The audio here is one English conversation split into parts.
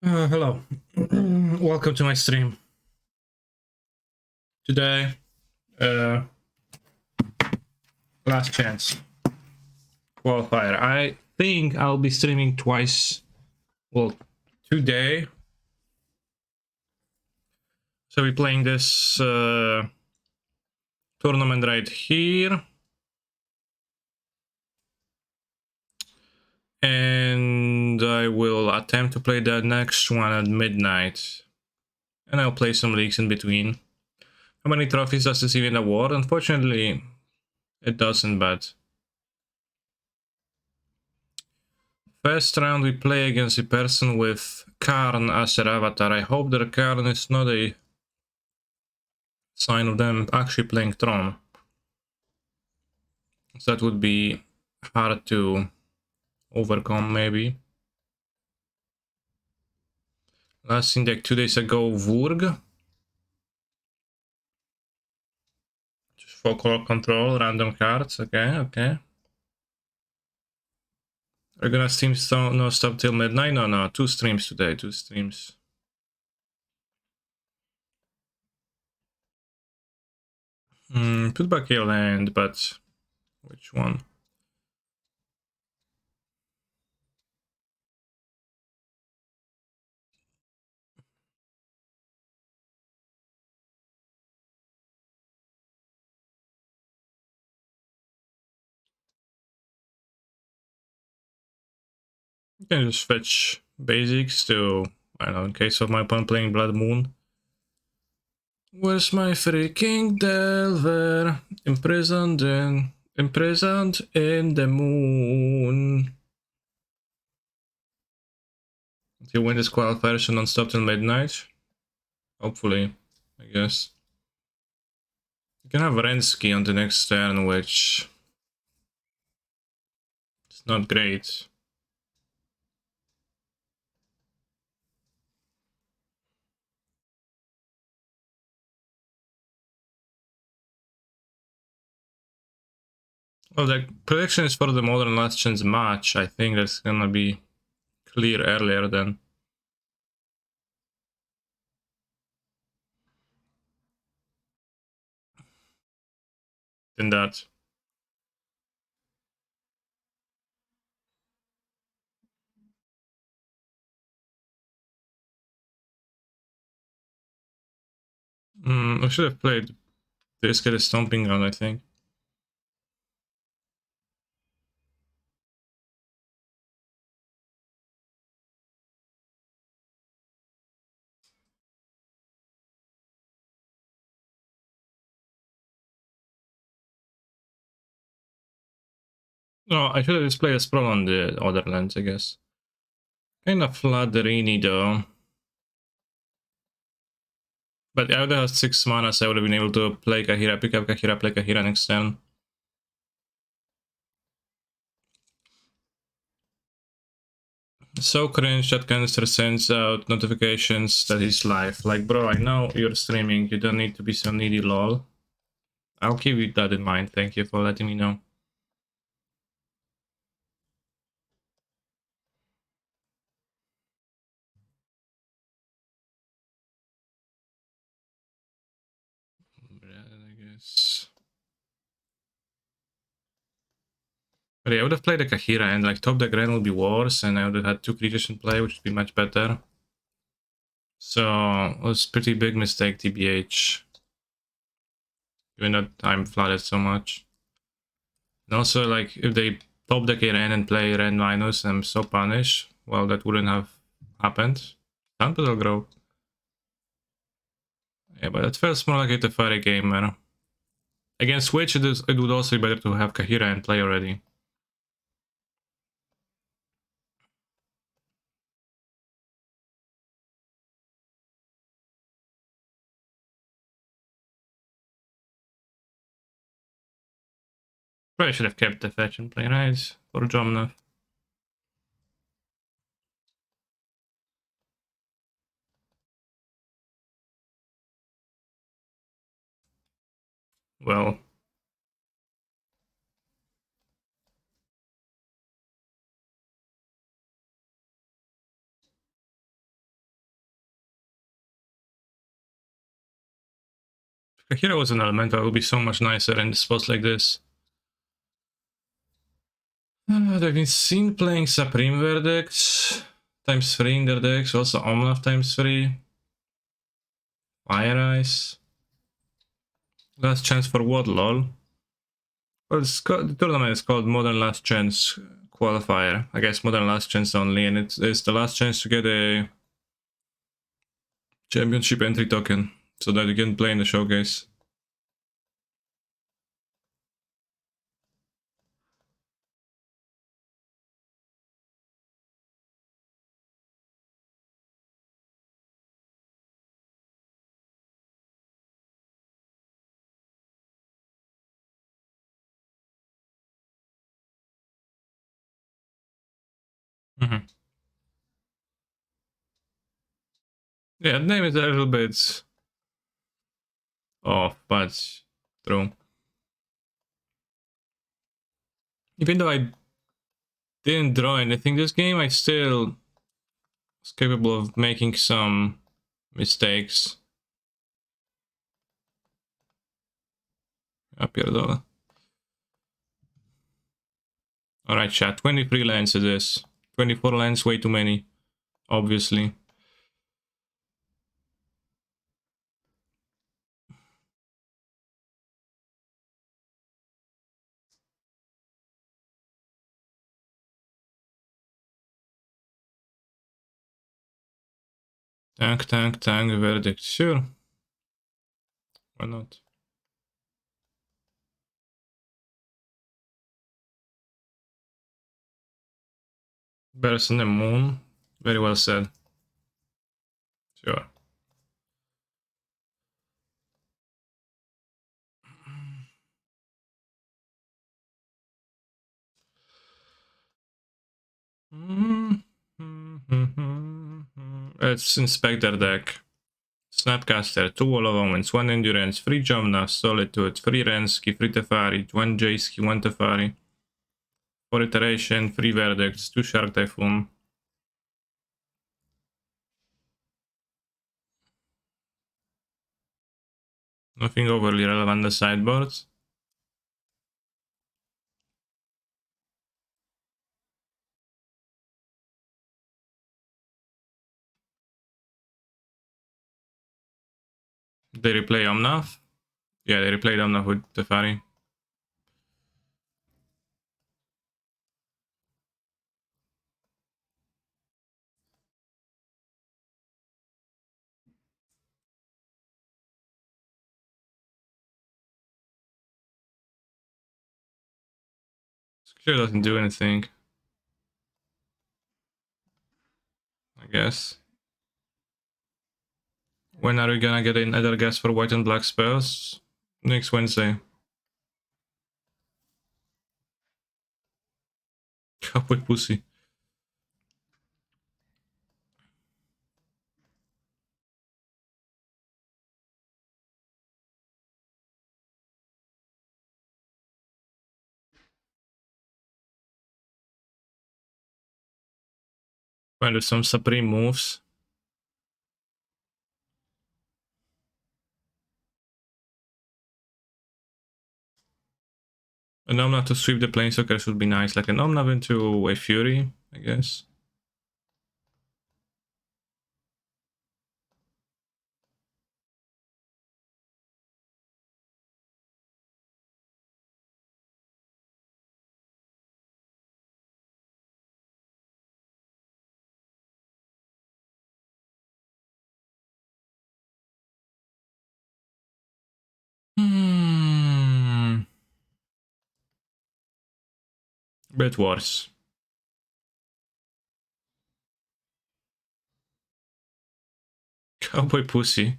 Hello. Welcome to my stream. Today, uh, last chance qualifier. I think I'll be streaming twice. Well, today. So we're playing this tournament right here. And I will attempt to play the next one at midnight. And I'll play some leagues in between. How many trophies does this even award? Unfortunately, it doesn't, but first round we play against a person with Karn as their avatar. I hope that Karn is not a sign of them actually playing Tron. So that would be hard to overcome, maybe. Last seen deck 2 days ago, Vurg. Just for color control, random cards. Okay. We're gonna stream no stop till midnight? No, 2 streams today, 2 streams. Put back your land, but which one? You can just fetch basics to, I don't know, in case of my opponent playing Blood Moon. Where's my freaking Delver? Imprisoned in the moon. If you win this qualifier non-stop till midnight. Hopefully, I guess. You can have Rensky on the next turn, which is not great. Well, the prediction is for the Modern Last Chance match. I think that's gonna be clear earlier than that. I should have played this get a stomping ground, I think. No, I should have just played a sprawl on the other lands, I guess. Kind of flatterini though. But I would have 6 mana, so I would have been able to play Kahira, pick up Kahira, play Kahira next turn. So cringe that Canister sends out notifications that he's live. Like, bro, I know you're streaming, you don't need to be so needy, lol. I'll keep that in mind, thank you for letting me know. I guess. But yeah, I would have played a Kahira and like top deck Ren would be worse, and I would have had 2 creatures in play, which would be much better. So it was a pretty big mistake, TBH. Given that I'm flooded so much. And also, like, if they top deck Ren and play Ren Rhinos, I'm so punished. Well, that wouldn't have happened. Temple grow. Yeah, but it feels more like a Teferi gamer. Against Switch, it would also be better to have Kahira and play already. Probably should have kept the fetch and play Rise for Jomnev. Well, If Hero was an elemental, it would be so much nicer in spots like this. They've been seen playing Supreme Verdicts times 3 in their decks, also Omnath times 3. Fire Ice. Last chance for what, lol? Well, the tournament is called Modern Last Chance Qualifier. I guess Modern Last Chance only, and it's the last chance to get a championship entry token so that you can play in the showcase. Mm-hmm. Yeah, the name is a little bit off, but true. Even though I didn't draw anything this game, I still was capable of making some mistakes. Pierdolę. Alright, chat. 23 lands it is. 24 lands, way too many. Obviously. Tank, verdict. Sure. Why not? Better than the moon. Very well said. Sure. Let's inspect their deck. Snapcaster, 2 Wall of Omens, 1 Endurance, 3 Jomna, Solitude, 3 Rensky, 3 Tefari, 1 Jaysky, 1 Tefari. 4 Iteration, 3 Verdicts, 2 Shark Typhoon. Nothing overly relevant on the sideboards. They replay Omnath? Yeah, they replayed Omnath with Tefari. Sure doesn't do anything. I guess. When are we gonna get another guess for white and black spells? Next Wednesday. Cowboy pussy. When there's some supreme moves. An Omnath to sweep the Planeswalker should be nice. Like an Omnath into a Fury, I guess. Bit worse. Cowboy pussy.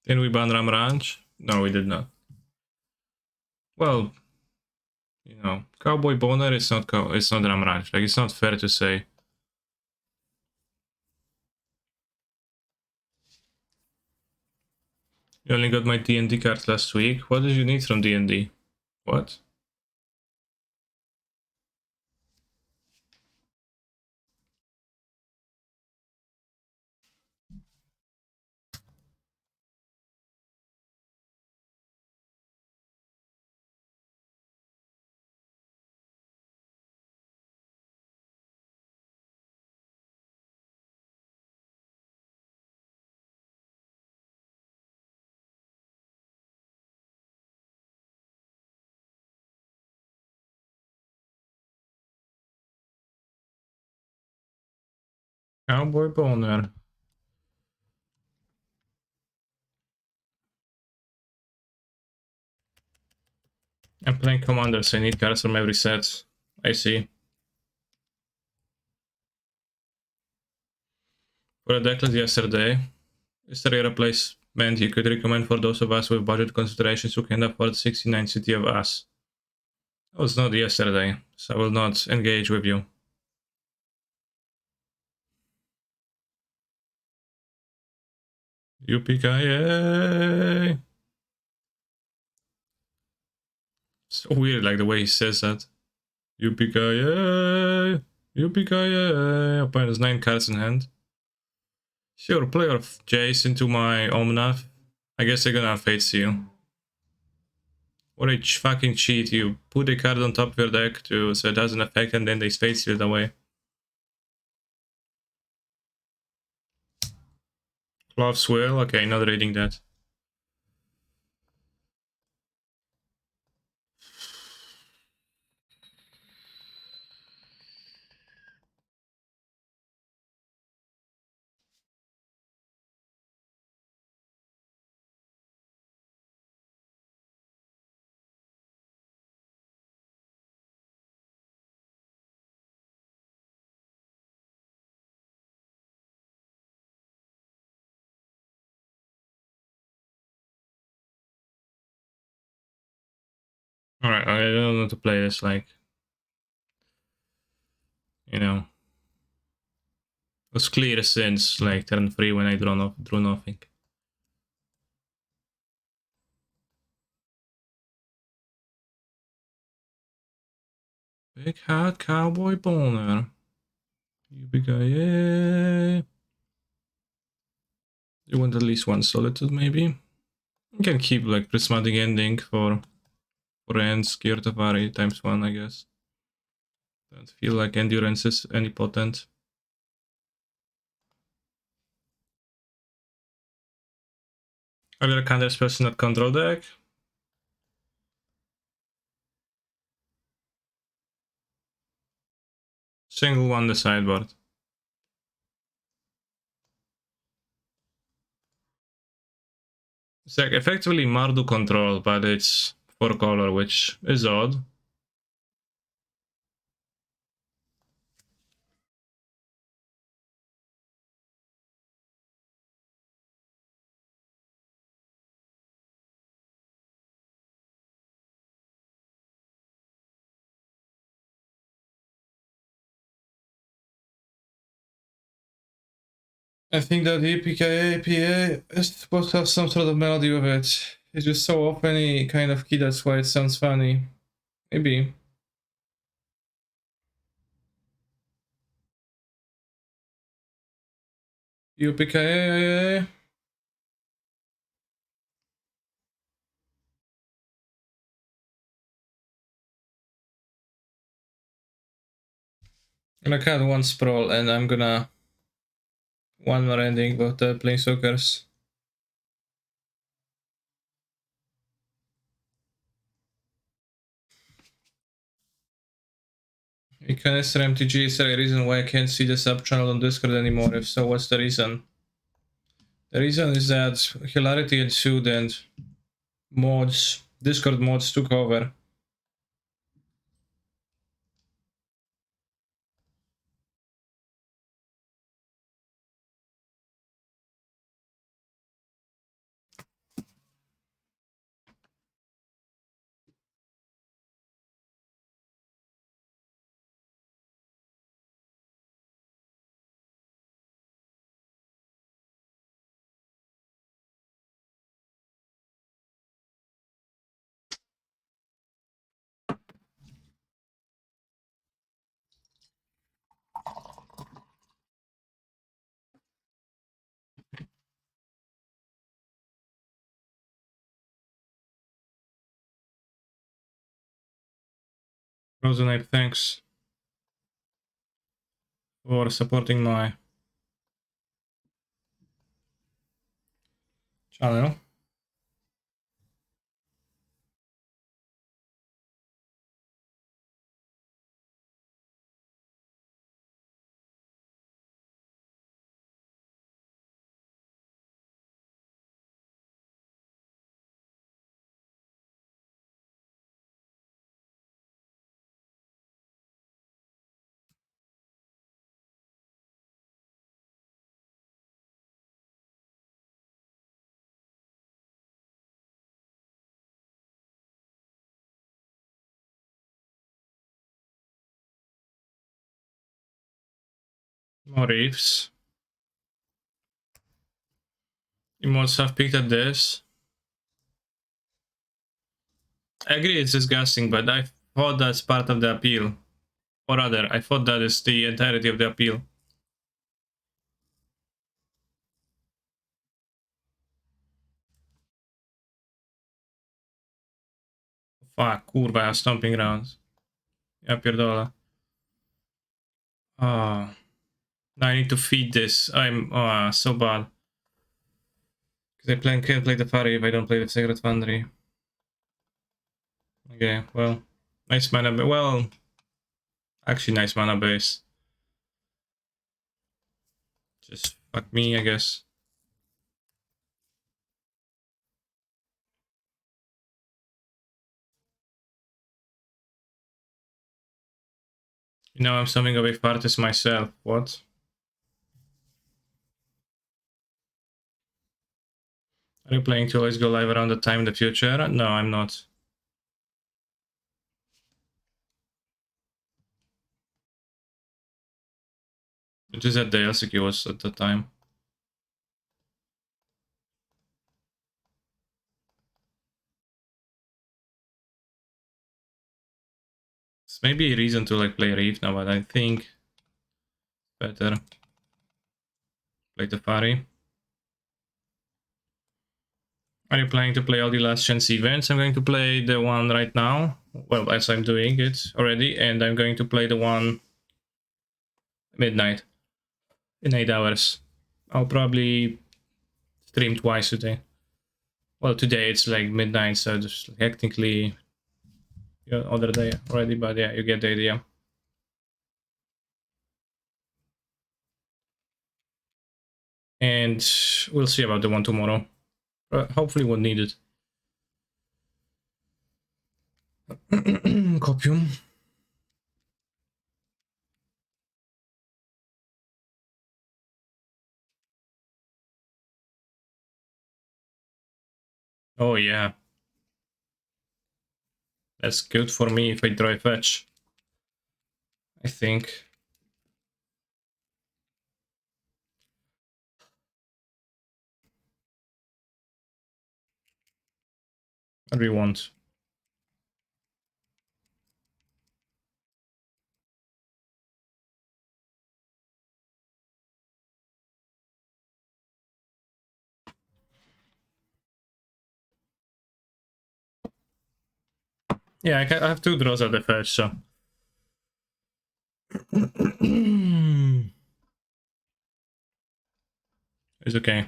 Didn't we ban Ram Ranch? No, we did not. Well, you know, Cowboy Boner is not it's not Ram Ranch. Like, it's not fair to say. You only got my D&D cards last week. What did you need from D&D? What? Cowboy Boner. I'm playing commanders, I need cards from every set. I see. For a decklist yesterday, is there a replacement you could recommend for those of us with budget considerations who can afford 69 City of Us? It was not yesterday, so I will not engage with you. Yippee-ki-yay! So weird, like the way he says that. Yippee-ki-yay! Yippee-ki-yay! Opponent has 9 cards in hand. Sure, player of Jace into my Omnath. I guess they're gonna face you. What a fucking cheat. You put a card on top of your deck so it doesn't affect and then they face you that way. Cloth Swill? Okay, not reading that. Alright, I don't know to play this, like, you know. It was clear since, like, turn 3 when I drew nothing. Big hat cowboy boner. Yippee-ki-yay. You want at least one solitude, maybe? You can keep, like, prismatic ending for ends, Kirtavari times 1, I guess. Don't feel like endurance is any potent. Are there counter spells in that control deck? Single one the sideboard. It's like effectively Mardu control, but it's 4 color, which is odd. I think that the EPKA is supposed to have some sort of melody with it. It's just so off any kind of key, that's why it sounds funny. Maybe. EPKA. I'm gonna cut one sprawl and I'm gonna one more ending with the Planeswalkers. Canister MTG, is there a reason why I can't see the sub channel on Discord anymore? If so, what's the reason? The reason is that hilarity ensued and Discord mods took over. Rosenite, thanks for supporting my channel. More reefs. Emotes have picked at this. I agree it's disgusting, but I thought that's part of the appeal. Or rather, I thought that is the entirety of the appeal. Fuck, kurwa, ja stomping grounds. Ja pierdolę. Oh. Now I need to feed this. I'm so bad. Because I can't play the Fairy if I don't play the Sacred Foundry. Okay, well, nice mana. Well, actually, nice mana base. Just fuck me, I guess. You know, I'm something of a artist myself. What? Are you playing to always go live around the time in the future? No, I'm not. It is at the LCQ was at the time. It's maybe a reason to like play Reef now, but I think better play the Fairy. Are you planning to play all the last chance events? I'm going to play the one right now. Well, as I'm doing it already, and I'm going to play the one midnight in 8 hours. I'll probably stream twice today. Well, today it's like midnight, so just technically other day already, but yeah, you get the idea. And we'll see about the one tomorrow. Hopefully won't need it. Copium. Oh yeah. That's good for me if I draw a fetch. I think. What do we want? Yeah, I have 2 draws at the fetch, so. It's okay.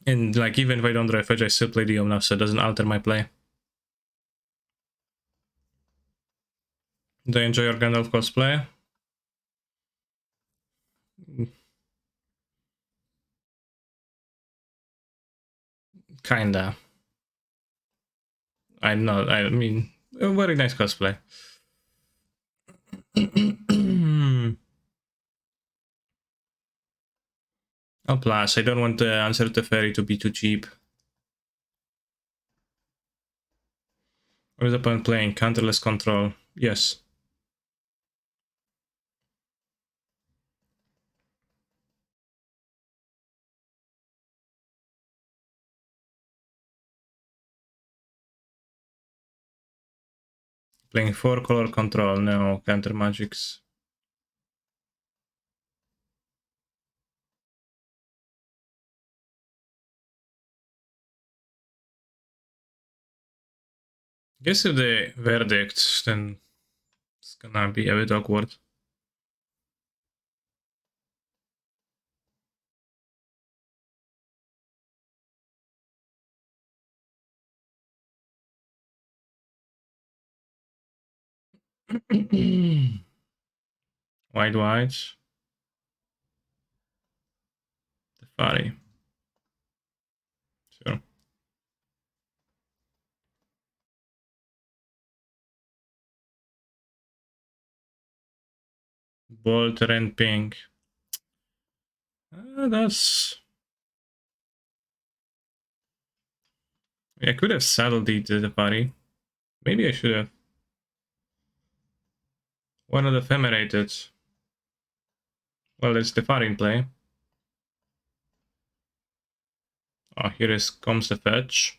And like, even if I don't draw a fetch, I still play the now, so it doesn't alter my play. Do you enjoy your Gandalf cosplay? Kinda. I know, I mean, a very nice cosplay. Oh, plus, I don't want the answer to fairy to be too cheap. What is the point playing? Counterless control. Yes. Playing 4-color control. No, counter magics. Guess if the verdict, then it's gonna be a bit awkward. White. The fairy. Sure. Bold red pink. That's. I could have saddled it to the party. Maybe I should have. One of the ephemerate it. Well, it's the Farin play. Oh, comes the fetch.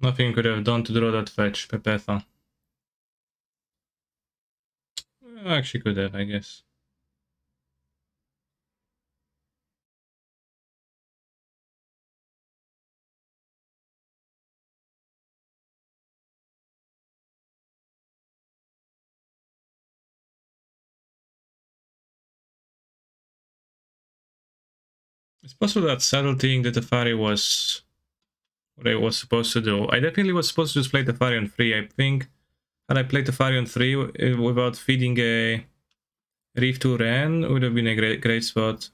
Nothing could have done to draw that fetch, Pepetha. Actually could have, I guess. It's possible that subtletying the Teferi was what I was supposed to do. I definitely was supposed to just play Teferi on 3. I think had I played Teferi on 3 without feeding a Reef to Ren, would have been a great spot.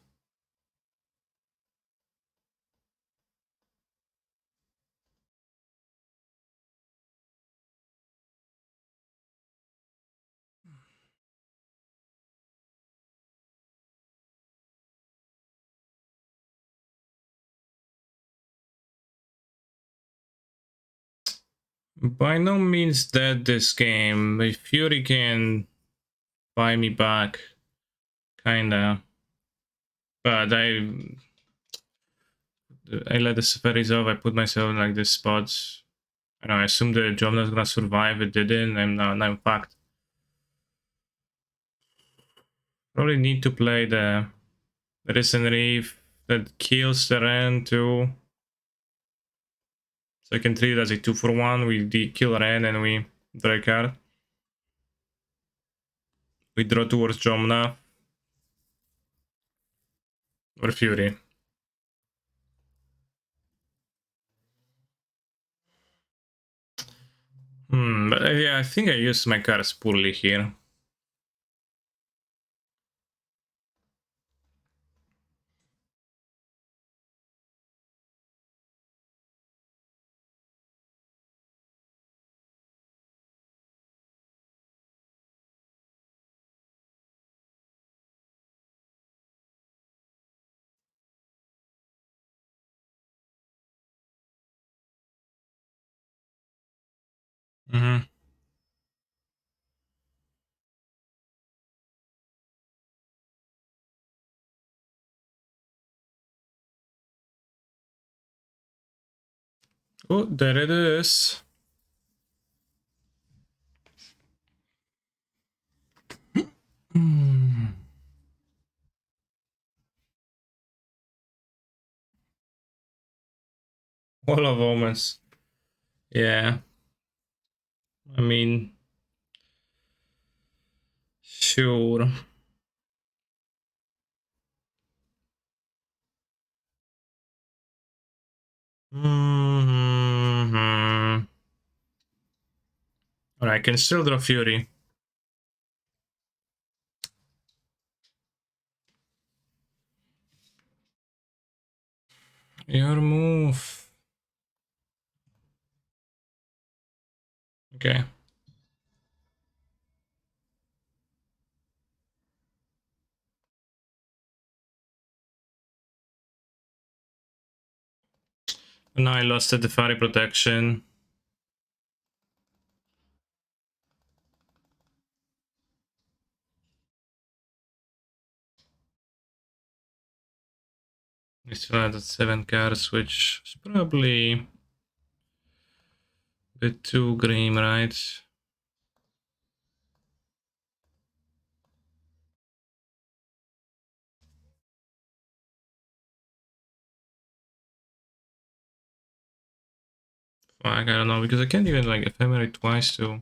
By no means dead this game. If Fury can buy me back, kinda. But I let the Seferis off, I put myself in like this spot. I know, I assumed the Jomna was gonna survive, it didn't, and now I'm fucked. Probably need to play the Risen Reef that kills the Ren too. So I can treat it as a 2-for-1, we kill Ren and we draw a card. We draw towards Jomna. Or Fury. But yeah, I think I used my cards poorly here. Mm-hmm. Oh, there it is. Wall of Omens. Yeah. I mean, sure. Mm-hmm. Alright, I can still draw Fury. Your move. Okay. Now I lost the fairy protection. I still had 7 cards, which is probably a bit too grim, right? Fuck, I don't know, because I can't even like ephemerate twice to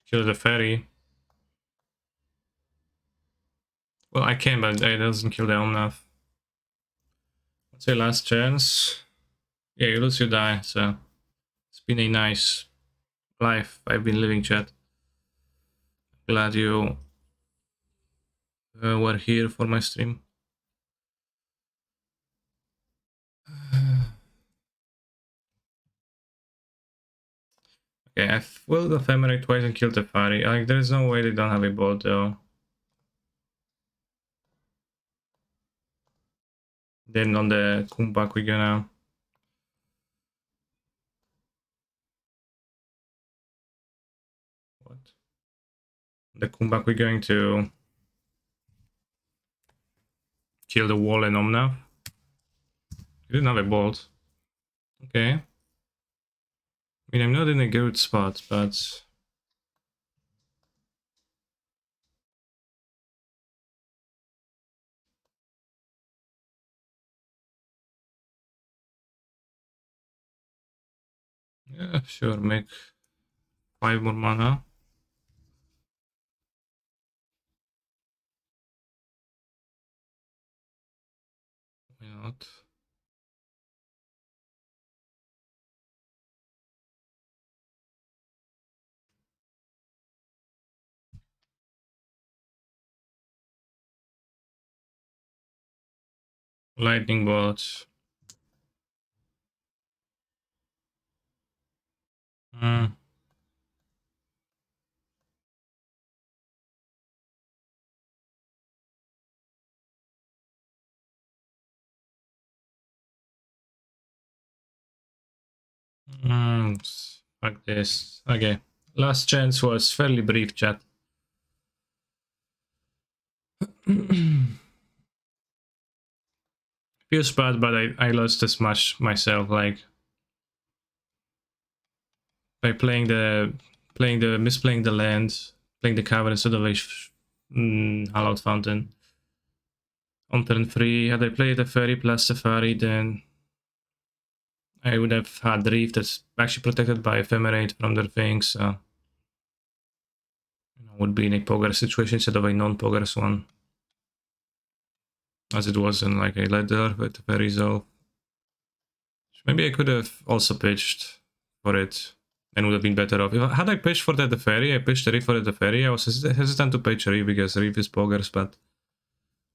kill the fairy. Well, I can, but it doesn't kill the Omnath. Let's say last chance. Yeah, you lose, you die, so it's been a nice life I've been living, chat. Glad you were here for my stream. Okay, I will ephemerate twice and kill the fairy. Like, there's no way they don't have a bolt though. Then on the comeback we're gonna... What? The comeback we're going to kill the wall and Omnath. You didn't have a bolt. Okay. I mean, I'm not in a good spot, but... Yeah, sure, make 5 more mana. Why not? Lightning bolt. Hmm. Fuck this. Okay. Last chance was fairly brief, chat. Feels bad, but I lost as much myself, like by misplaying the land, playing the cavern instead of a hallowed fountain. On turn 3, had I played a fairy plus safari, then I would have had Reef that's actually protected by ephemerate from their things, so would be in a poker situation instead of a non-poker's one. As it was in like a ladder with a resolve. Maybe I could have also pitched for it and would have been better off. Had I pitched for the ferry, I pitched Reef for the ferry. I was hesitant to pitch Reef because Reef is poggers, but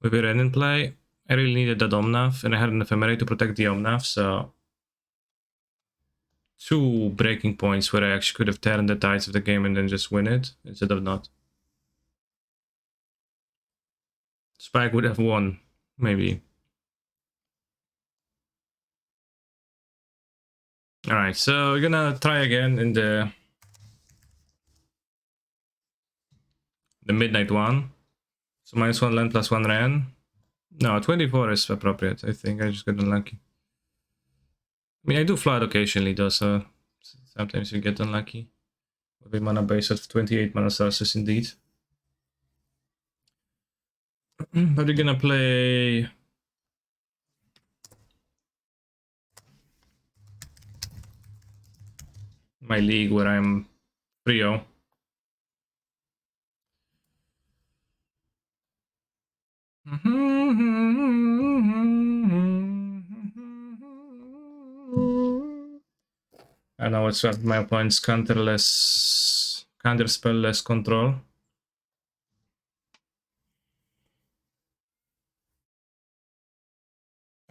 with a Ren in play, I really needed that Omnath, and I had an ephemerate to protect the Omnath, so 2 breaking points where I actually could have turned the tides of the game and then just win it instead of not. Spike would have won, maybe. Alright, so we're gonna try again in the midnight one. So -1 land +1 Ren. No, 24 is appropriate, I think. I just got unlucky. I mean, I do flood occasionally though, so sometimes you get unlucky. With a mana base of 28 mana sources indeed. But we're gonna play my league where I'm 3-0. I know it's what my opponent's counterspell-less control.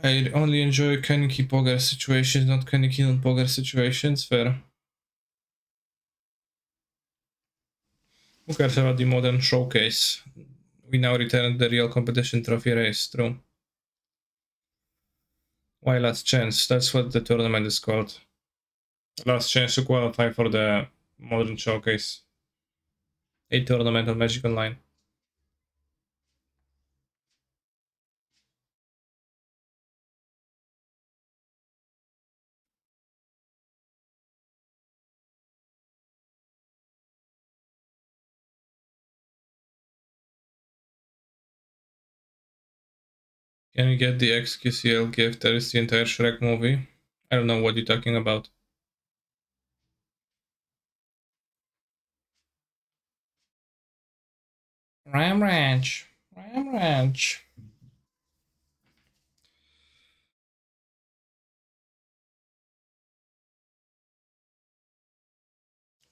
I only enjoy Kaneki Poker situations, not Kaneki non-Poker situations. Fair. Who cares about the modern showcase? We now return the real competition trophy race, true. Why last chance? That's what the tournament is called. Last chance to qualify for the modern showcase. A tournament on Magic Online. Can you get the XQCL gift? That is the entire Shrek movie. I don't know what you're talking about. Ram Ranch. Ram Ranch.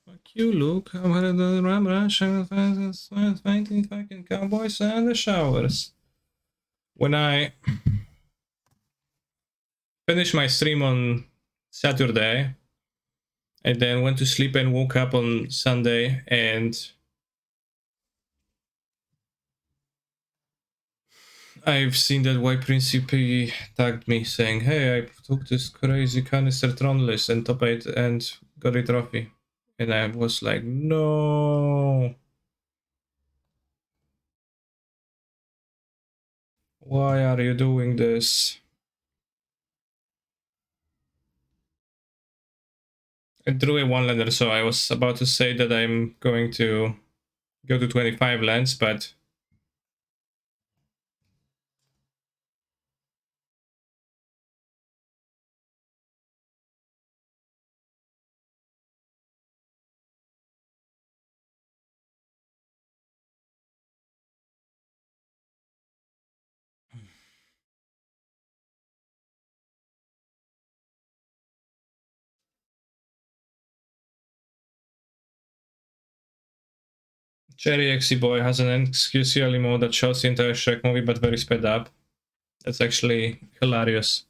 Fuck you, Luke. I'm gonna do the ram rush and fighting fucking cowboys and the showers. When I finished my stream on Saturday, and then went to sleep and woke up on Sunday, and I've seen that Y Principe tagged me saying, hey, I took this crazy canister Tron list and top 8 and got a trophy. And I was like, no. Why are you doing this? I drew a one-lander, so I was about to say that I'm going to go to 25 lands, but Cherry XC Boy has an XQC mode that shows the entire Shrek movie but very sped up. That's actually hilarious.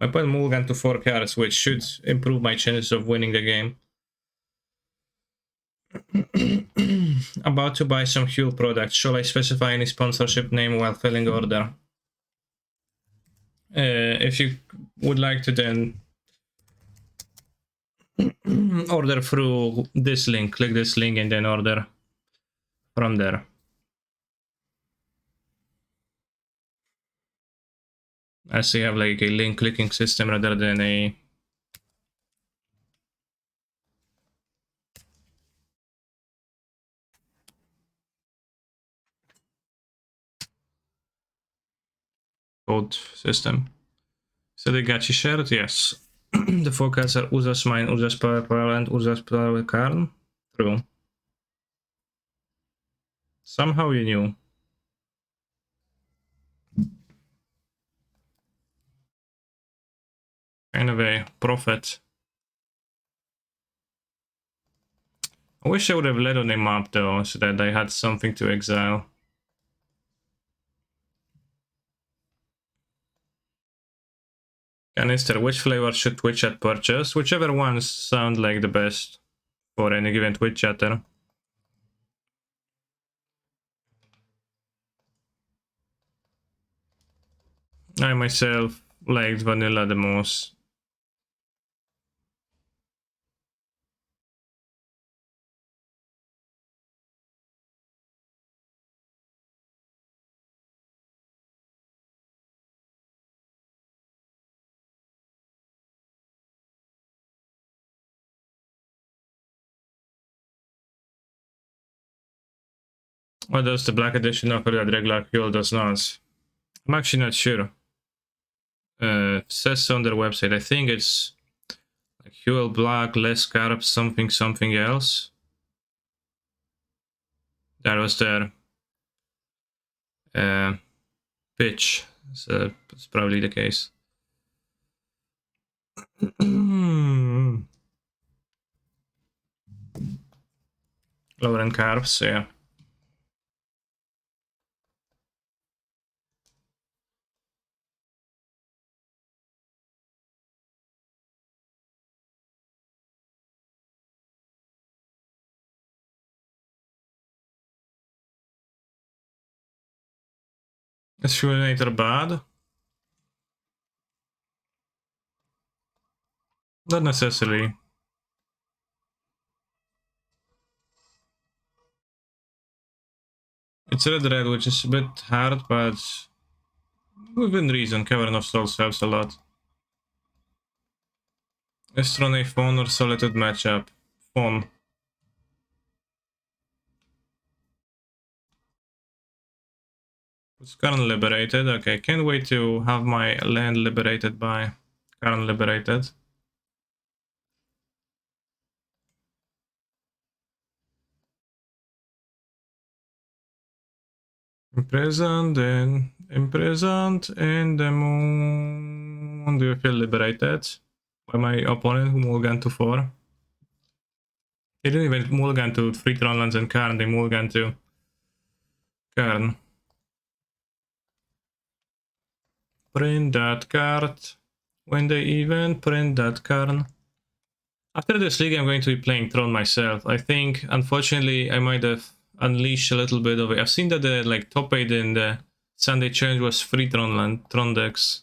I put Mulligan to 4 cards, which should improve my chances of winning the game. About to buy some Huel products. Shall I specify any sponsorship name while filling order? If you would like to, then order through this link. Click this link and then order from there. As you have like a link clicking system rather than a code system. So the gachi shared, yes. The forecasts are Uza's Mine, Uza's Power Plant, Uza's Power Karn. True. Somehow you knew. Kind of a prophet. I wish I would have led on a map though, so that I had something to exile. Canister, which flavor should Twitch chat purchase? Whichever ones sound like the best for any given Twitch chatter. I myself liked vanilla the most. What does the black edition offer that regular fuel does not? I'm actually not sure. It says on their website, I think it's like fuel black, less carbs, something else. That was their pitch, so it's probably the case. Lower in carbs, yeah. Is Fuelinator bad? Not necessarily. It's red, which is a bit hard, but within reason. Cavern of Souls helps a lot. Is Tron a fun or solitude matchup? Fun. It's Karn liberated. Okay, can't wait to have my land liberated by Karn liberated. Imprisoned in the moon. Do you feel liberated by my opponent who will get to 4? They didn't even mulligan to 3 Tron lands and Karn, they mulligan to Karn. Print that card. When they even print that Karn. After this league, I'm going to be playing Tron myself. I think, unfortunately, I might have unleashed a little bit of it. I've seen that the like top 8 in the Sunday challenge was 3 Tron decks.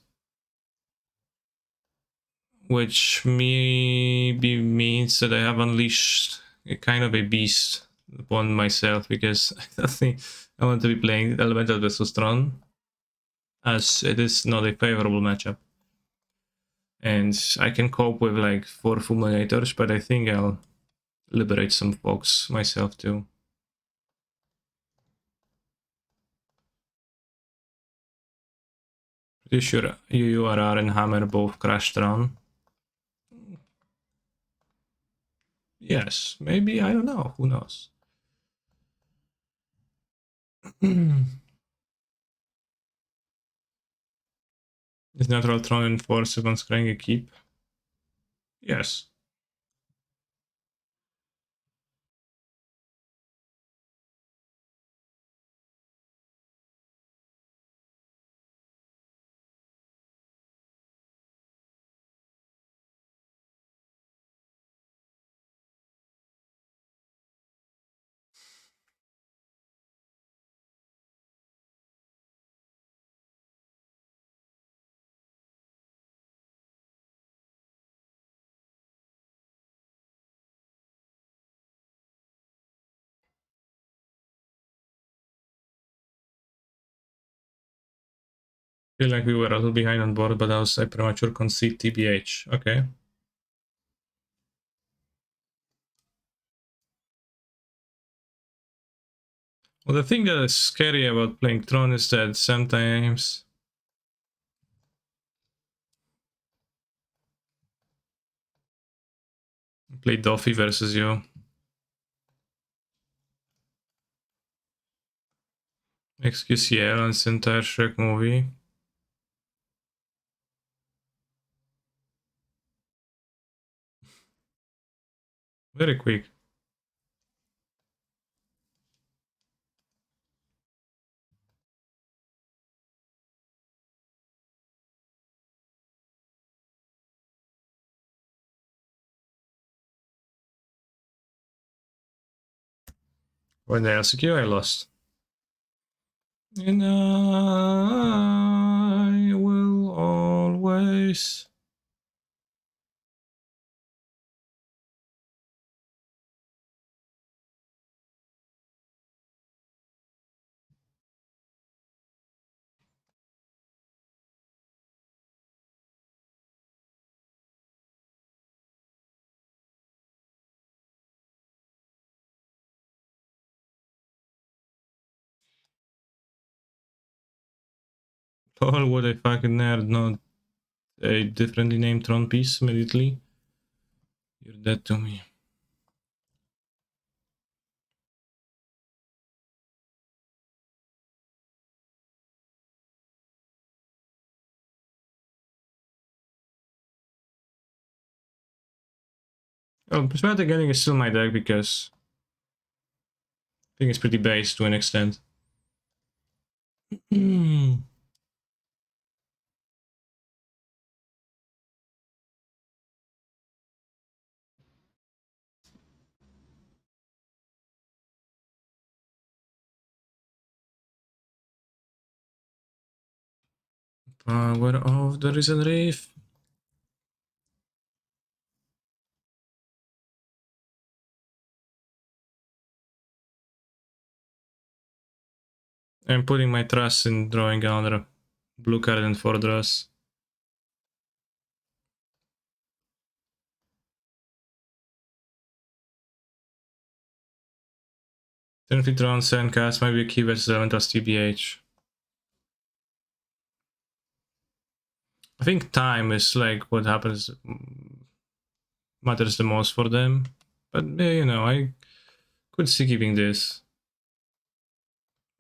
Which maybe means that I have unleashed a kind of a beast upon myself, because I think I want to be playing Elemental versus Tron, as it is not a favorable matchup. And I can cope with like 4 Fulminators, but I think I'll liberate some folks myself too. Pretty sure UURR and Hammer both crashed Tron. Yes, maybe, I don't know, who knows. Is Natural Tron enforced on scrying a keep? Yes. Feel like we were a little behind on board, but I was a premature concede TBH. Okay. Well, the thing that is scary about playing Tron is that sometimes I play Duffy versus you. XQCL on this entire Shrek movie. Very quick. When they LCQ, I lost. And I will always... Oh, what a fucking nerd, not a differently named Tron piece immediately. You're dead to me. Oh, Prismatic Ending is still my deck because I think it's pretty base to an extent. Power of the Risen Reef. I'm putting my trust in drawing another blue card and 4 draws. Turn feet drawn, 7 cast might be a key versus Elemental's TBH. I think time is like what happens, matters the most for them. But you know, I could see keeping this.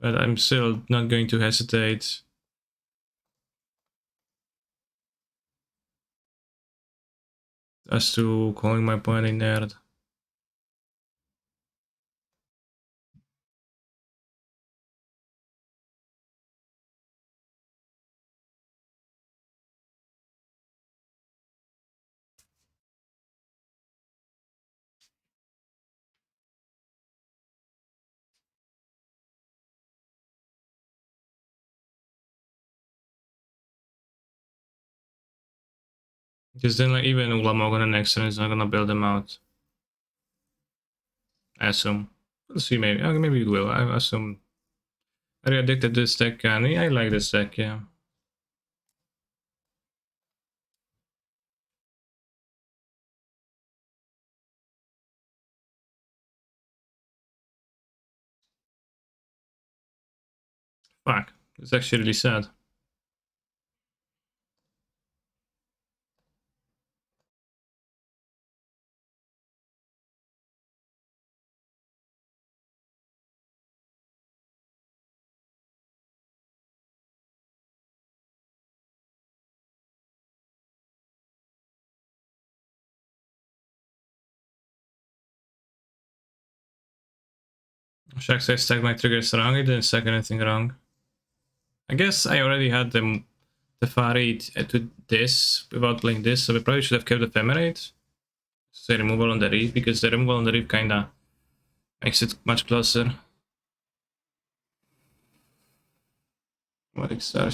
But I'm still not going to hesitate as to calling my opponent a nerd. Because then like even Ulamog on the next turn is not gonna build them out. I assume. We'll see, maybe. Maybe it will. I assume. Are you addicted to this deck, Annie? I like this deck, yeah. Fuck. It's actually really sad. Shaq says stack my triggers wrong. I didn't stack anything wrong. I guess I already had the Tefari to this without playing this, so we probably should have kept Ephemerate. Say removal on the Reef, because the removal on the Reef kinda makes it much closer. What extra?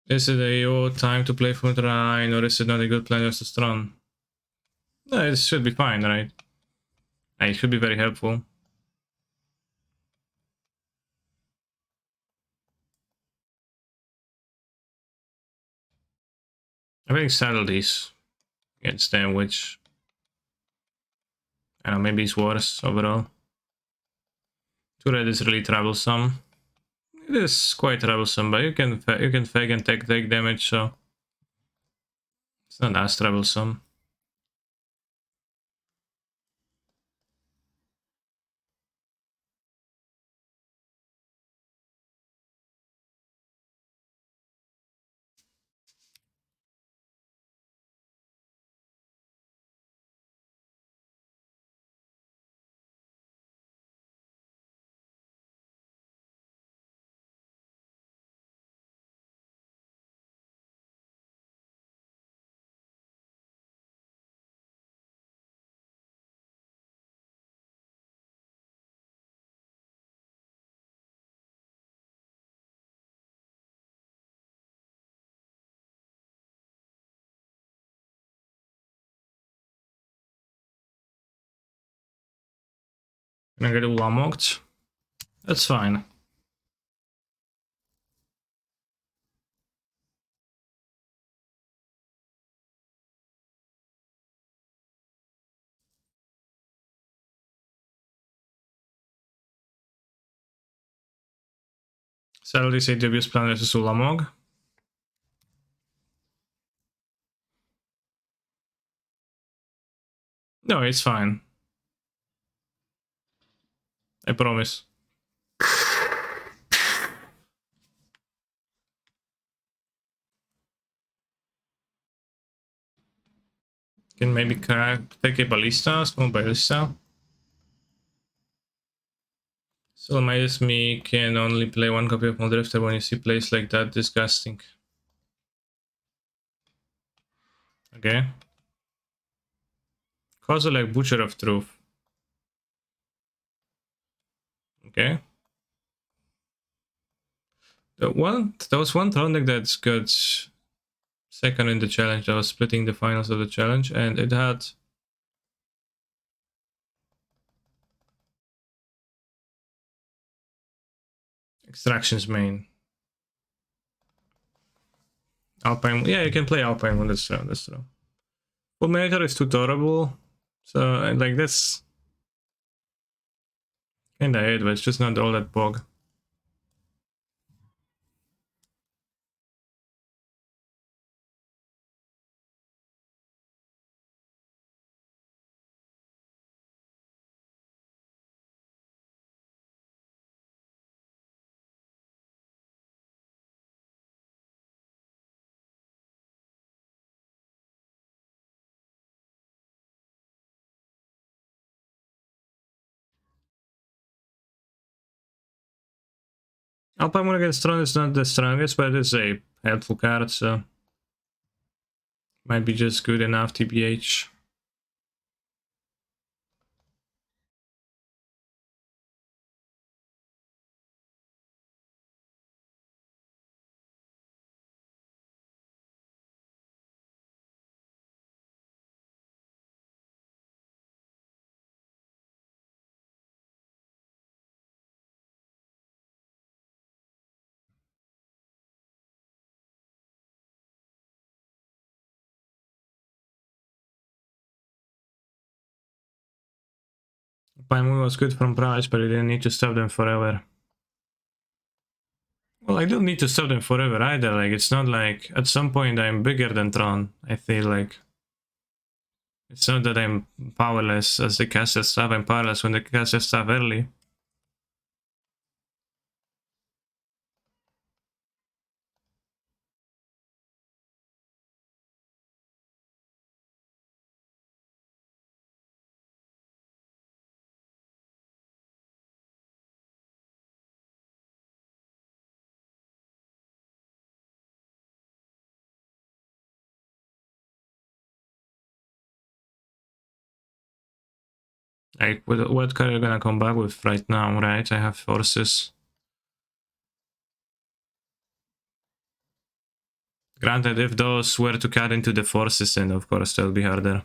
Is it a time to play for Rhino, or is it not a good plan versus Tron? No, it should be fine, right? It should be very helpful. I think saddle these against them, which I don't know, maybe it's worse overall. 2 red is really troublesome. It is quite troublesome, but you can fake and take damage, so it's not as troublesome. Can I get Ulamogged? That's fine. Saddle this AWS plan versus Ulamog. No, it's fine. I promise. Can maybe take a ballista, small ballista. So minus me can only play 1 copy of Moldrifter when you see plays like that. Disgusting. Okay. Cause like Butcher of Truth. Okay. There was one Tron deck that's got second in the challenge. I was splitting the finals of the challenge, and it had Extractions main. Alpine, yeah, you can play Alpine on this round. That's true. Fulminator is too durable, so like that's kinda it, but it's just not all that bog. Alpine against Tron is not the strongest, but it's a helpful card, so might be just good enough, TBH. Paimon was good from price, but you didn't need to stop them forever. Well, I don't need to stop them forever either. Like, it's not like at some point I'm bigger than Tron. I feel like it's not that I'm powerless as the caster stuff. I'm powerless when the caster stuff early. Like, what card are you gonna come back with right now, right? I have forces. Granted, if those were to cut into the forces, then of course that'll be harder.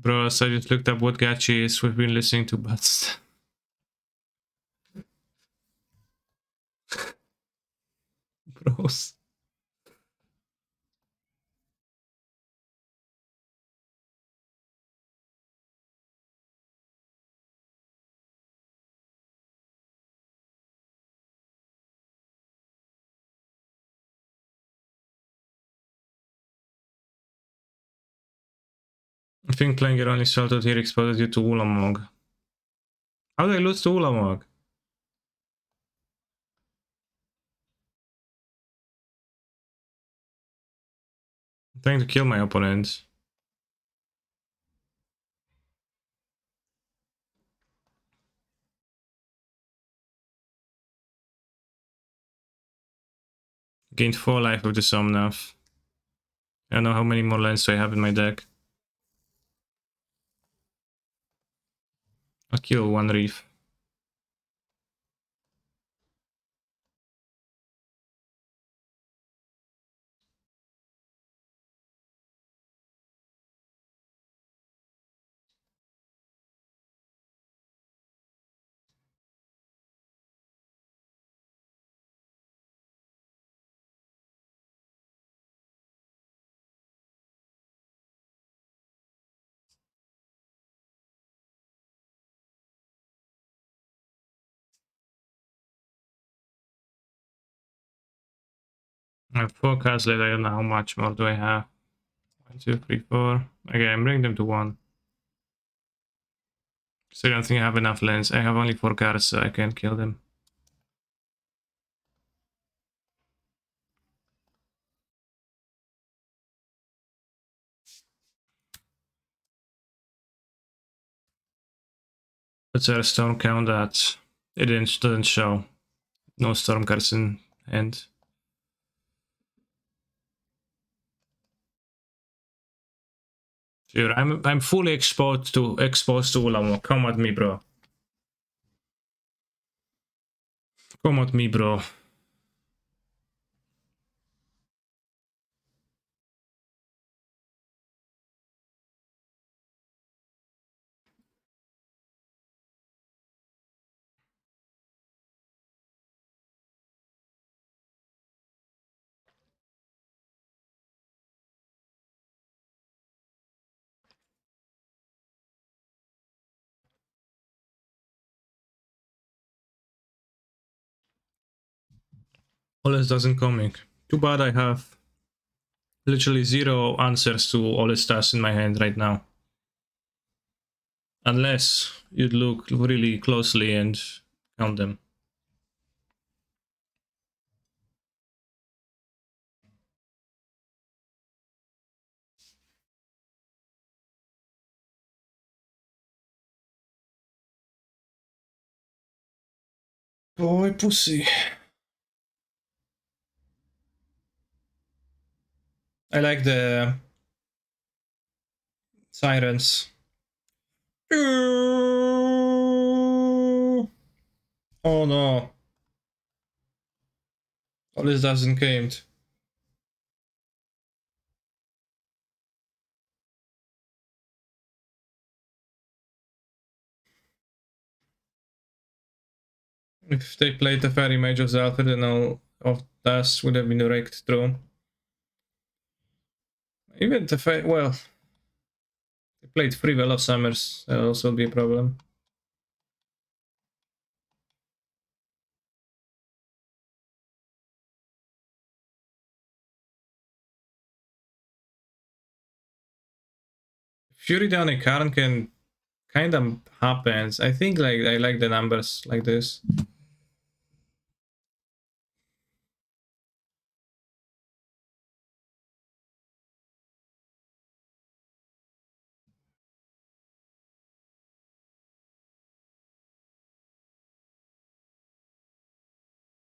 Bro, so I just looked up what gachi is. We've been listening to but bros. I think playing your only salted here exposed you to Ulamog. How did I lose to Ulamog? I'm trying to kill my opponents. Gained 4 life with the Somnath. I don't know how many more lands do I have in my deck. I'll kill 1 Reef. I have 4 cards left. I don't know how much more do I have. 1, 2, 3, 4. Okay, I'm bringing them to 1. So I don't think I have enough lands. I have only 4 cards, so I can't kill them. What's our storm count at? It doesn't show. No storm cards in hand. Sure, I'm fully exposed to Ulamog. Come at me, bro. Come at me, bro. Oles doesn't coming. Too bad I have literally 0 answers to Olestas in my hand right now. Unless you look really closely and count them. Boy, pussy. I like the sirens. Oh no. All this doesn't count. If they played the fairy mage of the alpha, then all of that would have been raked through. Even the well, they played 3 Veil of Summers, that'll also be a problem. Fury down a Karn can kind of happens. I think like I like the numbers like this.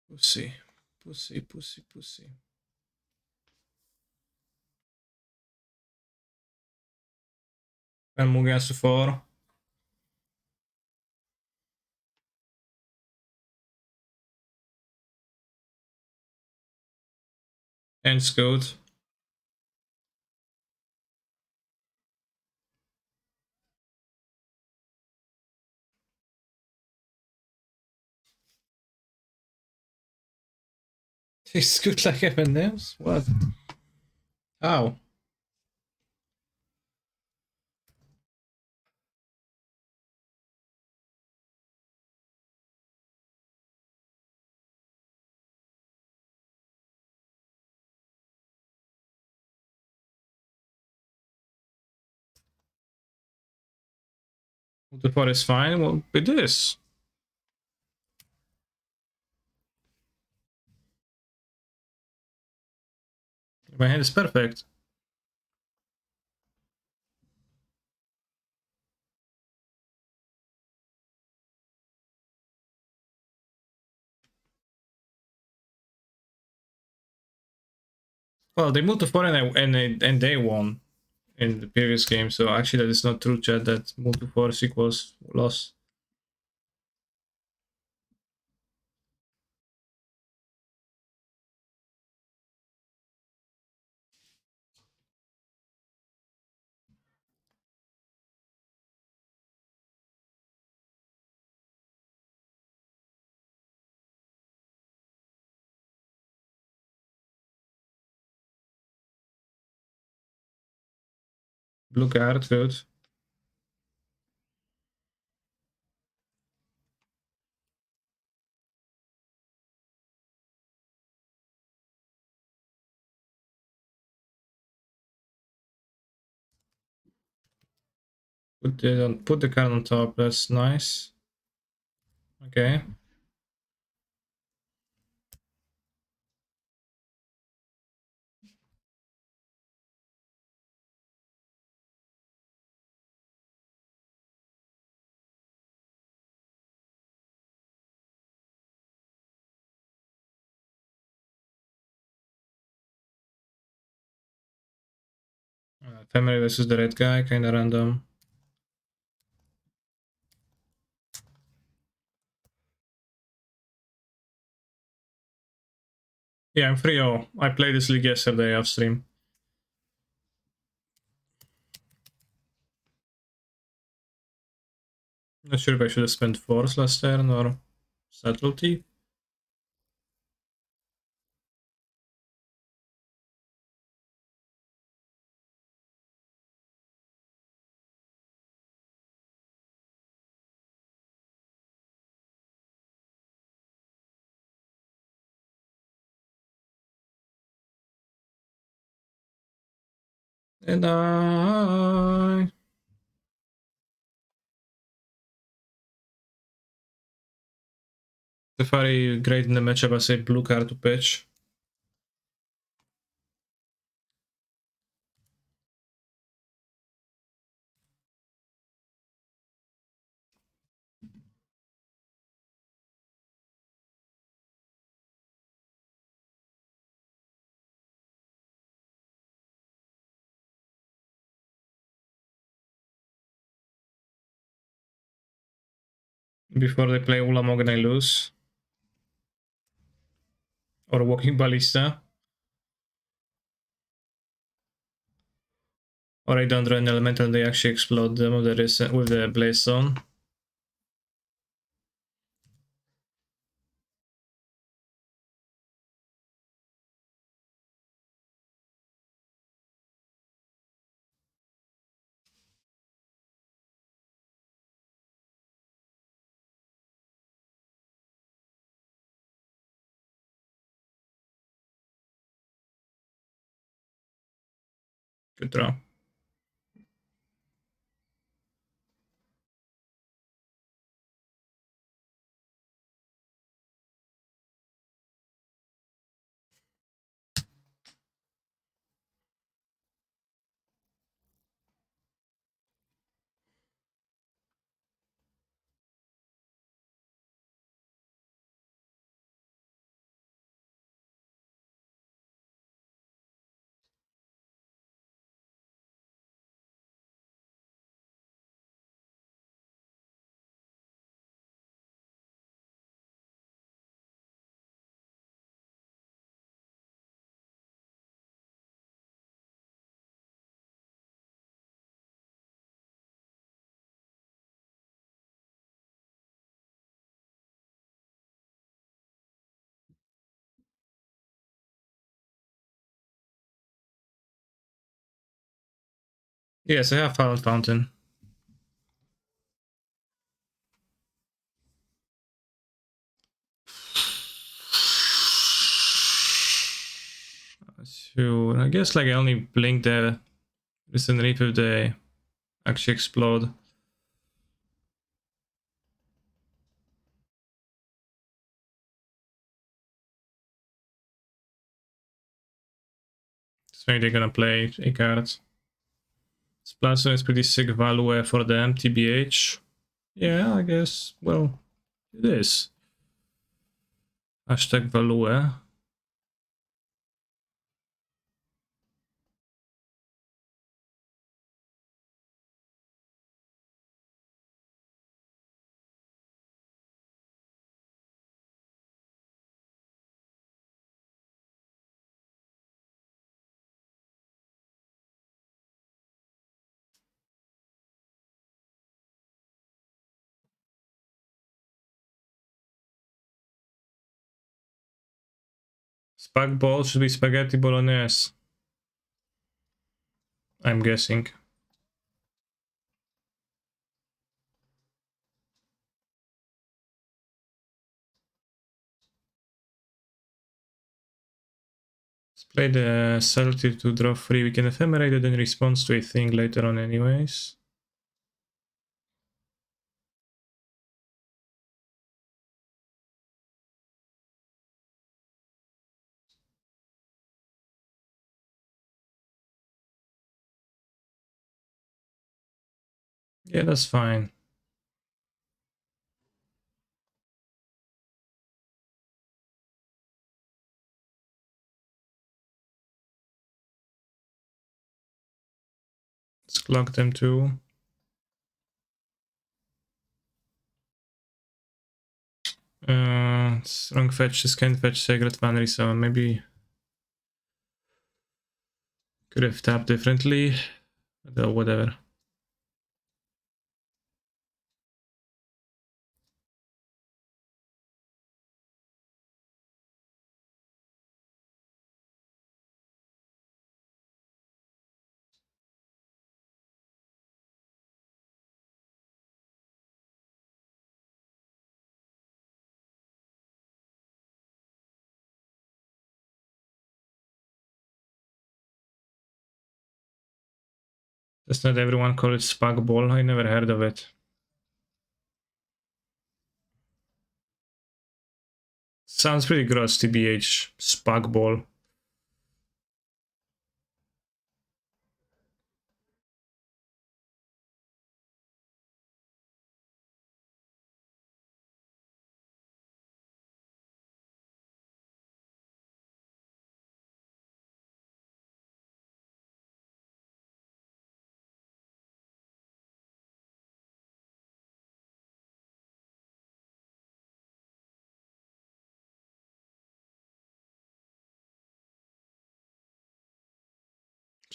Pussy, pussy, pussy, pussy. And Mugasu 4. And Scout. He's good like M&M's? What? How? The part is fine. Well, it is. My hand is perfect. Well, they moved to 4 and they won in the previous game, so actually that is not true, chat, that move to 4 equals loss. Blue card, good. Put the card on top, that's nice. Okay. Family versus the red guy, kinda random. Yeah, I'm 3-0. I played this league yesterday off stream. Not sure if I should have spent Force last turn or Subtlety. And very great in the matchup as a blue card to pitch. before they play Ulamog, I lose. Or Walking Ballista. Or I don't run Elemental, they actually explode them with the Blaze Zone. Good draw. Yes, I have Fallen Fountain. So I guess like I only blink the Listen Reef if they actually explode. So maybe they're gonna play a card. Splash is pretty sick value for them, TBH. Yeah, I guess, well, it is. Hashtag value. Spag ball should be spaghetti bolognese. I'm guessing. Let's play the subtlety to draw 3. We can ephemerate it in response to a thing later on anyways. Yeah, that's fine. Let's clock them too. Strong fetch, this can fetch Sacred Vanity, so maybe could have tapped differently. Though, whatever. Does not everyone call it Spag Ball? I never heard of it. Sounds pretty gross, TBH. Spag Ball.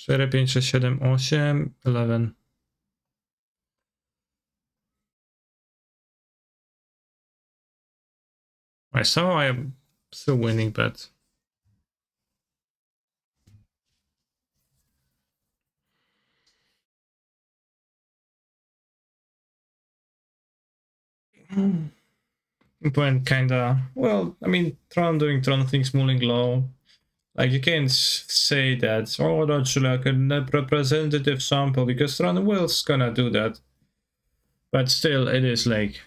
4, 5, 6, 7, 8, 11. I saw I am still winning, but went kinda well. I mean, Tron doing Tron things, mulling low. Like, you can't say that, oh, that's like a representative sample, because Tron will's gonna do that. But still, it is like,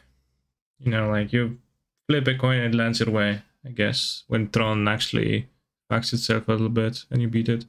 you know, like you flip a coin and it lands your way, I guess, when Tron actually backs itself a little bit and you beat it.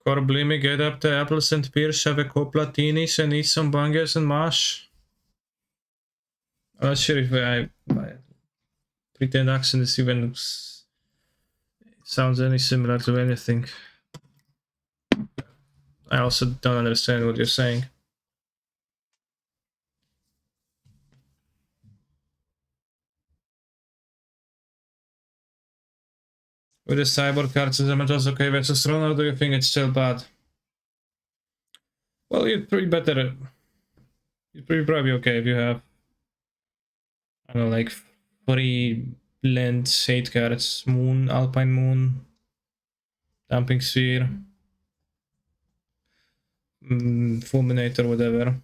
Corblimi, get up the apples and pears, have a couple of teenies and eat some bangers and mash. I'm not sure if my pretend accent is even sounds any similar to anything. I also don't understand what you're saying. With the cyborg cards, is the match okay versus Tron, or do you think it's still bad? Well, you'd pretty better. You'd pretty probably okay if you have, I don't know, like 3 land 8 cards: Moon, Alpine Moon, Damping Sphere, Fulminator, whatever.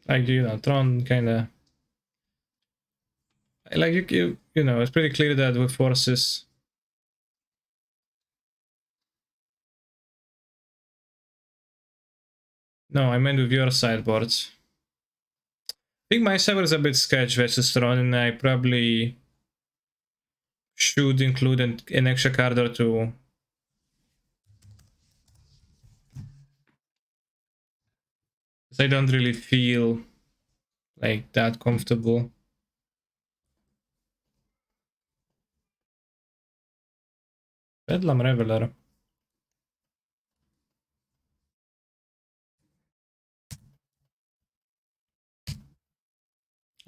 Like, you know, Tron kinda. Like, you know, it's pretty clear that with forces. No, I meant with your sideboards. I think my server is a bit sketch versus Tron, and I probably should include an extra card or two. Because I don't really feel like that comfortable. Bedlam Reveler.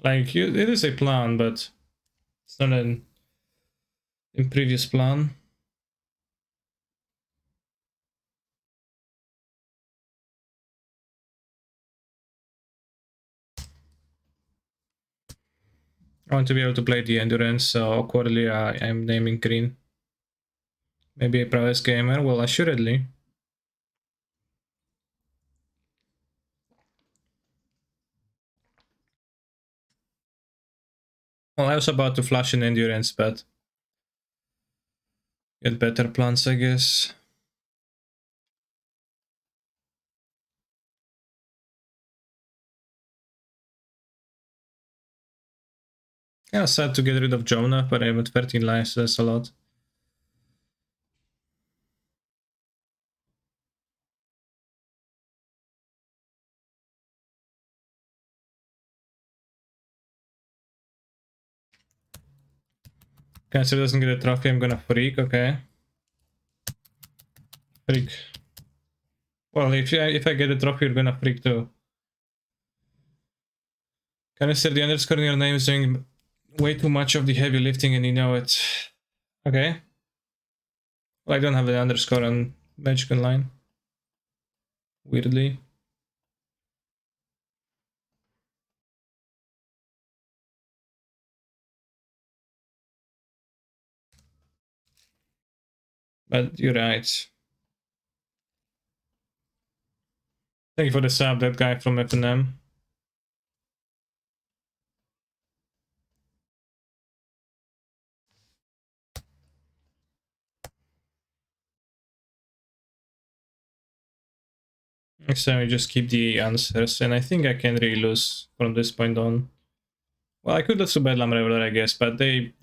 Like, it is a plan, but it's not an in previous plan. I want to be able to play the endurance, so awkwardly I'm naming green. Maybe a prowess gamer? Well, assuredly. Well, I was about to flash an endurance, but get better plans, I guess. Yeah, sad to get rid of Jonah, but I'm at 13 lives, so that's a lot. Cancer doesn't get a trophy, I'm gonna freak, okay. Freak. Well, if I get a trophy, you're gonna freak too. Canister, the underscore in your name is doing way too much of the heavy lifting and you know it. Okay. Well, I don't have an underscore on Magic Online. Weirdly. But you're right. Thank you for the sub, that guy from FNM. Next time we just keep the answers, and I think I can really lose from this point on. Well, I could also Bedlam Reveler, I guess, but they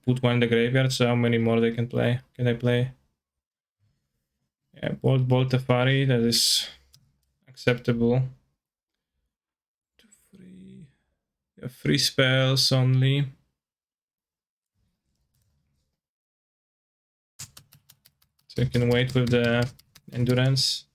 put one in the graveyard, so how many more they can play? Can they play? Yeah, Bolt Tefari, that is acceptable. 2, 3. Yeah, 3 spells only. So you can wait with the endurance.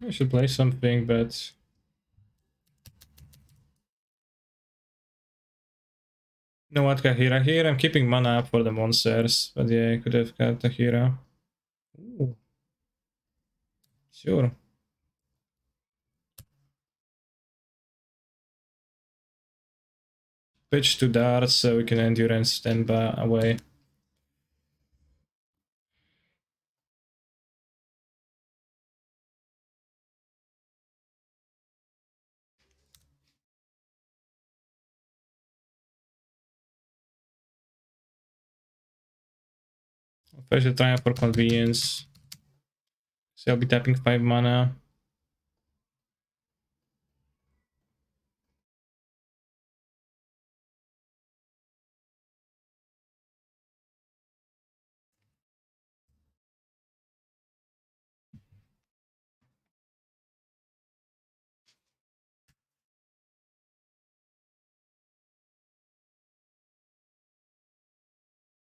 I should play something, but you know what, Kahira? Here I'm keeping mana up for the monsters, but yeah, I could have got Kahira. Ooh. Sure. Pitch to darts so we can endurance stand by away. First, try for convenience. So I'll be tapping 5 mana.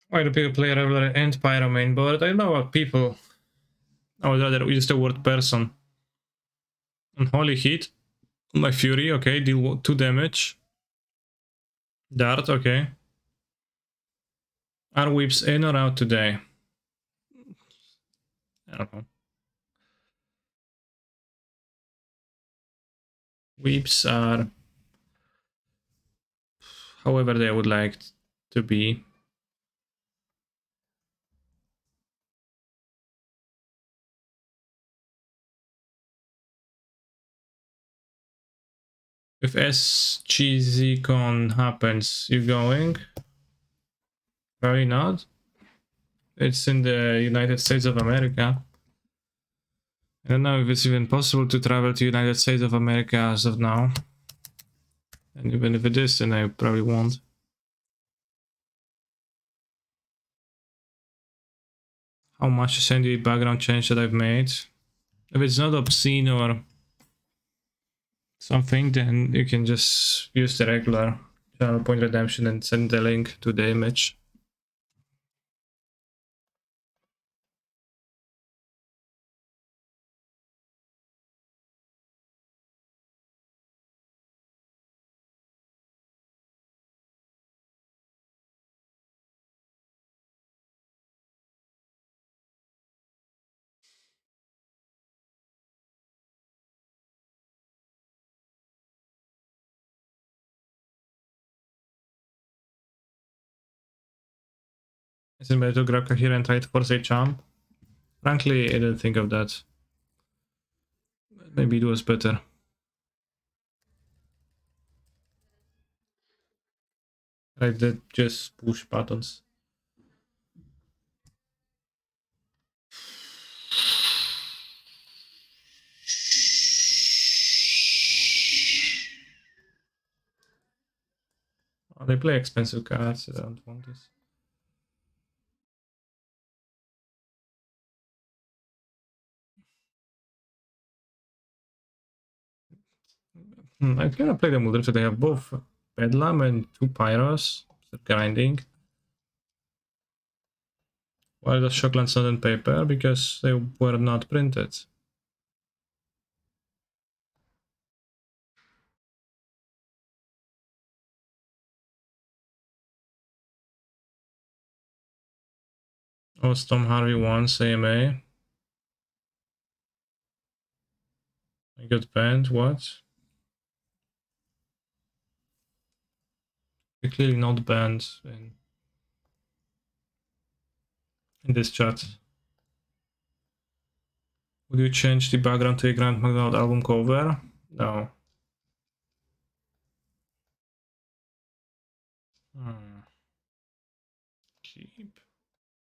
Why do people play Reveler and Pyro main board? I don't know about people. I would rather use the word person. On Holy Heat, on my Fury, okay, deal 2 damage. Dart, okay. Are whips in or out today? I don't know. Whips are however they would like to be. If SGZCon happens, you going? Probably not. It's in the United States of America. I don't know if it's even possible to travel to United States of America as of now. And even if it is, then I probably won't. How much is any background change that I've made? If it's not obscene or something, then you can just use the regular channel point redemption and send the link to the image. Is it better to grab Kahira and try to force a champ? Frankly, I didn't think of that. Maybe it was better. I did just push buttons. Oh, they play expensive cards, I don't want this. I'm gonna play the Muldrip so they have both Bedlam and 2 Pyros. So grinding. Why does Shocklands not on paper? Because they were not printed. Oh, Storm Harvey wants AMA. I got banned, what? You're clearly not banned in this chat. Would you change the background to a Grant McDonald album cover? No. Keep.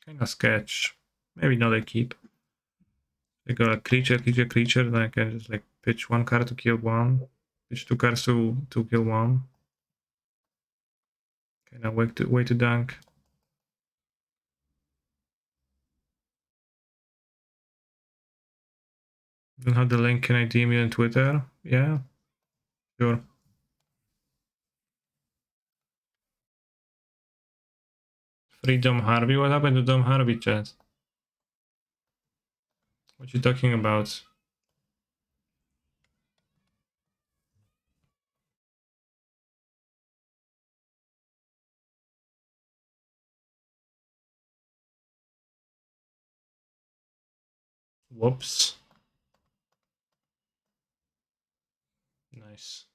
Kind of sketch. Maybe not a keep. I got a creature, then I can just like pitch one card to kill one. Pitch two cards to kill one. Kind of way to dunk. Don't have the link, can I DM you on Twitter? Yeah, sure. Free Dom Harvey? What happened to Dom Harvey, chat? What you talking about? Whoops. Nice.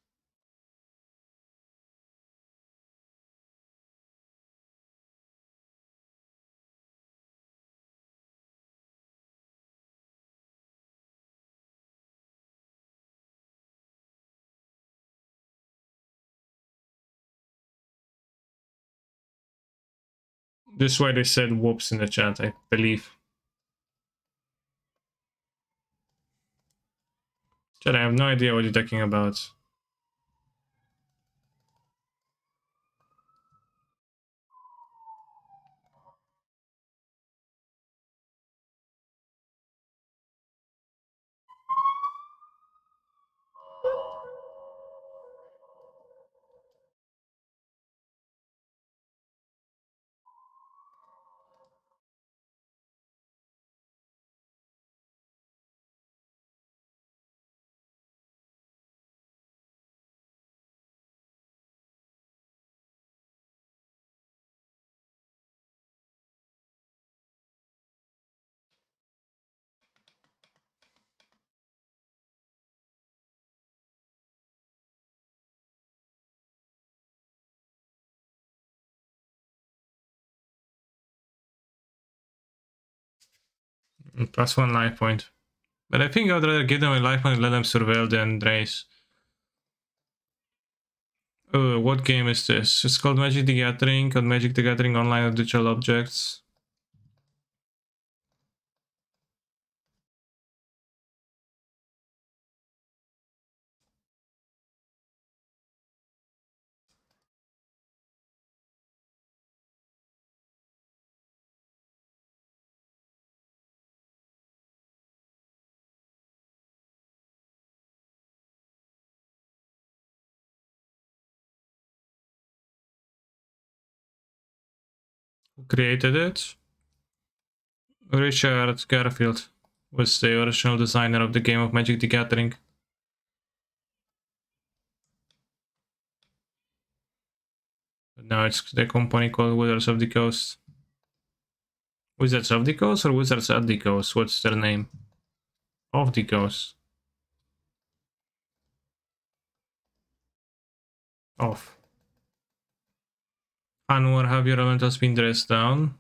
This is why they said whoops in the chat, I believe. Chat, I have no idea what you're talking about. Plus one life point. But I think I'd rather give them a life point and let them surveil than race. Oh, what game is this? It's called Magic the Gathering, called Magic the Gathering Online of Digital Objects. Who created it? Richard Garfield was the original designer of the game of Magic the Gathering. But now it's the company called Wizards of the Coast. Wizards of the Coast or Wizards at the Coast? What's their name? Of the Coast. Off. Anwar, have your elementals been dressed down?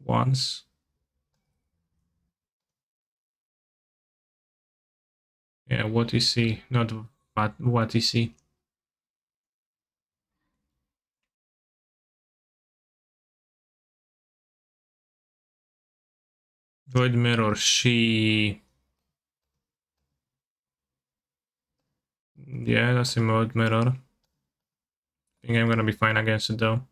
Once. Yeah, what is he? Not what is he? Void Mirror, she... Yeah, that's a Void Mirror. I think I'm gonna be fine against it though.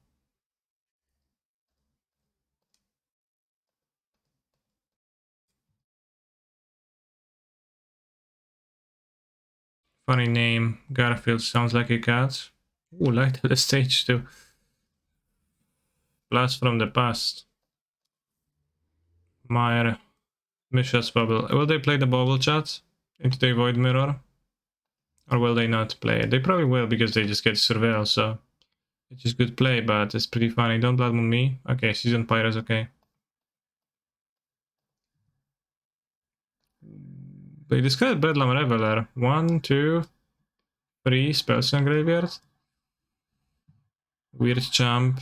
Funny name. Garfield sounds like a cat. Ooh, light at the stage too. Blast from the past. Meyer. Misha's bubble. Will they play the bubble chat into the Void Mirror? Or will they not play it? They probably will because they just get surveil, so it's just good play, but it's pretty funny. Don't blood moon me. Okay, Season Pyro's okay. They discard Bedlam Reveler. 1, 2, 3 spells on graveyard. Weird Champ.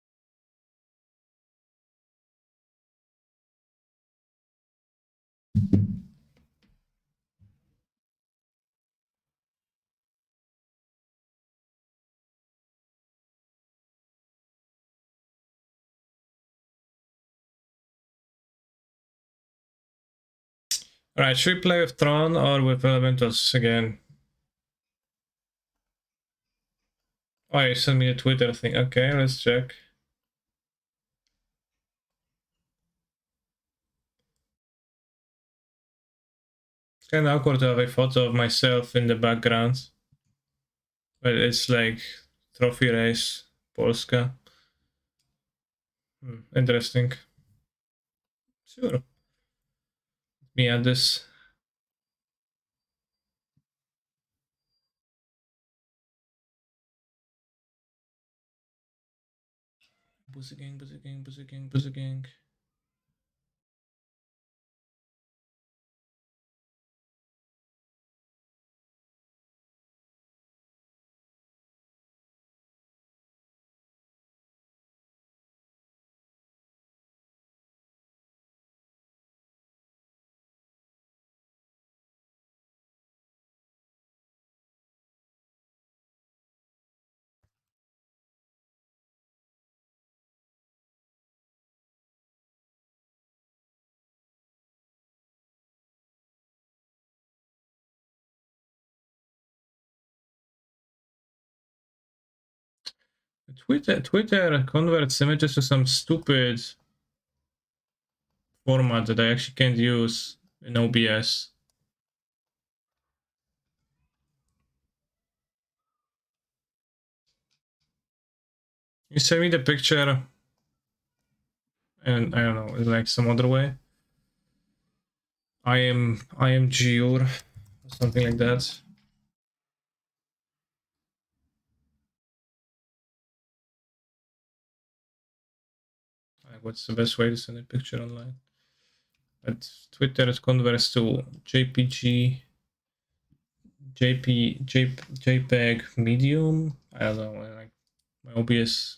Alright, should we play with Tron or with Elementals again? Oh, you sent me a Twitter thing. Okay, let's check. It's kind of awkward to have a photo of myself in the background. But it's like trophy race, Polska. Interesting. Sure. Let me add this. Pussy gang, pussy gang, pussy gang, pussy gang. Twitter converts images to some stupid format that I actually can't use in OBS. You send me the picture and I don't know, like some other way. I am Giur, something like that. Like, what's the best way to send a picture online? But Twitter converts to JPG, JPEG, medium. I don't know. Like my OBS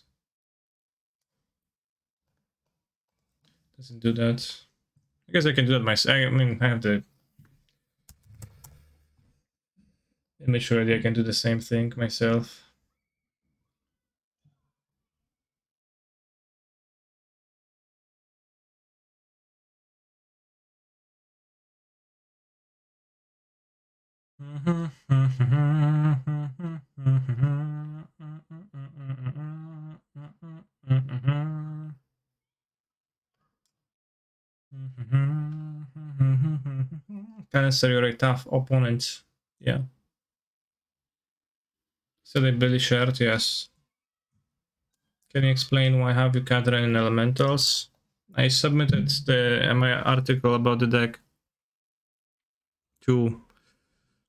doesn't do that. I guess I can do that myself. I mean, I have the image already. I can do the same thing myself. Cancer, you're a tough opponent. Yeah. So they Billy shirt, yes. Can you explain why have you Kadra in elementals? I submitted my article about the deck to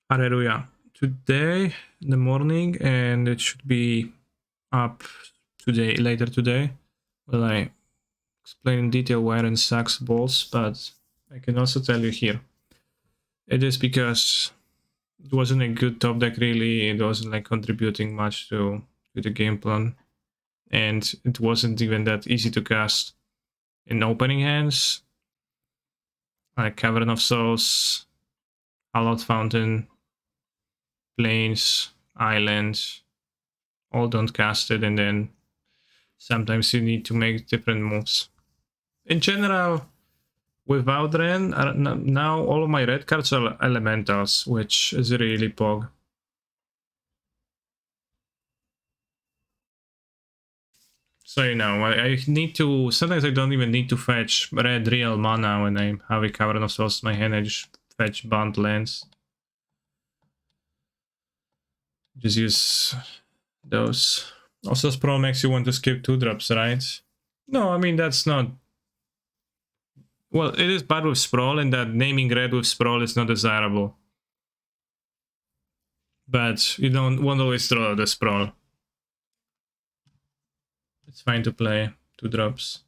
Hallelujah today in the morning, and it should be up today, later today. Well, I explain in detail why Iron sucks balls, but I can also tell you here. It is because it wasn't a good top deck really. It wasn't like contributing much to the game plan, and it wasn't even that easy to cast in opening hands. Like Cavern of Souls, Hallowed Fountain, Plains, Islands, all don't cast it, and then sometimes you need to make different moves. In general, without Ren, now all of my red cards are elementals, which is really pog. So you know, I need to. Sometimes I don't even need to fetch red real mana when I have a Cavern of Souls in my hand. I just fetch bound lands. Just use those. Also, Sprawl makes you want to skip 2-drops, right? No, I mean that's not. Well, it is bad with Sprawl, and that naming red with Sprawl is not desirable. But you won't always draw the Sprawl. It's fine to play 2-drops.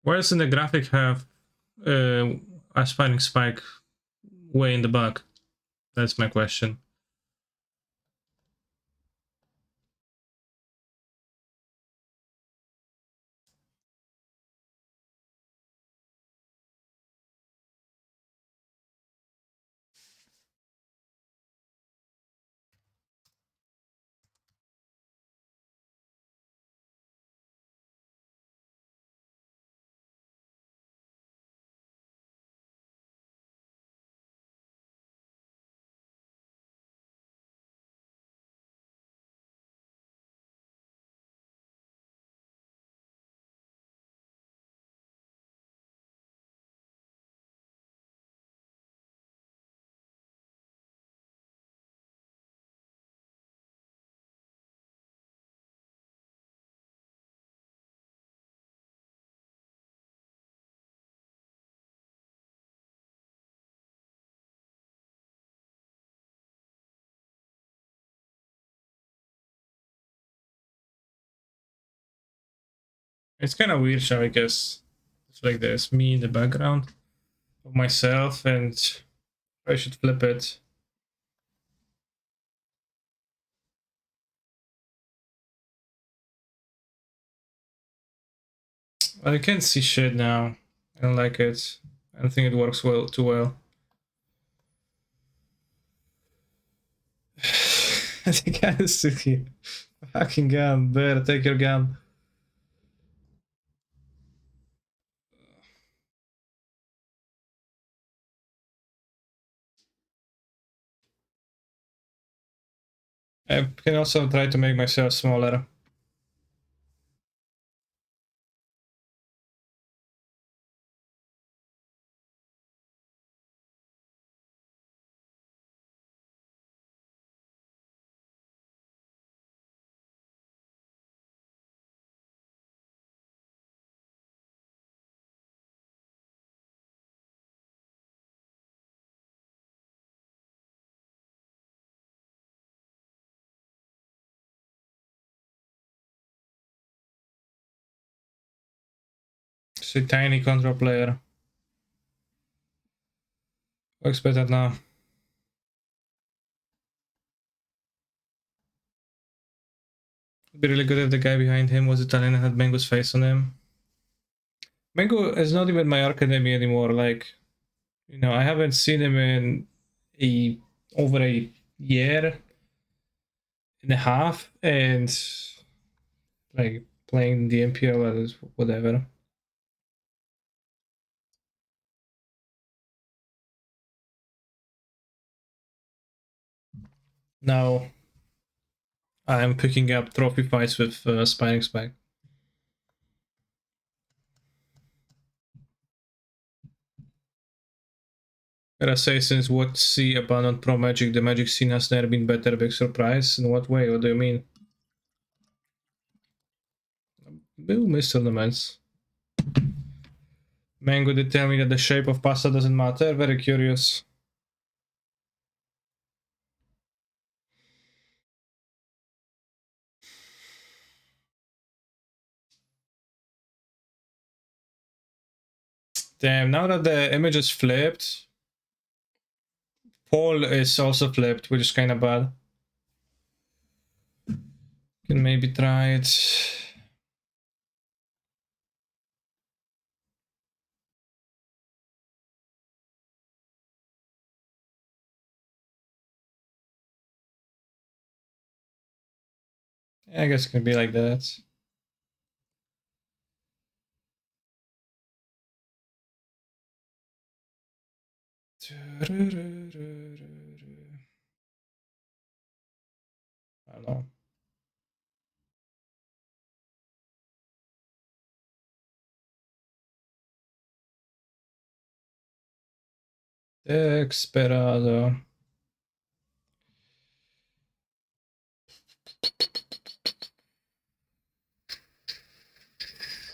Why doesn't the graphic have aspiring spike way in the back? That's my question. It's kind of weird show, I guess. It's like there's me in the background of myself, and I should flip it. I can't see shit now. I don't like it. I don't think it works too well. The guy is still here. Fucking gun, bear, take your gun. I can also try to make myself smaller. It's a tiny control player. Looks better now. It'd be really good if the guy behind him was Italian and had Mango's face on him. Mango is not even my academy anymore. Like, you know, I haven't seen him in over a year and a half, and like playing the MPL or whatever. Now I'm picking up trophy fights with Spining Spike. Gotta say, since what see abandoned pro magic, the magic scene has never been better. Big surprise. In what way? What do you mean? We'll miss tournaments. Mango did tell me that the shape of pasta doesn't matter. Very curious. Damn, now that the image is flipped, Paul is also flipped, which is kind of bad. Can maybe try it. I guess it can be like that. I don't know. Desperado.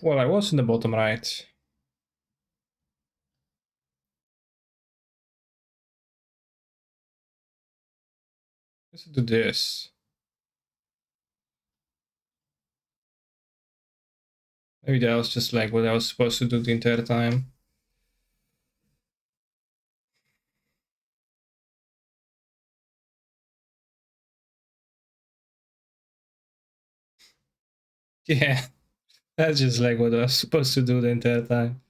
Well, I was in the bottom right. Let's do this. Maybe that was just like what I was supposed to do the entire time. Yeah, that's just like what I was supposed to do the entire time.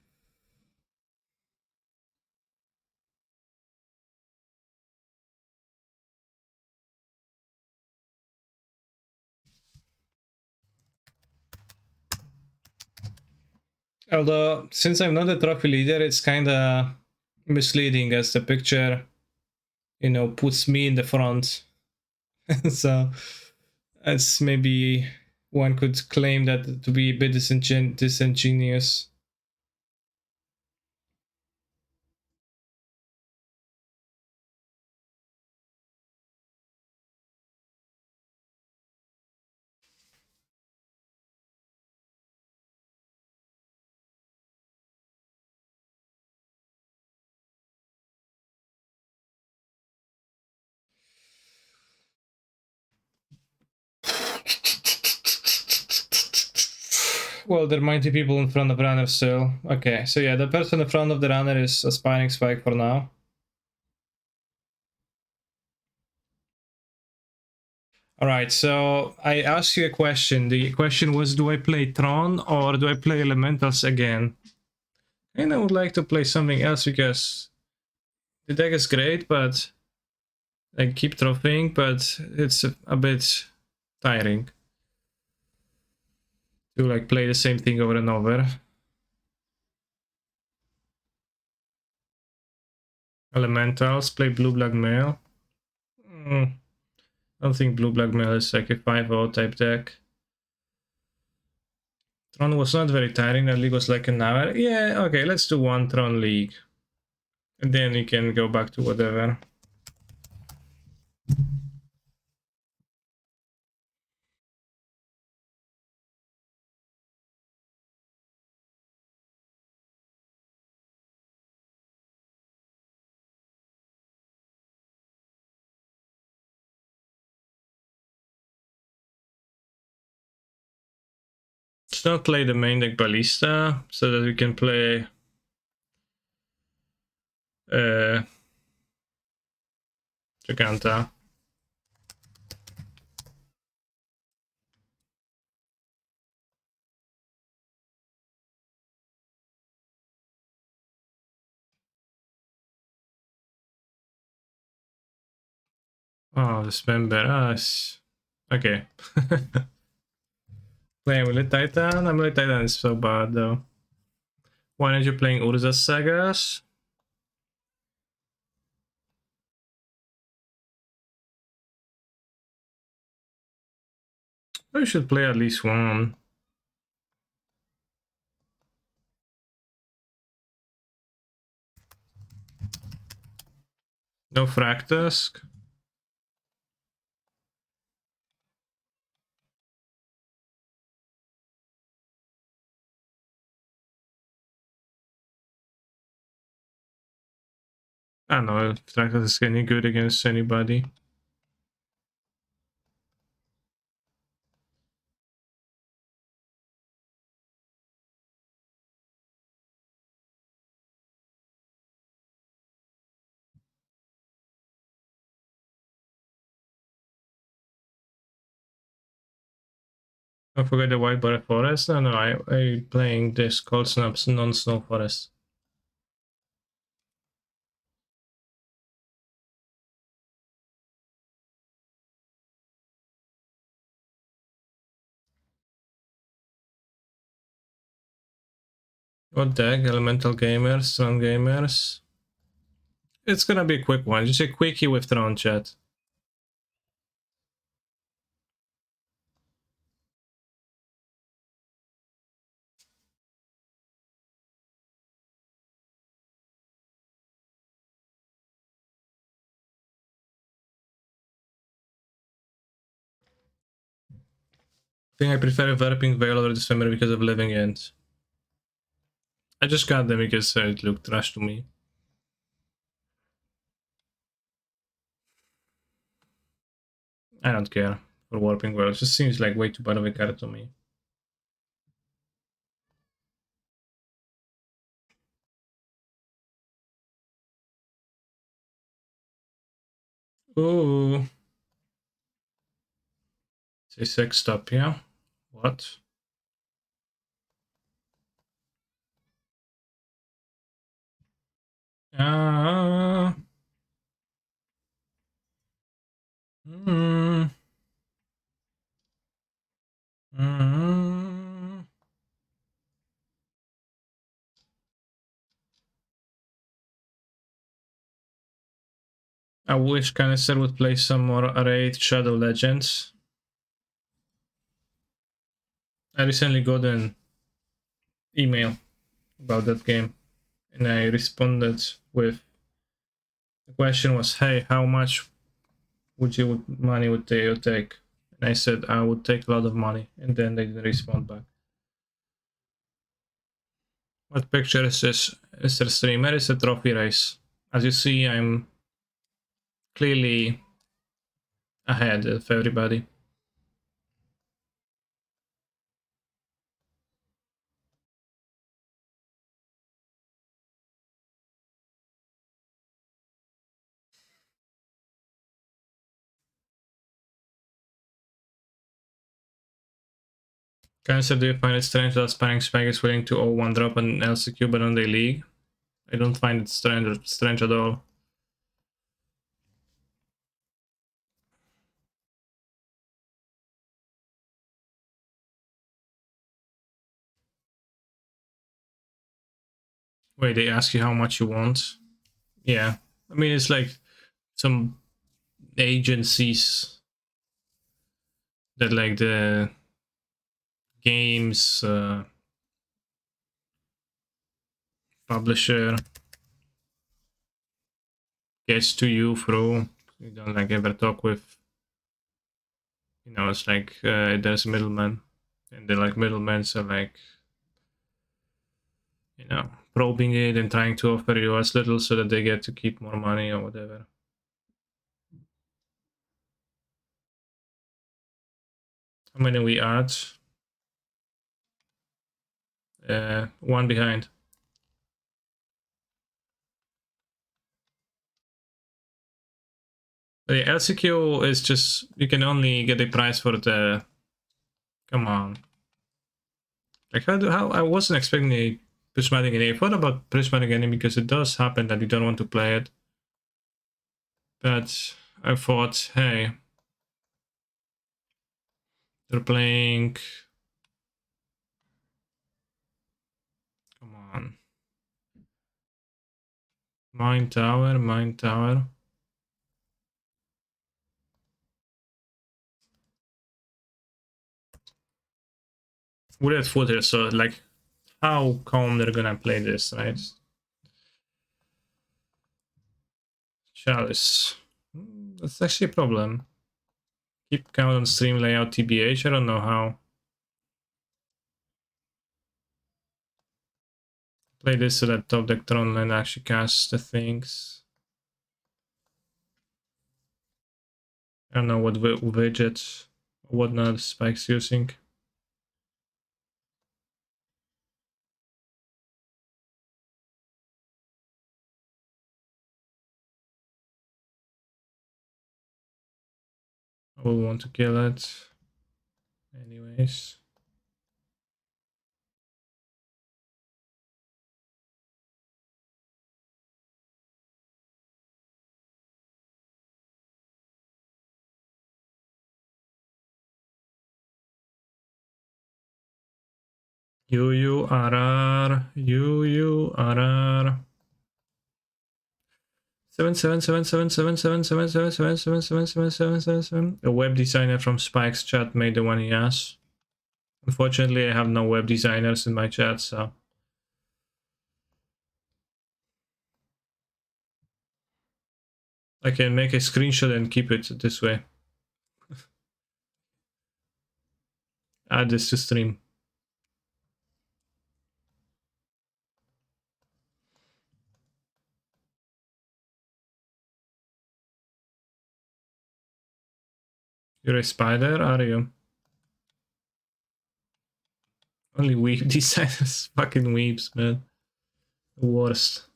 Although, since I'm not a trophy leader, it's kind of misleading as the picture, puts me in the front. So, that's maybe one could claim that to be a bit disingenuous. Well, there might be people in front of runner still. Okay, so yeah, the person in front of the runner is aspiring spike for now. All right, so I asked you a question. The question was, do I play Tron or do I play Elementals again? And I would like to play something else because the deck is great, but I keep trophying, but it's a bit tiring to like play the same thing over and over. Elementals, play blue black mail. I don't think blue black mail is like a 5-0 type deck. Tron was not very tiring, that league was like an hour. Yeah, okay, let's do one Tron league. And then we can go back to whatever. Let's not play the main deck Ballista, so that we can play Giganta. Oh, dismember us. Okay. Playing Amulet Titan? Amulet Titan is so bad though. Why aren't you playing Urza's Sagas? We should play at least one. No Fractusk? I don't know if Fractus is any good against anybody. I forgot the White Border Forest. No, no, I playing this Cold Snaps non-snow forest. What deck? Elemental Gamers, Tron Gamers. It's gonna be a quick one. Just a quickie with Tron chat. I think I prefer Verping Veil over December because of Living End. I just got them because it looked trash to me. I don't care for Warping Veil. It just seems like way too bad of a card to me. Ooh. Say sex stop, yeah? What? Ah. Mm. Mm. I wish Canister would play some more Raid Shadow Legends. I recently got an email about that game, and I responded with the question was, "Hey, how much money would they take?" And I said I would take a lot of money, and then they didn't respond back. What picture is this? Is the streamer? It's a trophy race. As you see, I'm clearly ahead of everybody. Cancer, do you find it strange that Spanning Spike is willing to 0-1 drop an LCQ but on the league? I don't find it strange at all. Wait, they ask you how much you want? Yeah. I mean, it's like some agencies that like the games publisher gets to you through. You don't like ever talk with, you know, it's like there's middlemen, and they're like middlemen, so like, you know, probing it and trying to offer you as little so that they get to keep more money or whatever. How many we add? One behind. The LCQ is just, you can only get a price for the, come on. Like how I wasn't expecting a prismatic enemy. I thought about prismatic enemy because it does happen that you don't want to play it. But I thought, hey, they're playing, come on. Mine Tower, Mine Tower. We're at footer, so like, how come they're gonna play this, right? Chalice. That's actually a problem. Keep count on stream layout TBH, I don't know how. Play this so that top deck Tron and actually cast the things. I don't know what widget or whatnot Spike's using. I will want to kill it. Anyways. UURR. 777777777777777. A web designer from Spike's chat made the one he asked. Unfortunately, I have no web designers in my chat, so I can make a screenshot and keep it this way. Add this to stream. You're a spider, are you? Only weeb designers. Fucking weebs, man. The worst.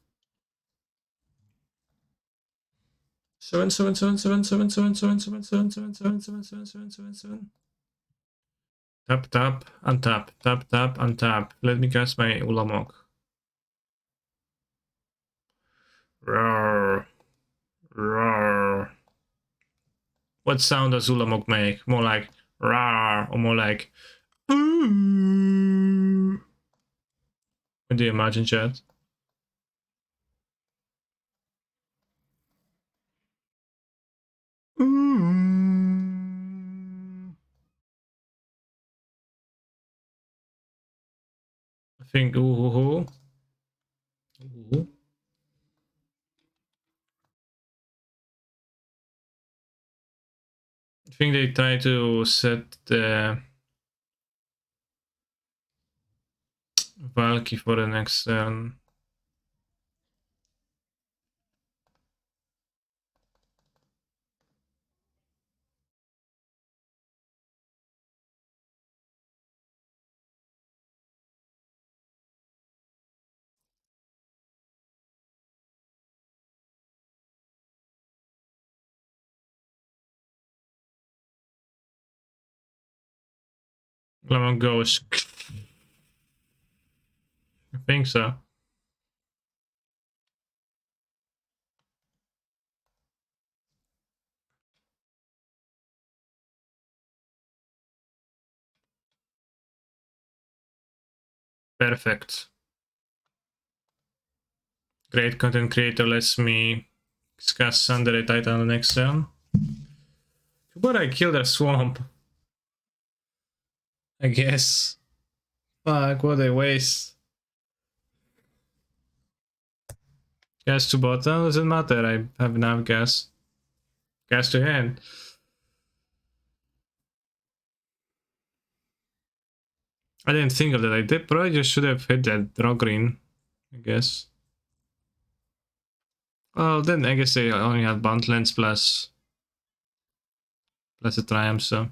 Seven, seven, seven, seven, seven, seven, seven, seven, seven, seven, seven, seven, seven, seven, seven, seven. Tap, tap, untap, tap, tap, untap. Let me cast my Ulamog. Roar. Roar. What sound does Ulamog make? More like roar or more like what do you imagine, chat? I think ooh. I think they try to set the Valky for the next turn. Lemon goes. I think so. Perfect. Great content creator lets me discuss Sunday Titan on the next turn. But I killed a swamp. I guess. Fuck, what a waste. Gas to bottom, doesn't matter, I have enough gas. Gas to hand. I didn't think of that, I did probably just should have hit that draw green, I guess. Well, then I guess they only have Buntlands plus a Triumph, so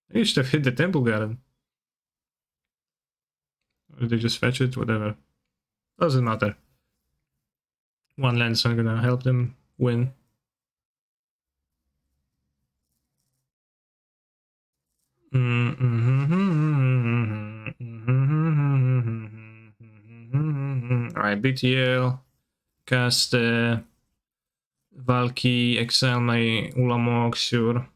they should have hit the Temple Garden. Or did they just fetch it? Whatever. Doesn't matter. One land's not gonna help them win. Alright, BTL. Cast Valky, exile my Ulamog, sure.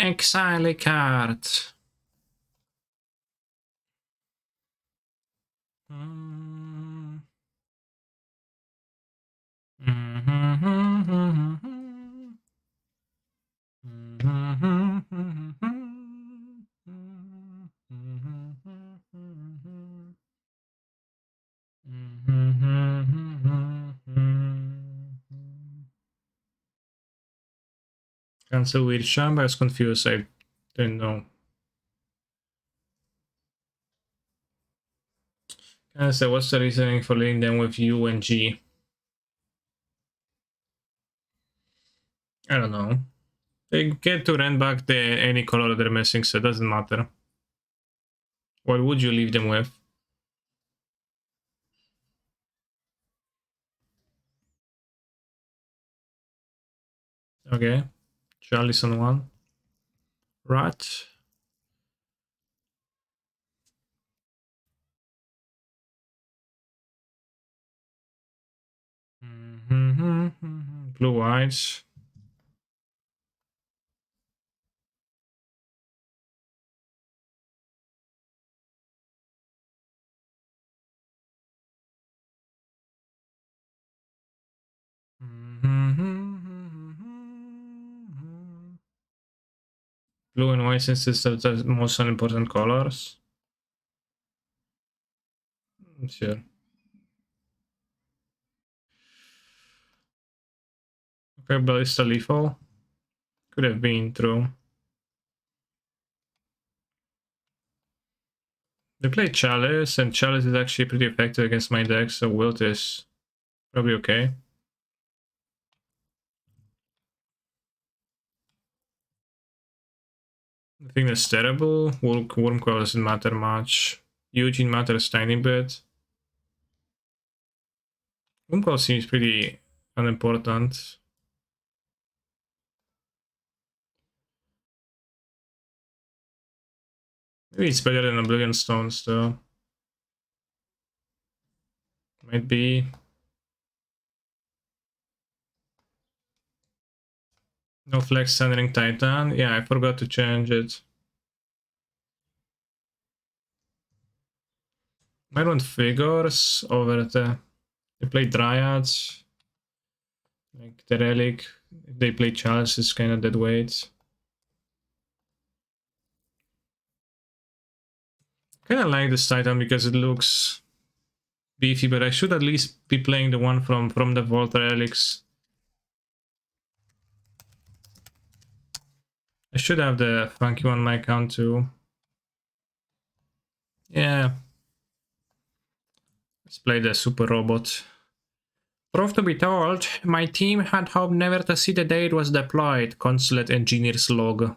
Exile a card. Cancel with Sham, I was confused, I didn't know. So what's the reasoning for leading them with U and G? I don't know. They get to run back any color they're missing, so it doesn't matter. What would you leave them with? Okay. Charlie's on one. Right. blue whites. Blue and white since it's the most unimportant colors. Sure. Okay, Ballista lethal. Could have been true. They play Chalice, and Chalice is actually pretty effective against my deck, so Wilt is probably okay. The thing that's terrible, Wormcoil doesn't matter much. Eugene matters a tiny bit. Wormcoil seems pretty unimportant. Maybe it's better than Oblivion Stones, though. Might be. No Flex Sundering Titan. Yeah, I forgot to change it. Might want figures over the... They play Dryads. Like the Relic. If they play Chalice, it's kind of dead weight. Kind of like this Titan because it looks beefy, but I should at least be playing the one from the Vault Relics. I should have the funky one on my account too. Yeah. Let's play the Super Robot. Truth to be told, my team had hoped never to see the day it was deployed. Consulate Engineer's log.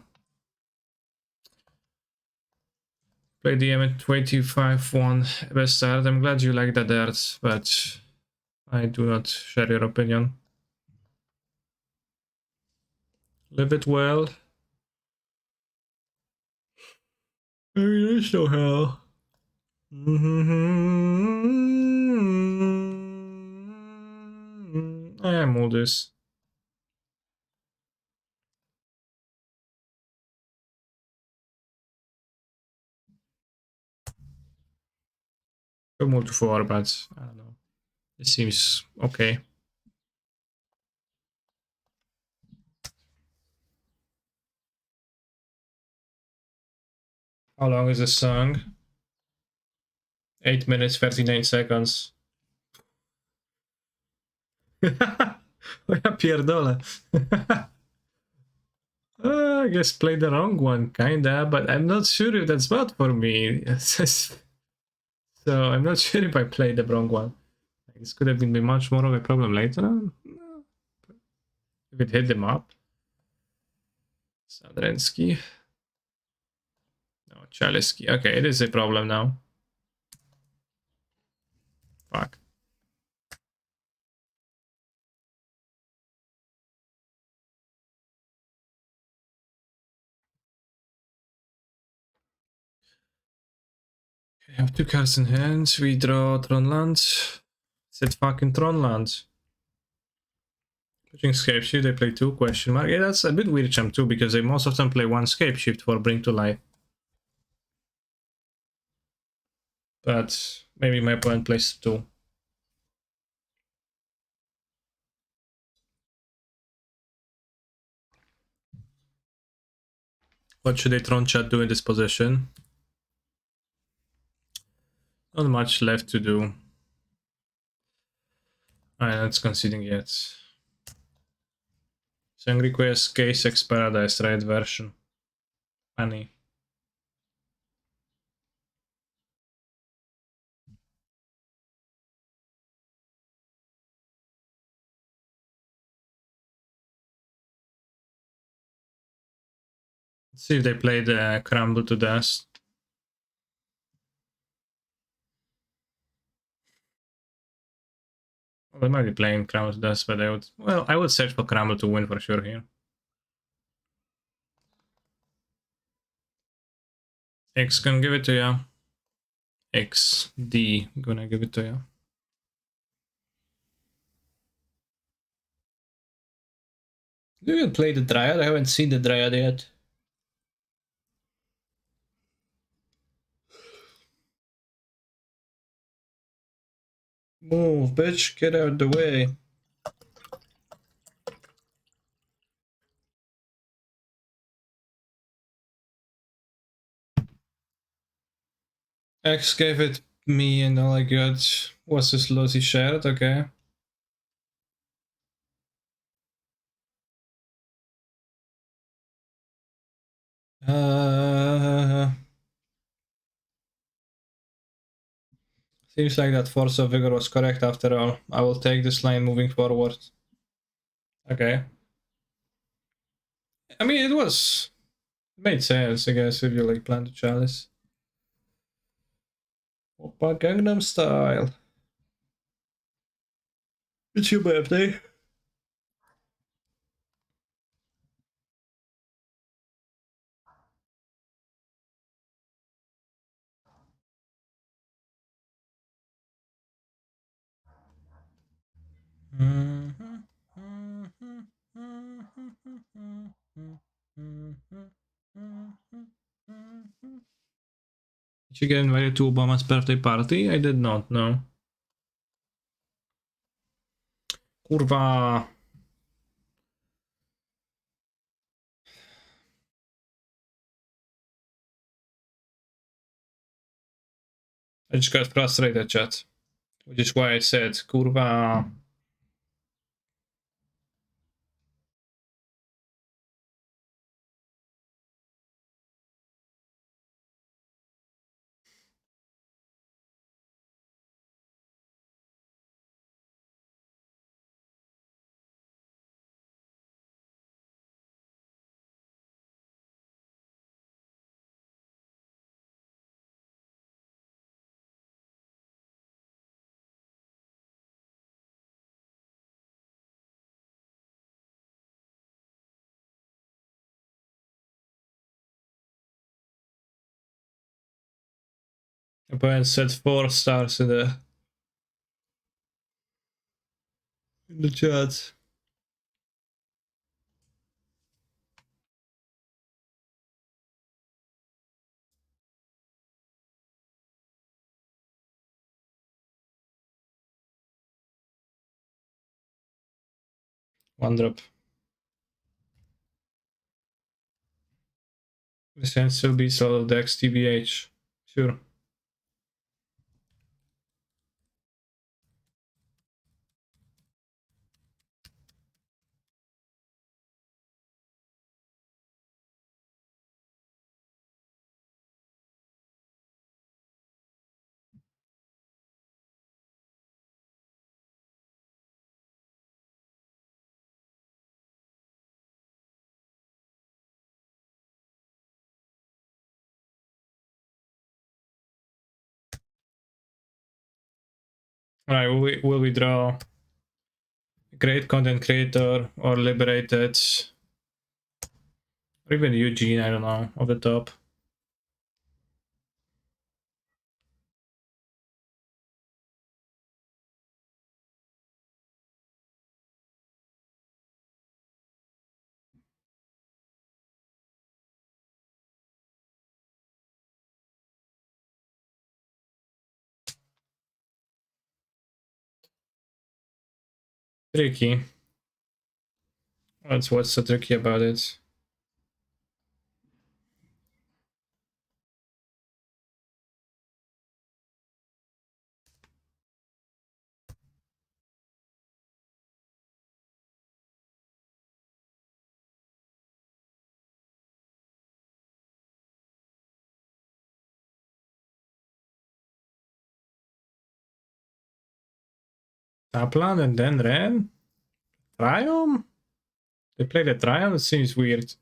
Play DM at 25-1 best start. I'm glad you like the darts, but I do not share your opinion. Live it well. Maybe there's no hell. I am all this. Go move to 4, but I don't know. It seems okay. How long is this song? 8 minutes, 39 seconds. Ja pierdolę. I guess played the wrong one, kinda, but I'm not sure if that's bad for me. So I'm not sure if I played the wrong one. This could have been much more of a problem later on. If it hit them up. Sadrensky. No, Chalisky. Okay, it is a problem now. Fuck. We have 2 cards in hand. We draw Tron lands. It's it fucking Tron lands. Pushing Scapeshift, they play 2 question mark. Yeah, that's a bit weird champ too, because they most often play 1 Scapeshift for Bring to Life. But maybe my opponent plays 2. What should a Tron chat do in this position? Not much left to do. Alright, not conceding yet. Sang request Case X Paradise, right version. Funny. Let's see if they play the Crumble to Dust. Well, they might be playing Crumble to Dust, but I would search for Crumble to win for sure here. X gonna give it to you. XD gonna give it to you. Do you play the Dryad? I haven't seen the Dryad yet. Move, bitch, get out the way. X gave it me and all I got was this lossy shared, okay. Seems like that Force of Vigor was correct after all. I will take this lane moving forward. Okay. I mean, it made sense, I guess, if you like Plant the Chalice. Oppa Gangnam Style. It's your birthday. Did you get invited to Obama's birthday party? I did not, no. Kurwa. I just got frustrated, chat. Which is why I said, kurwa. Opponent said 4 stars in the chat. One drop. The sense will be solo decks TBH. Sure. Alright, will we draw great content creator or liberated? Or even Eugene, I don't know, off the top. Tricky. What's so tricky about it? Taplan and then Ren? Triumph? They played a Triumph? It seems weird.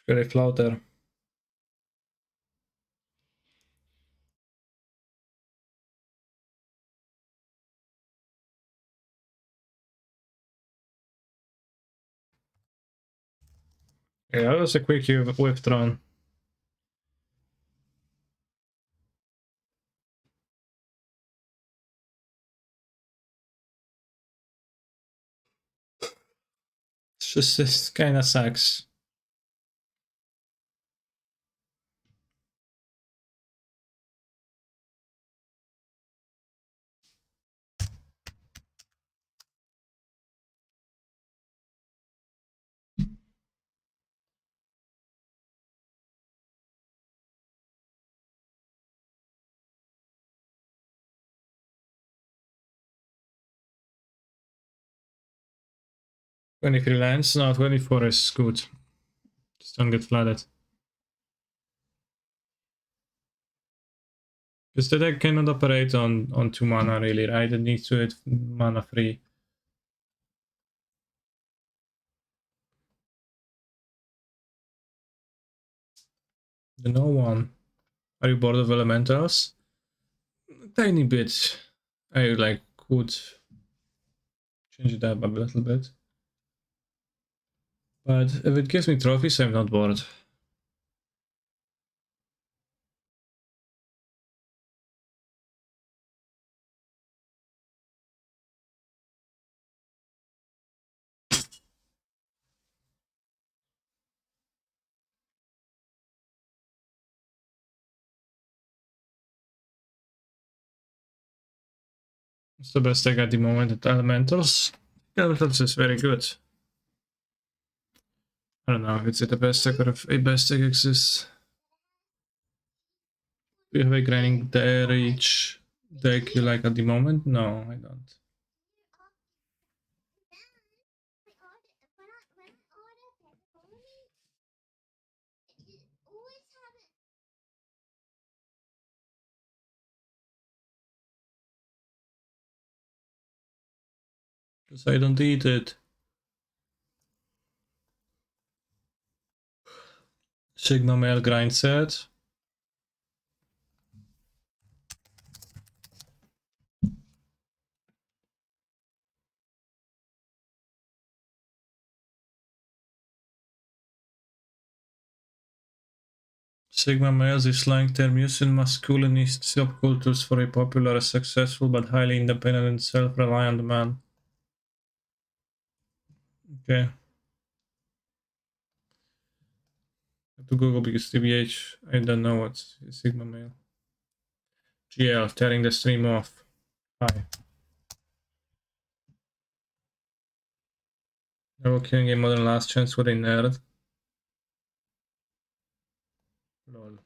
Really floater. Yeah, that was a quick with Tron. It's just this kind of sucks. "23 lands? No, 24 is good. Just don't get flooded. Because the deck cannot operate on 2 mana really, right? It needs to hit mana free. The no one. Are you bored of elementals? A tiny bit. I like could change it up a little bit. But if it gives me trophies, I'm not bored. It's the best deck at the moment at elementals. Elementals is very good. I don't know if it's the best deck or if a best deck exists. Do you have a grinding reach deck you like at the moment? No, I don't. Because I don't eat it. Sigma Male grind set. Sigma males is slang term used in masculinist subcultures for a popular, successful, but highly independent and self-reliant man. Okay. I have to Google because TBH, I don't know what's Sigma male. GL, tearing the stream off. Hi. Never killing a modern last chance with a nerd. Lol.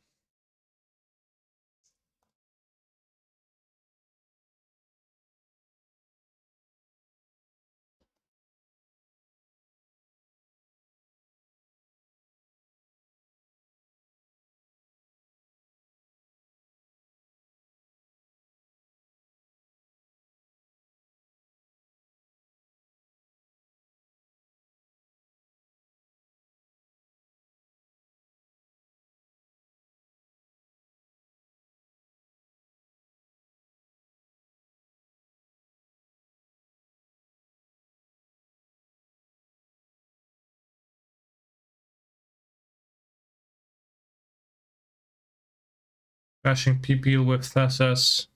Crashing PPL with Thassa's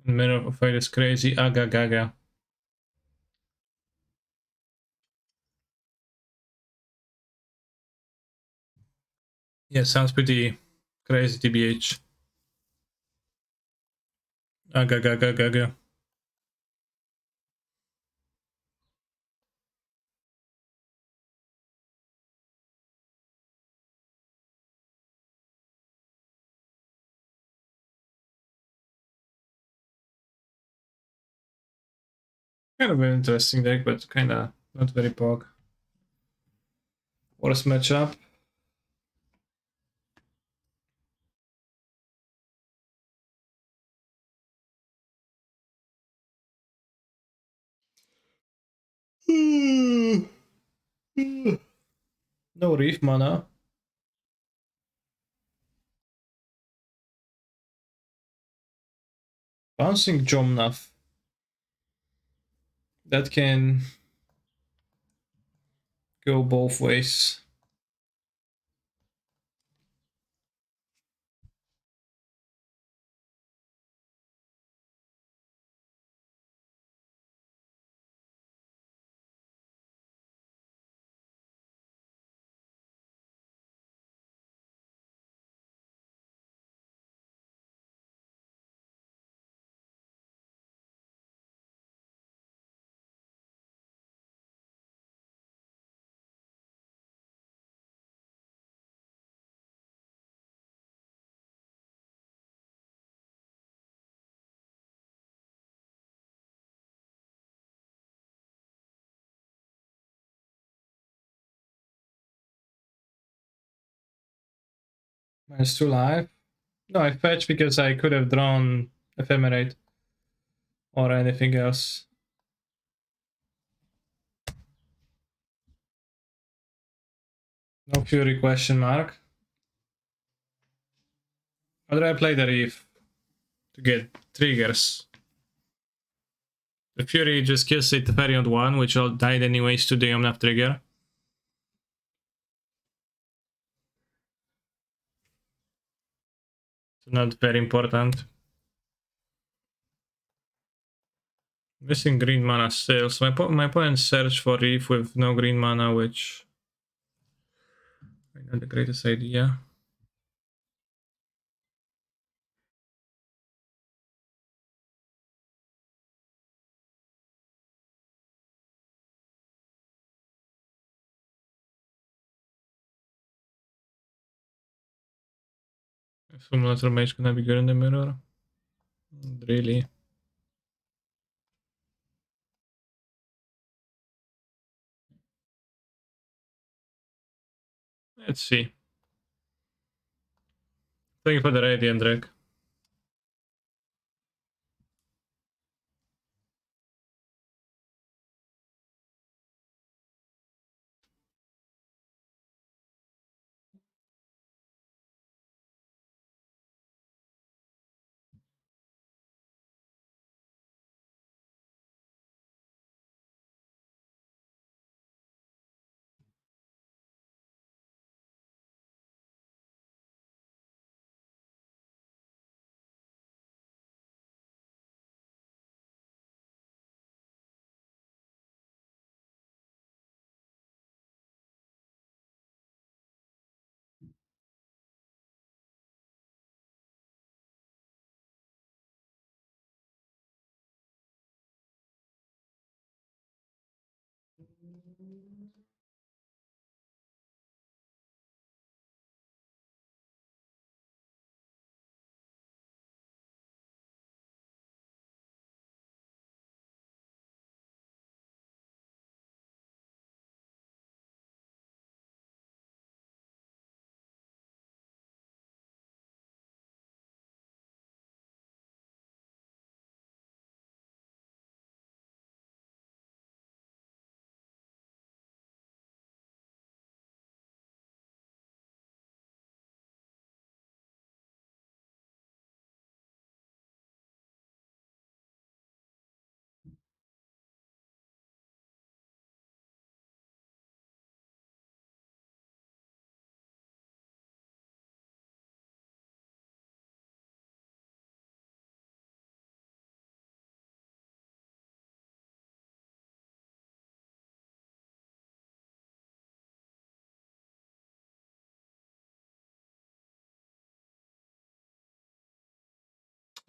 Mirror of Fate is crazy. Aga gaga. Yeah, sounds pretty crazy, TBH. Aga gaga gaga. Kind of an interesting deck, but kind of not very pog. Worst matchup. No Reef mana. Bouncing Jomnaf. That can go both ways. Minus 2 life. No, I fetch because I could have drawn Ephemerate or anything else. No Fury question mark. How do I play the Reef to get triggers? The Fury just kills it variant 1, which all died anyways to the Omnath trigger. So not very important. Missing green mana still. So my opponent search for Reef with no green mana, which not the greatest idea. Simulator Mage gonna be good in the mirror. Not really. Let's see. Thank you for the Radiant Drake.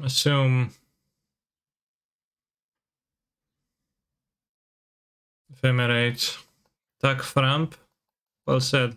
Assume Ephemerate. Attack Framp. Well said.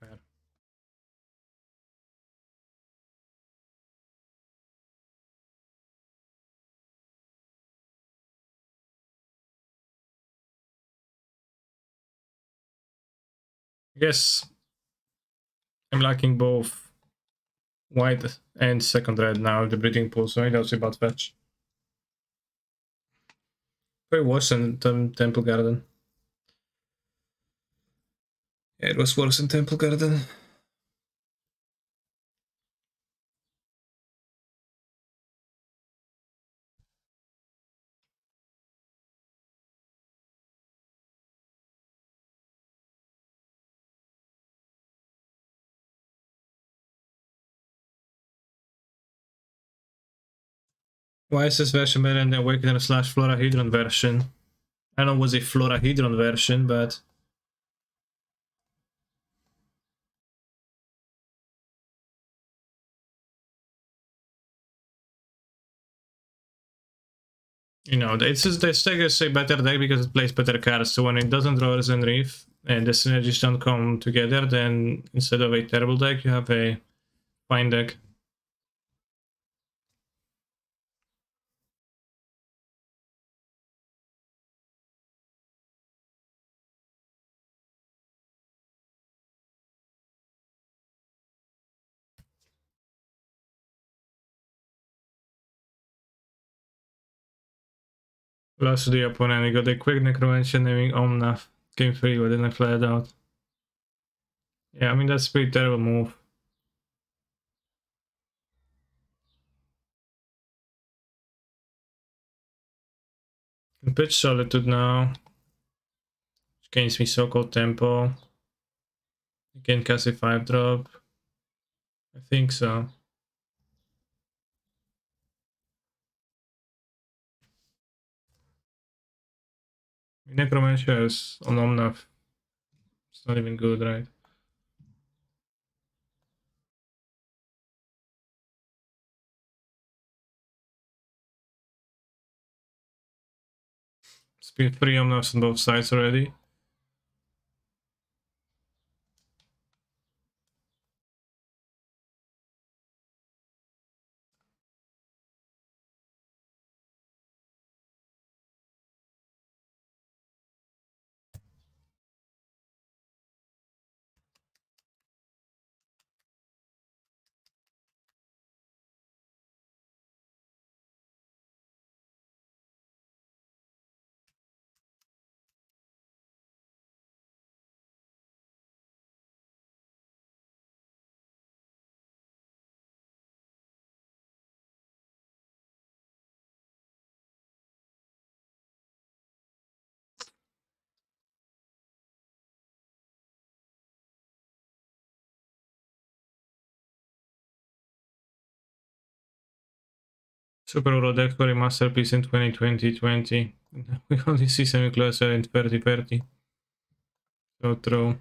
Fair. Yes, I'm liking both white and second red now, the breeding pool, so I don't see bad fetch. Very worse than Temple Garden. Yeah, it was worse than Temple Garden. Why is this version better than the Awakener / Florahedron version? I don't know, was a Florahedron version, but you know, it's just the deck is a better deck because it plays better cards. So when it doesn't draw Risen Reef and the synergies don't come together, then instead of a terrible deck, you have a fine deck. Lost to the opponent, he got a quick Necromancer naming Omnath. Game 3, but then I fly it out. Yeah, I mean, that's a pretty terrible move. Can pitch Solitude now. Which gains me so-called tempo. You can cast a 5-drop. I think so. Necromancer is on Omnath. It's not even good, right? Speed 3 Omnaths on both sides already. Super Euro deck for a masterpiece in 2020. We only see semi-closer in 30-30. So true.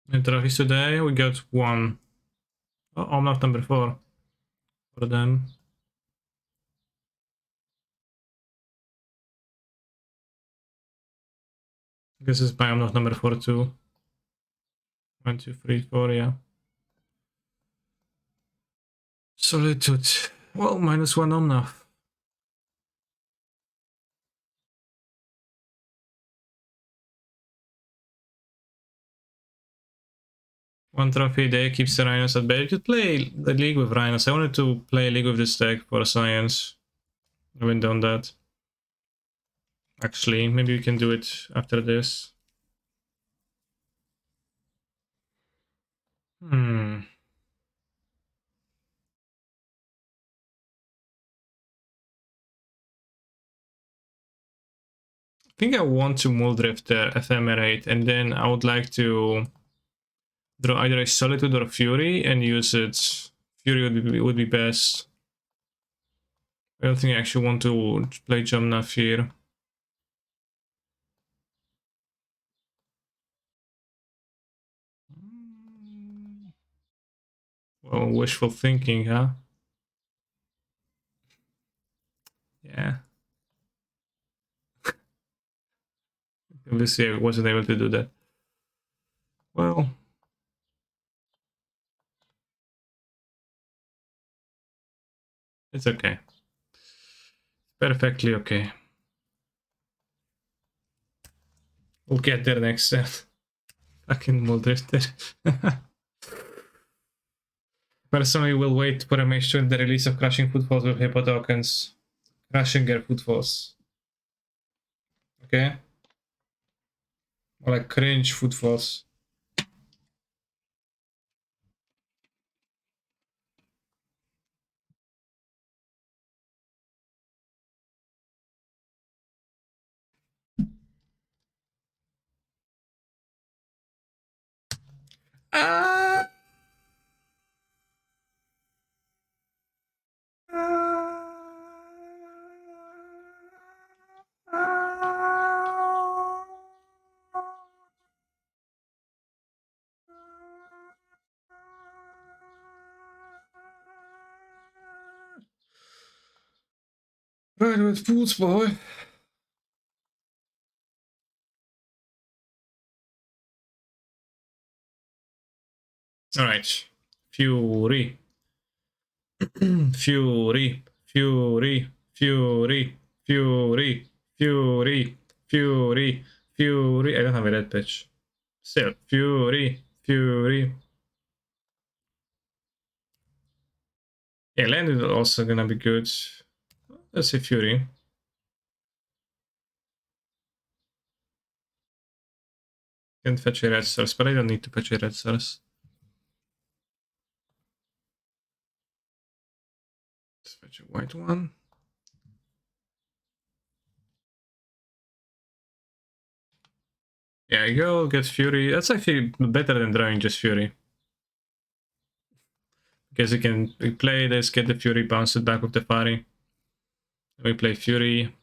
And trophies today, we got one. Oh, Omnath number 4 for them. I guess it's my Omnath number 4 too. 1, 2, 3, 4, yeah. Solitude. Well, -1 Omnath. One trophy a day keeps the Rhinos at bay. You could play the league with Rhinos. I wanted to play a league with this deck for science. I haven't done that. Actually, maybe we can do it after this. I think I want to Muldrift the Ephemerate, and then I would like to draw either a Solitude or Fury and use it. Fury would be best. I don't think I actually want to play Jumnaf here. Well, wishful thinking, huh? Yeah. Obviously, I wasn't able to do that. Well, it's okay. Perfectly okay. We'll get there next time. Fucking Muldrifter. Personally, we'll wait for a match to the release of Crushing Footfalls with Hippo tokens. Crushing their Footfalls. Okay? Or like cringe Footfalls. Ah! Right with fools, boy. Alright. Fury. Fury. Fury. Fury. Fury. Fury. Fury. Fury. I don't have a red pitch. Still. Fury. Fury. Yeah, land is also gonna be good. Let's say Fury. Can fetch a red source, but I don't need to fetch a red source. Let's fetch a white one. Yeah, go get Fury. That's actually better than drawing just Fury. Because you can play this, get the Fury, bounce it back with the Fari. We play Fury.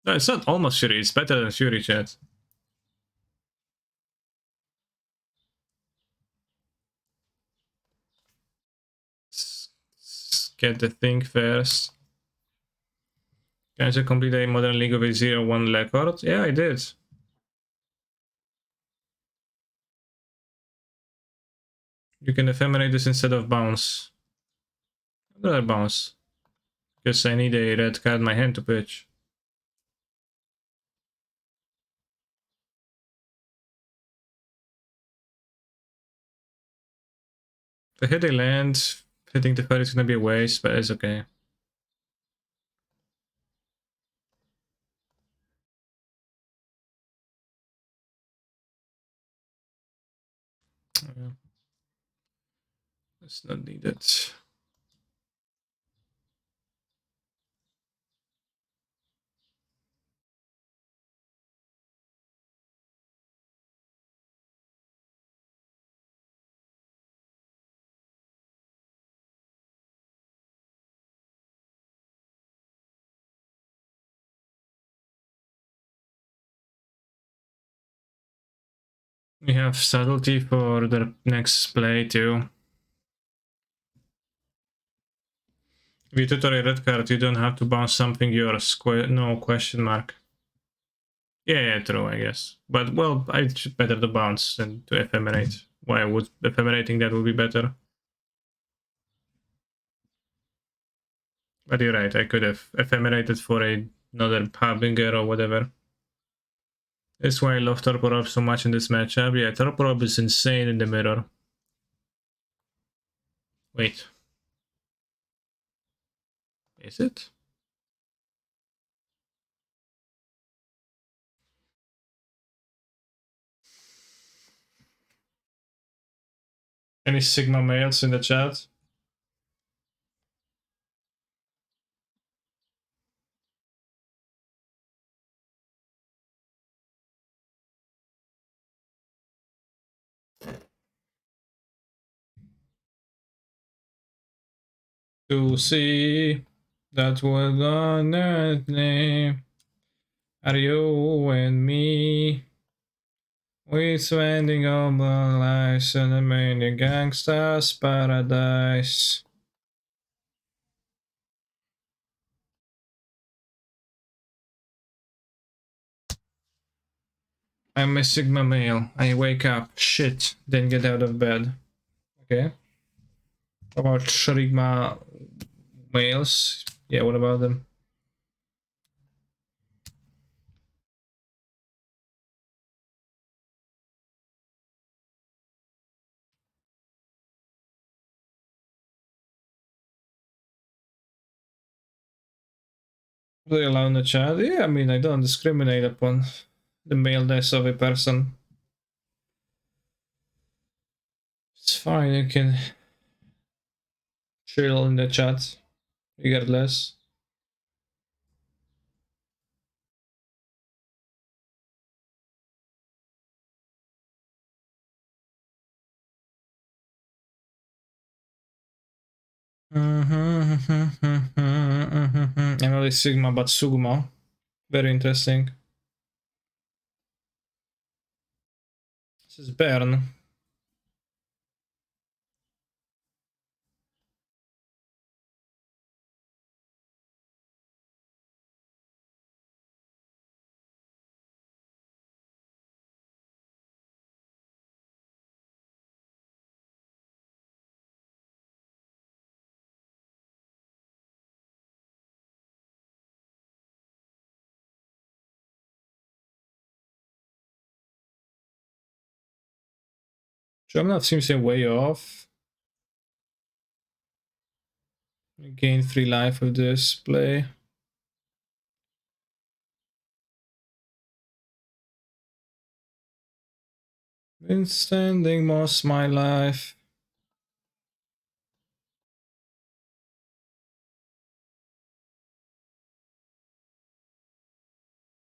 No, it's not almost Fury, it's better than Fury, chat. Get the thing first. Can I just complete a Modern League of a 0-1 record? Yeah, I did. You can ephemerate this instead of bounce. I'd rather bounce. Because I need a red card in my hand to pitch. If I hit a land, hitting the card is gonna be a waste, but it's okay. It's not needed. We have subtlety for the next play too. If you tutor a red card, you don't have to bounce something yours. No question mark. Yeah, true, I guess. But, well, it's better to bounce than to ephemerate. Why would ephemerating that would be better? But you're right, I could have ephemerated for another Harbinger or whatever. That's why I love Torporov so much in this matchup. Yeah, Torporov is insane in the mirror. Wait. Is it? Any Sigma males in the chat? To see that was on earth name. Are you and me? We spending all our lives in a many gangsters paradise. I'm a Sigma male. I wake up, shit, then get out of bed. Okay. How about Sigma males? Yeah, what about them? Do they allow in the chat? Yeah, I mean, I don't discriminate upon the maleness of a person. It's fine, you can chill in the chat, regardless. I'm not a Sigma, but Sugma. Very interesting. This is Bern. German seems a way off. Gain 3 life with this play. Been standing most my life.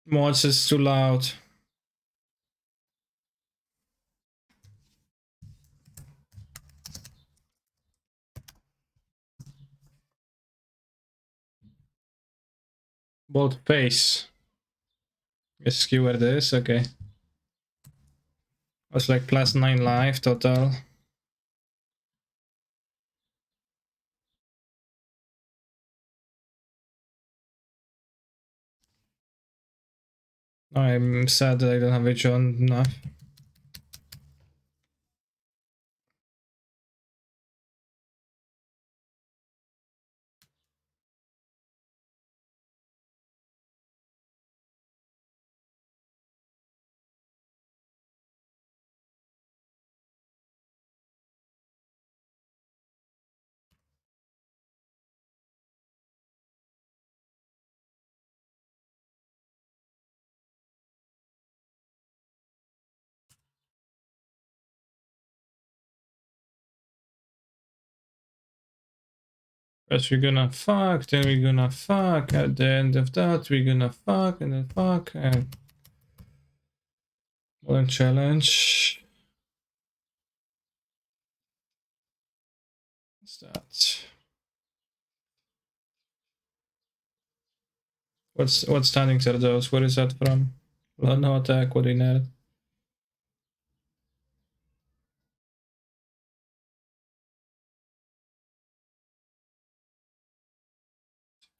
Mods is too loud. Both face. Skewer this, okay. Was like plus 9 life total. I'm sad that I don't have it on enough. First we're gonna fuck, then we're gonna fuck, at the end of that we're gonna fuck, and then fuck, and one challenge. What's that? What standings are those? Where is that from? Well, no attack coordinate.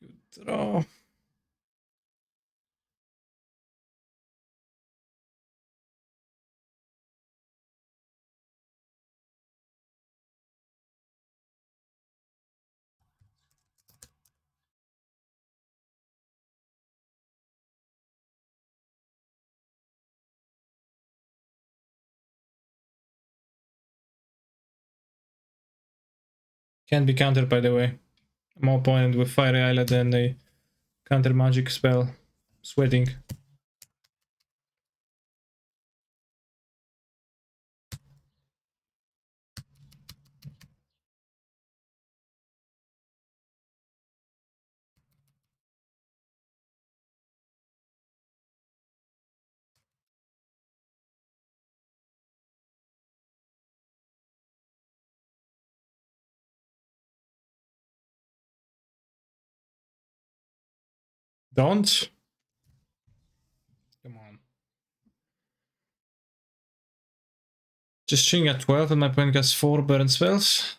Good draw. Can't be countered, by the way. More opponent with Fiery Islet than a counter magic spell. Sweating. Don't. Come on. Just chilling at 12 and my opponent gets 4 burn spells.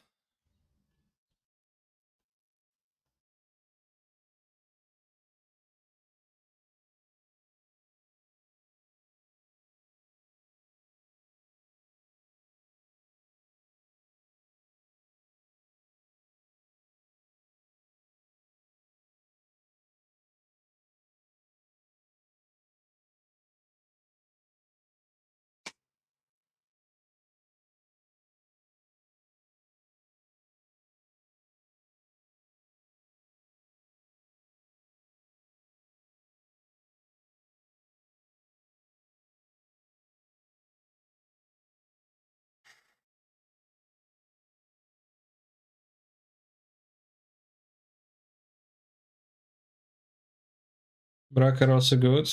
Bracker also good.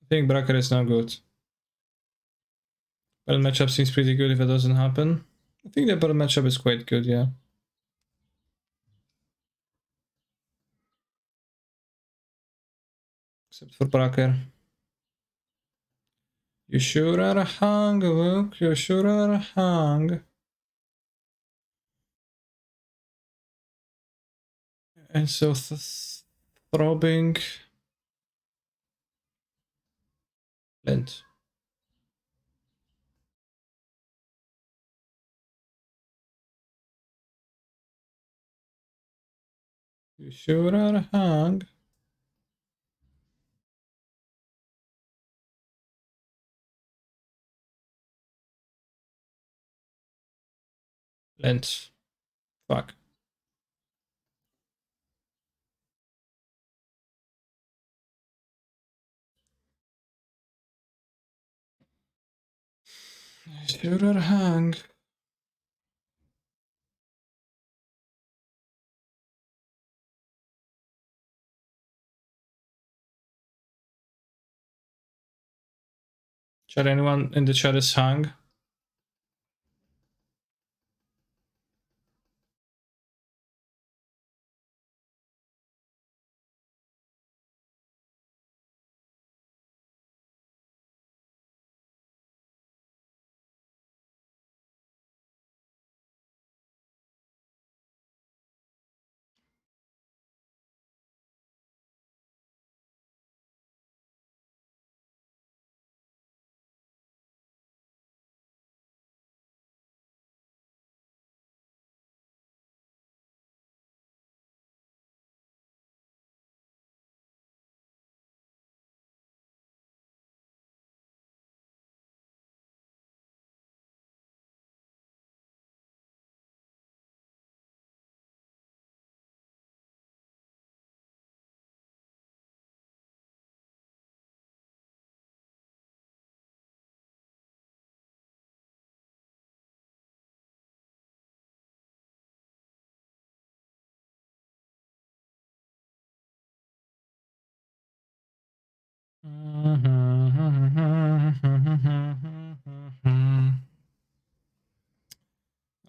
I think Bracker is now good. Battle matchup seems pretty good if it doesn't happen. I think the battle matchup is quite good, yeah. Except for Bracker. You sure are hung, Luke. You sure are hung. And so throbbing. Lent. You sure are hung. Lent. Fuck. You sure are hung. Chat, anyone in the chat is hung?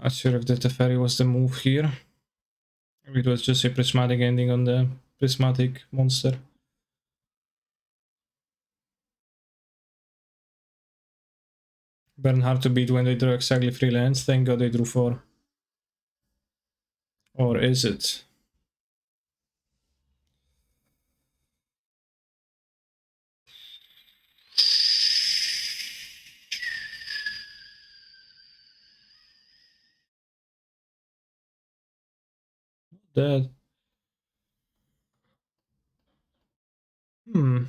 Not sure if the Teferi was the move here. Maybe it was just a prismatic ending on the prismatic monster. Burn hard to beat when they draw exactly 3 lands. Thank god they drew 4. Or is it? Dead. Hmm.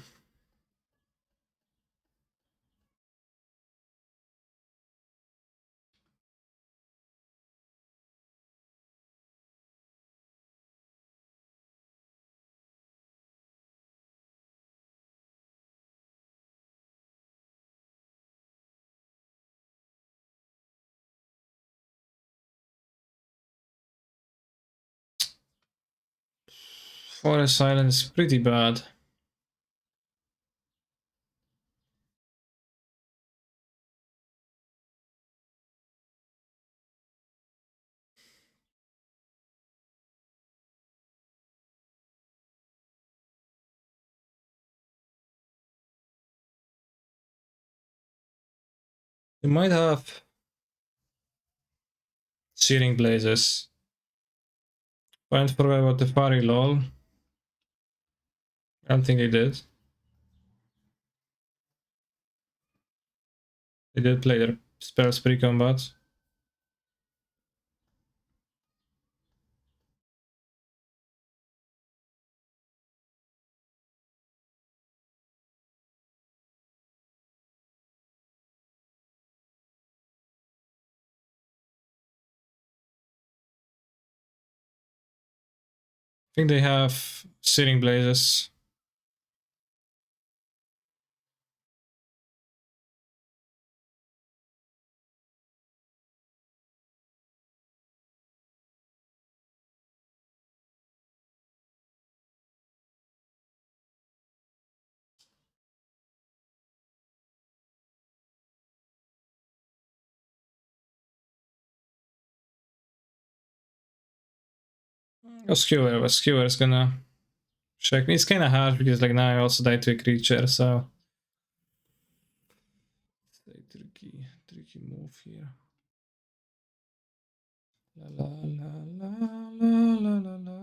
Forest Island is pretty bad. You might have Searing Blazes. I forgot about the Fari lol. I don't think they did. They did play their spells pre-combat. I think they have Searing Blazes. Skewer is gonna check me. It's kinda hard because like now I also died to a creature, so it's a tricky move here. La la la la la la la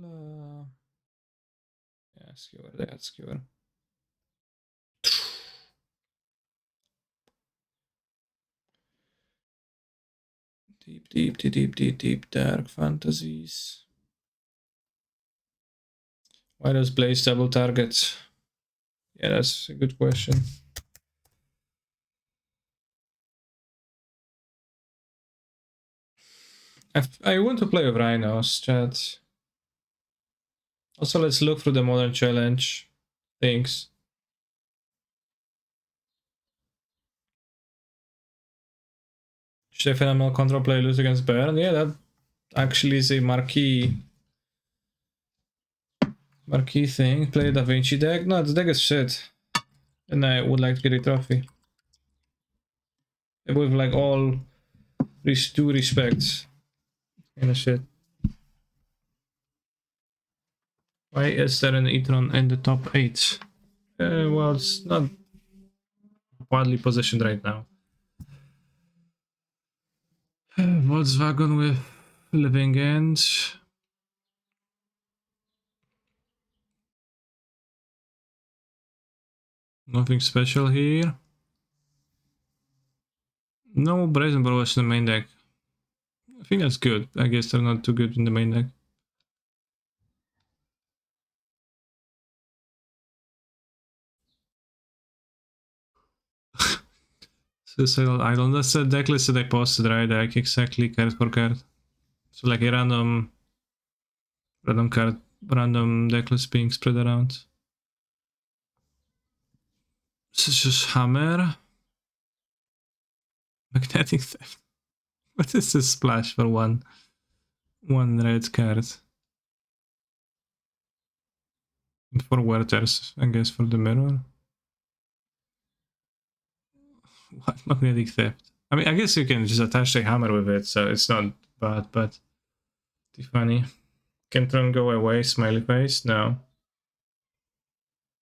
la. Yeah, skewer, they got skewer. Deep dark fantasies. Why does Blaze double target? Yeah, that's a good question. I want to play with Rhinos, chat. Also, let's look through the modern challenge things. Should a phenomenal control player lose against Baron? Yeah, that actually is a marquee thing. Play Da Vinci deck? No, the deck is shit. And I would like to get a trophy. With like all due respects. And a shit. Why is there an Tron in the top 8? Well, it's not widely positioned right now. Volkswagen with Living End. Nothing special here. No Brazen Burrows in the main deck. I think that's good. I guess they're not too good in the main deck. Suicidal Idol. That's the deck list that I posted, right? Like exactly card for card. So like a random card, random deck list being spread around. This is just Hammer. Magnetic Theft. What is this splash for one red card? And for Werther's, I guess for the mirror. What Magnetic Theft? I mean, I guess you can just attach the hammer with it, so it's not bad, but too funny. Can Tron go away? Smiley face? No.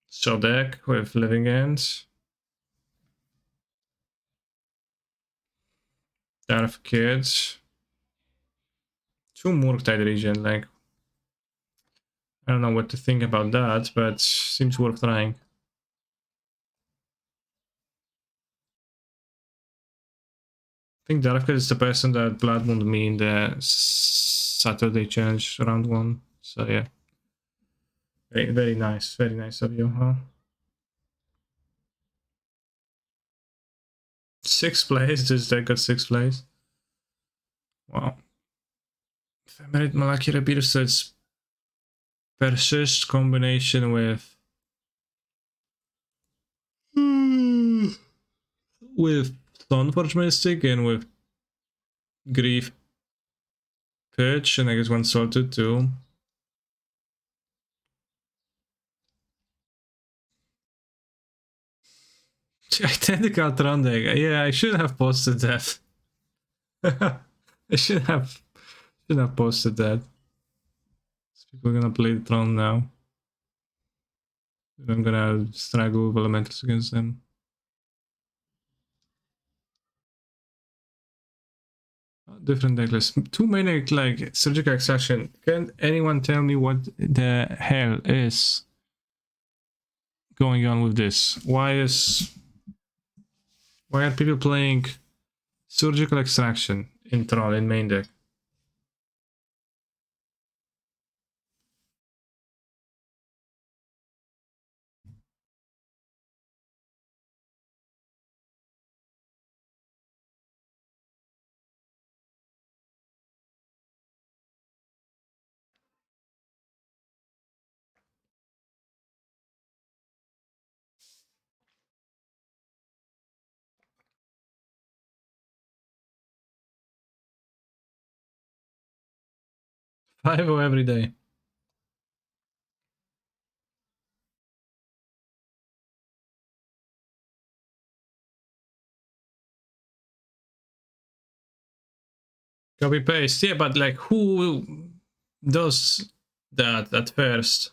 Show deck with Living Ends. Darth Kids. 2 Murktide region, like I don't know what to think about that, but seems worth trying. I think Darth Kids is the person that Blood Moon me in the Saturday challenge round 1. So yeah. Very nice of you, huh? 6th place, this deck got 6th place. Wow. Ephemerate Malaki Rebirth, so it's Persist combination with Stoneforge Mystic and with Grief Pitch, and I guess 1 Salted too. Identical Tron deck. Yeah, I should have posted that. I should have posted that. People are gonna play Tron now. I'm gonna struggle with elementals against them. Different deck list. Too many like surgical extraction. Can anyone tell me what the hell is going on with this? Why are people playing surgical extraction in Tron in main deck? Five every day. Copy paste. Yeah, but like who does that at first?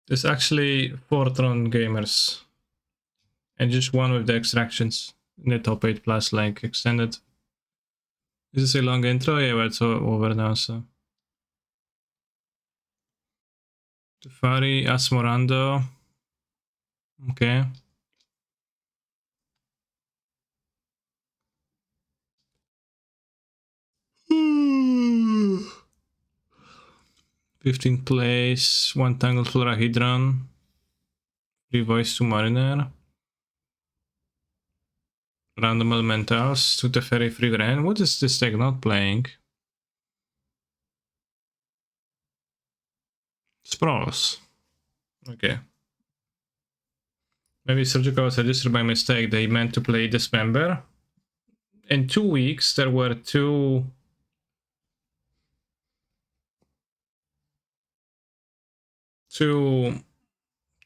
There's actually 4 Tron gamers. And just one with the extractions in the top 8 plus like extended. Is this a long intro? Yeah, but it's over now, so. Tefari, Asmorando. Okay. Hmm. 15th place, 1 Tangled Florahedron. 3 Voice to Mariner. Random Elementals, 2 Teferi, 3 Grand. What is this deck not playing? Sprawls. Okay. Maybe Surgical was registered by mistake. They meant to play Dismember. In 2 weeks, there were two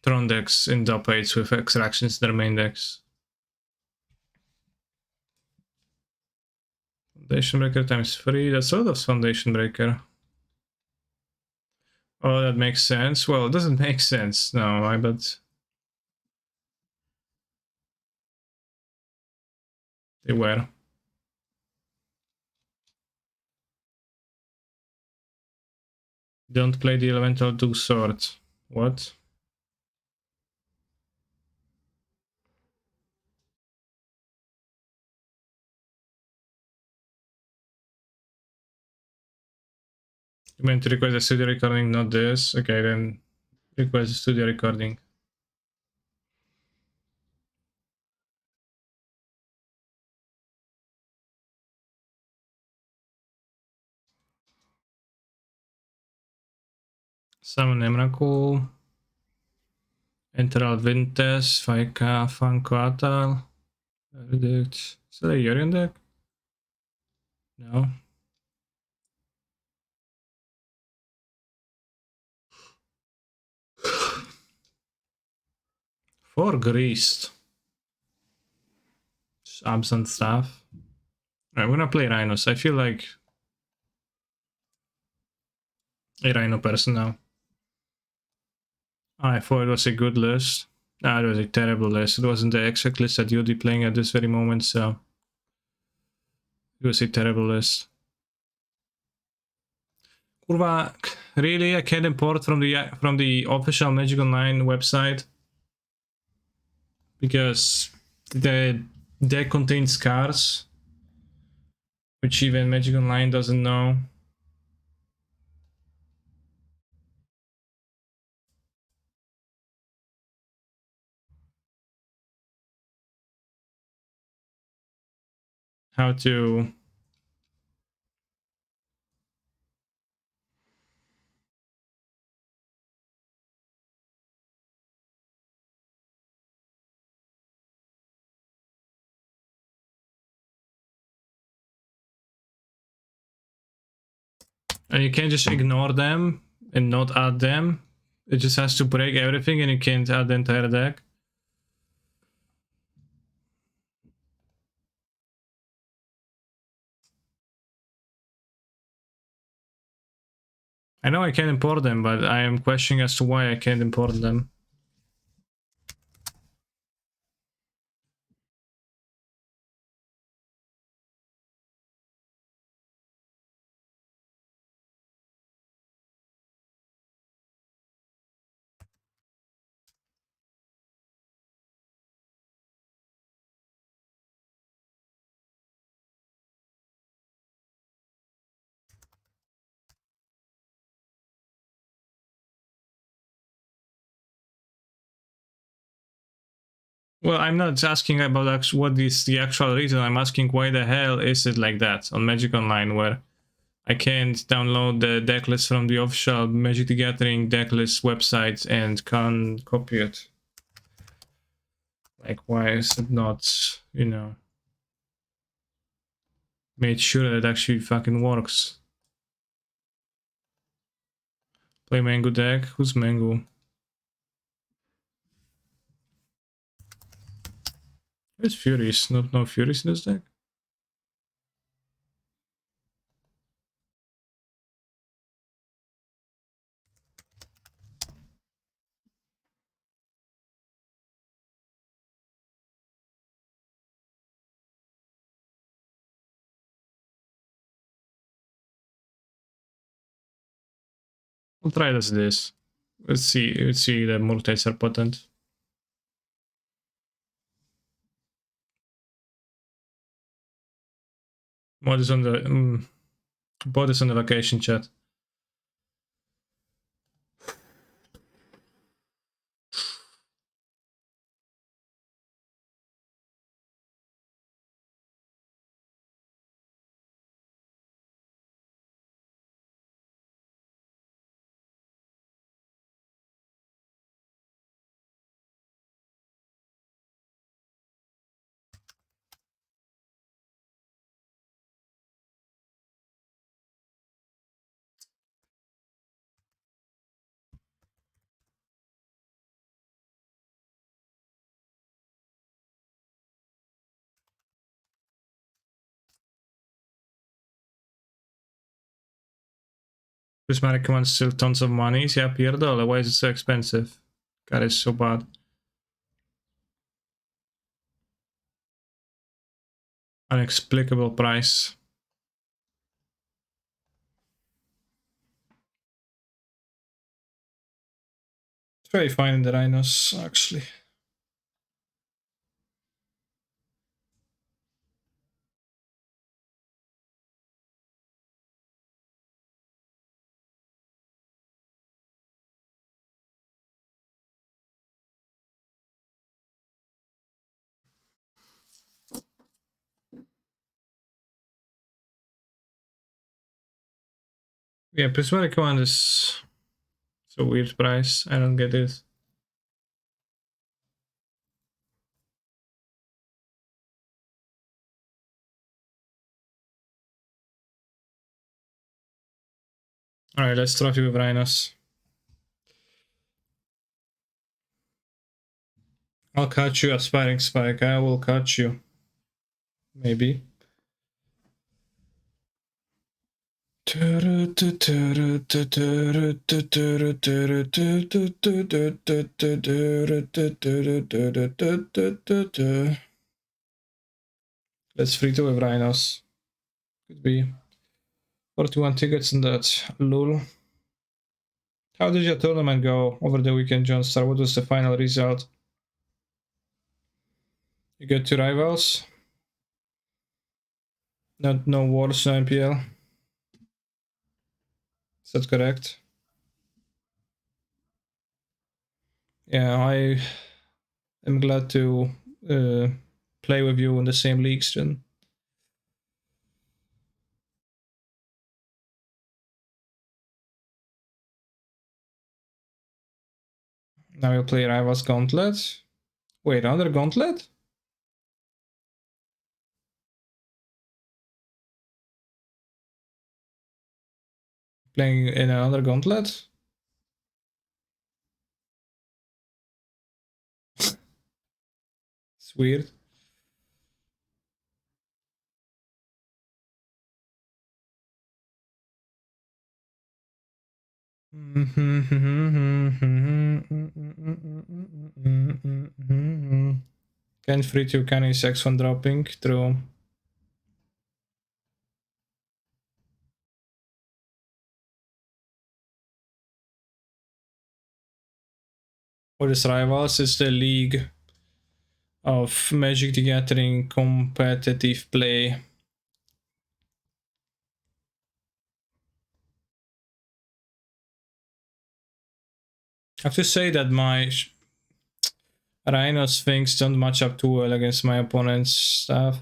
Tron decks in top 8s with extractions in their main decks. Foundation Breaker times 3. That's a lot of Foundation Breaker. Oh, that makes sense. Well, it doesn't make sense. No, I bet they were. Don't play the Elemental 2 Sword. What? You meant to request a studio recording, not this? Okay, then request a studio recording. Summon Emrakul. Enter Vintes, Faika, Fankoatal. Verdict. Is that a Yorion deck? No. 4 Greased. Absent stuff. Alright, I'm gonna play Rhinos. I feel like a Rhino person now. I thought it was a good list. Ah, it was a terrible list. It wasn't the exact list that you'd be playing at this very moment, so it was a terrible list. Kurwa, really? I can't import from the official Magic Online website because the deck contains cards, which even Magic Online doesn't know. How to And you can't just ignore them and not add them. It just has to break everything and you can't add the entire deck. I know I can import them, but I am questioning as to why I can't import them. Well, I'm not asking about what is the actual reason. I'm asking why the hell is it like that on Magic Online, where I can't download the deck list from the official Magic the Gathering deck list website and can't copy it. Like, why is it not, you know, made sure that it actually fucking works? Play Mango deck? Who's Mango? Where's Furies? No Furies in this deck? We'll try it as this. Let's see the multis are potent. Mod is on the bot is on the vacation chat. Prismatic commands still tons of money. Yeah, pierdolę. Why is it so expensive? God, it's so bad. Inexplicable price. It's very fine in the Rhinos, actually. Yeah, Prismatic command is a weird price. I don't get it. Alright, let's trophy with Rhinos. I'll catch you, Aspiring Spike. I will catch you. Maybe. Let's free to with Rhinos. Could be 41 tickets in that. Lul. How did your tournament go over the weekend, John Star? What was the final result? You got 2 rivals? No wars, no MPL. Is that correct? Yeah, I am glad to play with you in the same leagues, John. Now you play Rivals Gauntlet. Wait, another Gauntlet? playing in another gauntlet? It's weird. Can't free to canny sex when dropping. True. What is Rivals? It's the league of Magic the Gathering competitive play. I have to say that my Rhinos things don't match up too well against my opponent's stuff.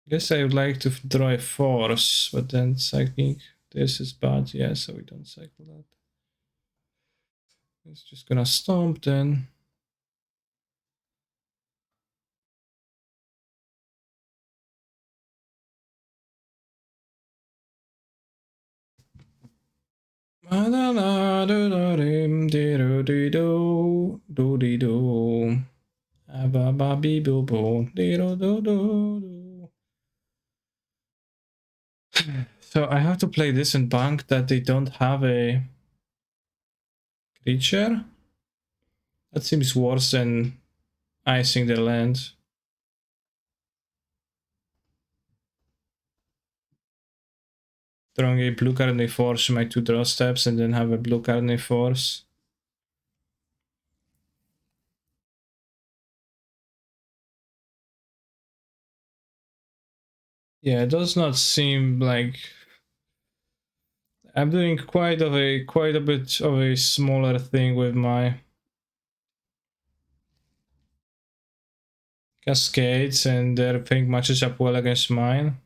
Guess I would like to draw a force, but then cycling this is bad. Yeah, so we don't cycle that. It's just gonna stomp then. So I have to play this in bank that they don't have a creature. That seems worse than icing their land. Throwing a blue card and a force my 2 draw steps and then have a blue card and a force. Yeah, it does not seem like I'm doing quite a bit of a smaller thing with my cascades, and their thing matches up well against mine.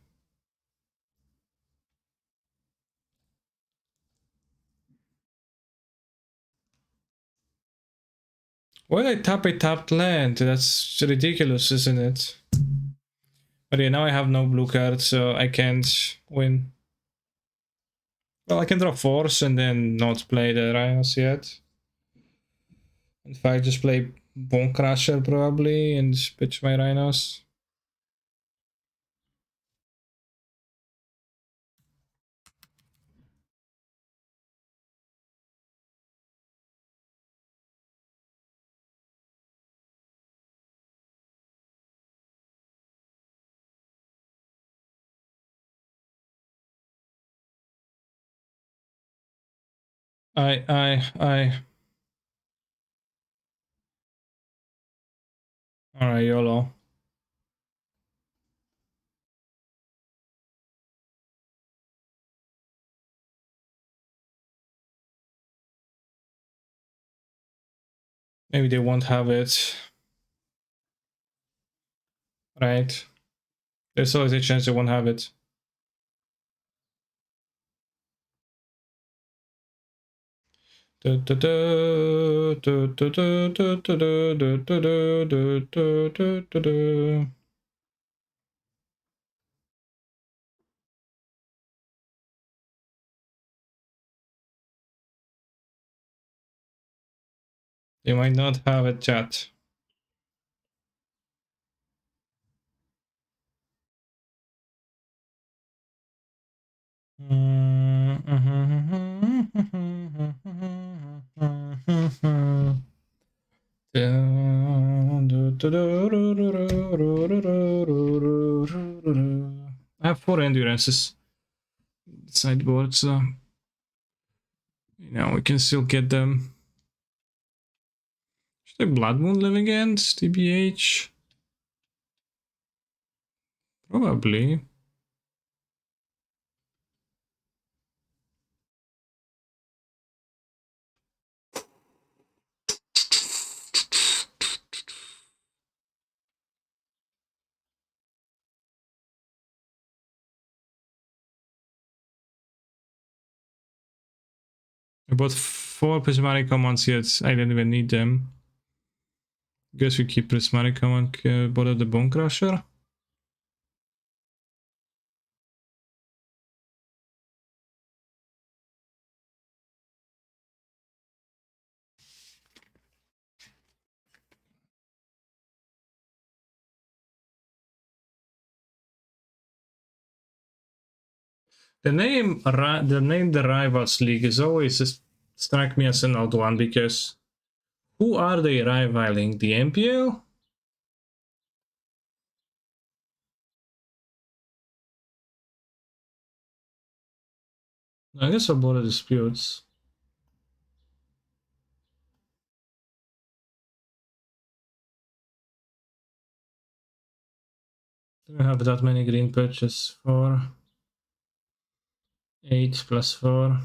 Why did I tap a tapped land? That's ridiculous, isn't it? But yeah, now I have no blue card, so I can't win. Well, I can draw force and then not play the Rhinos yet. In fact, just play Bone Crusher probably and pitch my Rhinos. I. Alright, YOLO. Maybe they won't have it. Right. There's always a chance they won't have it. You might not have it, chat. I have 4 endurances sideboard, so you know we can still get them. Should I Blood Moon live against TBH? Probably. I bought 4 prismatic commands yet. I didn't even need them. Guess we keep prismatic command, bought the Bone Crusher. The name the Rivals League is always struck me as an odd one because who are they rivaling? The MPL? I guess Border Disputes. Don't have that many green patches for 8 plus 4.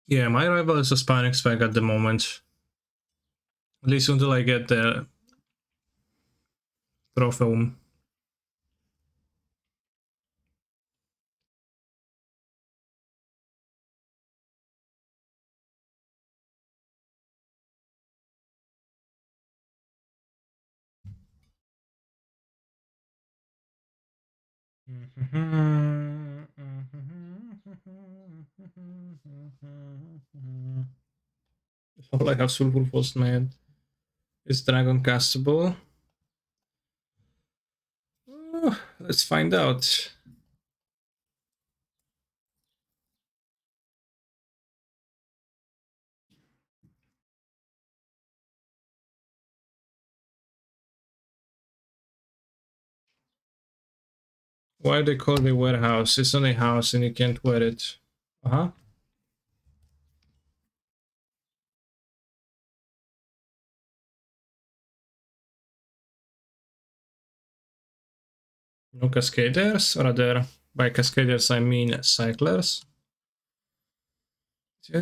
Yeah, my rival is a Hispanic spec at the moment. At least until I get the trophy. All I have Sulfur Frost made is Dragon castable. Oh, let's find out. Why they call it a warehouse? It's not a house and you can't wear it. Uh-huh. No cascaders, or rather, by cascaders I mean cyclers. The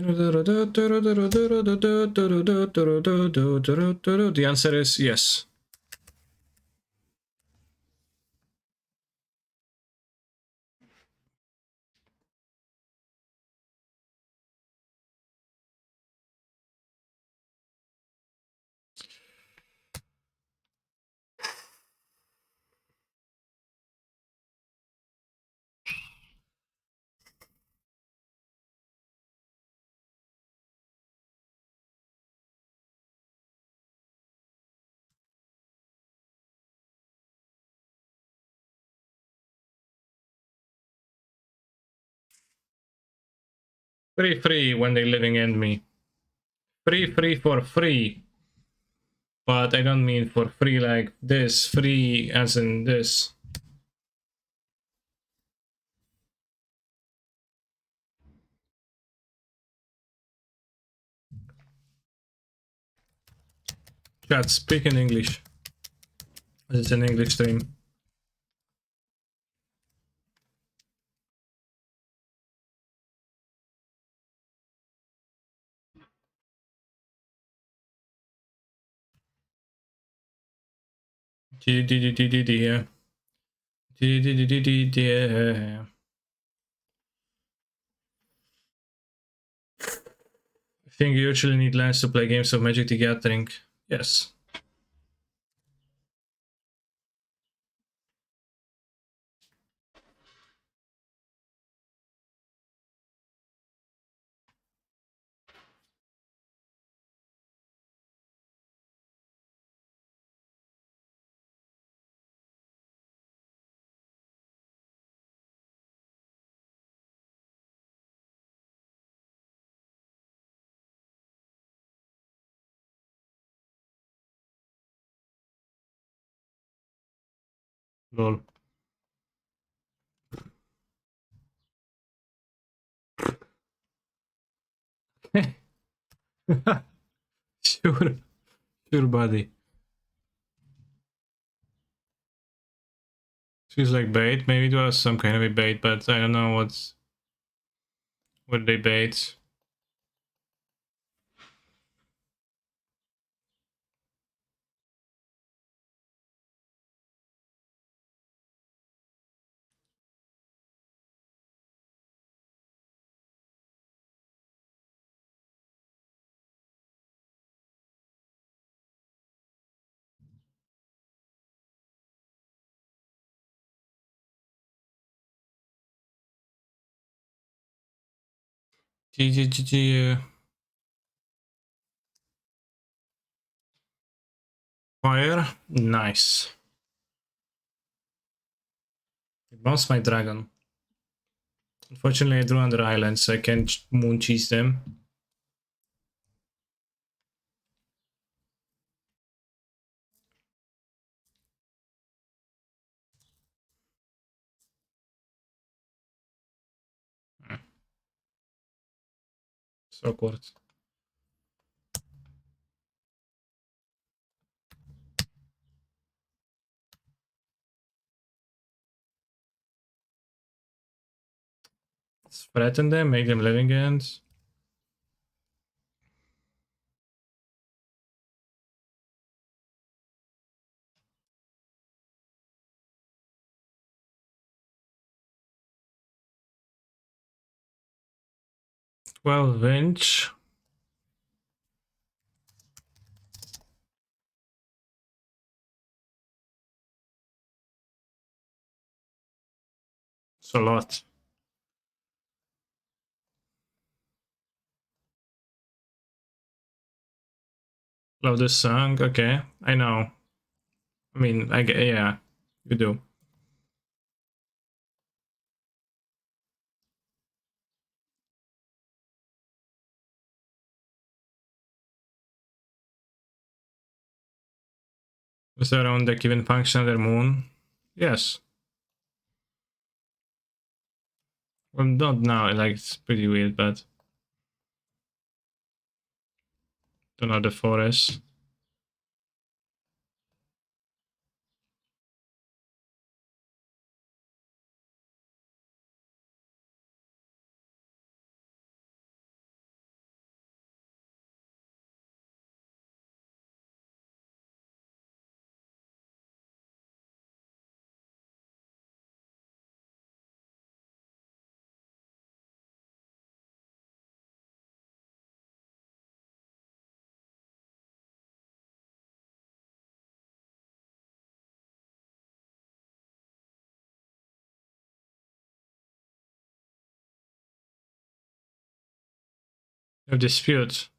answer is yes. Free when they living in me. Free for free. But I don't mean for free like this. Free as in this. Chat, speak in English. It's an English stream. Yeah. I think you actually need lands to play games of Magic the Gathering. Yes. Lol. Sure. Sure, buddy. She's like bait. Maybe it was some kind of a bait, but I don't know what they bait. GG. Fire. Nice. It bounced my dragon. Unfortunately, I drew under island, so I can't moon cheese them. So awkward. Let's threaten them, make them living ends. Inch. It's a lot. Love this song. Okay, I know. I mean, yeah, you do. Is their own deck even function their moon? Yes. Well, not now. Like it's pretty weird, but don't know the forest. No dispute.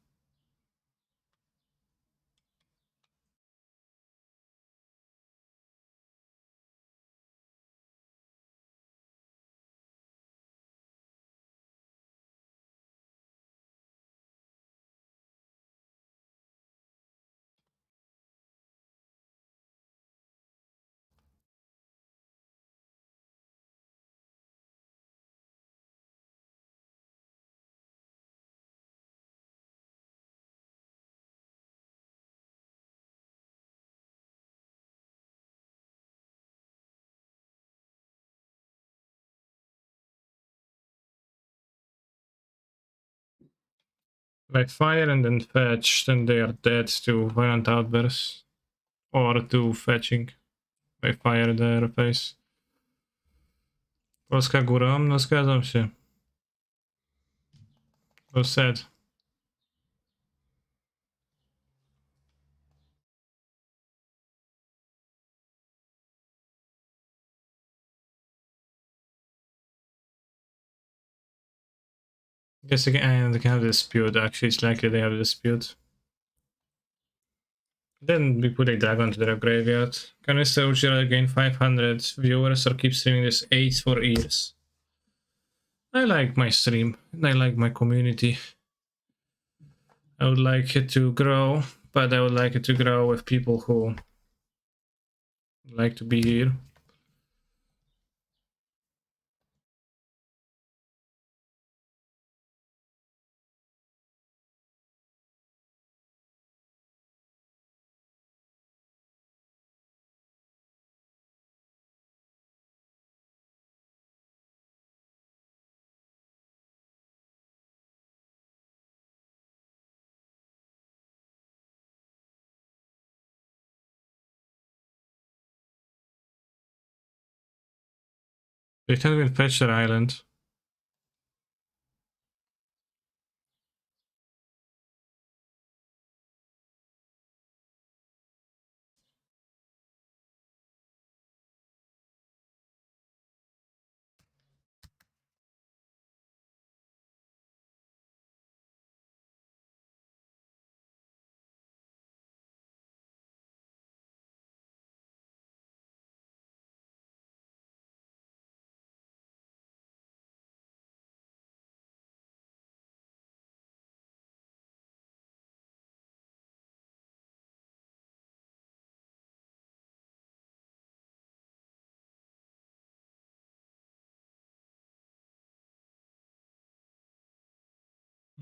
If I fire and then fetch, then they are dead to violent outbursts. Or to fetching. If I fire their face. Polska górą? No zgadzam się. Well said. Guess they can have a dispute. Actually, it's likely they have a dispute. Then we put a dragon to their graveyard. Can we still gain 500 viewers or keep streaming this 8 for years? I like my stream. I like my community. I would like it to grow, but I would like it to grow with people who like to be here. They can't even fetch their island.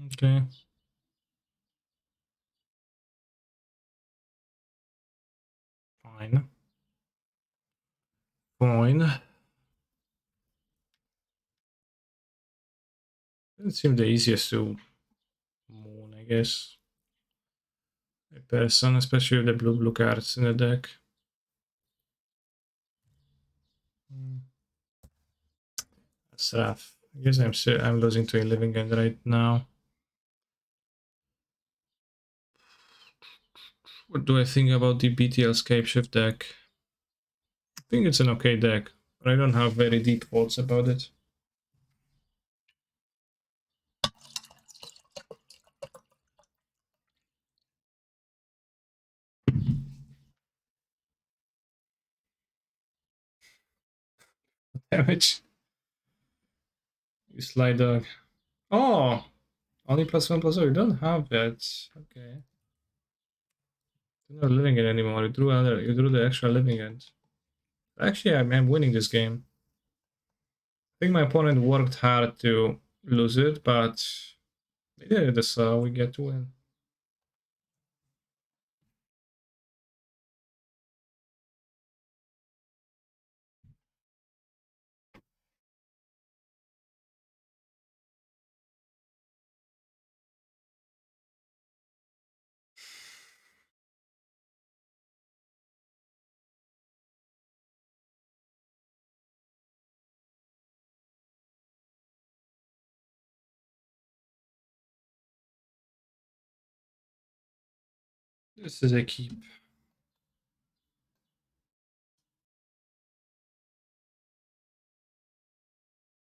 Okay. Fine. Fine. It seems the easiest to moon, I guess. A person, especially with the blue cards in the deck. That's rough. I guess I'm losing to a living end right now. What do I think about the BTL Scapeshift deck? I think it's an okay deck, but I don't have very deep thoughts about it. Damage. You slide dog. Oh! Only +1/+0. You don't have that. Okay. You're not living it anymore. You drew the extra living end. Actually, I'm winning this game. I think my opponent worked hard to lose it, but they did it, so we get to win. This is a keep.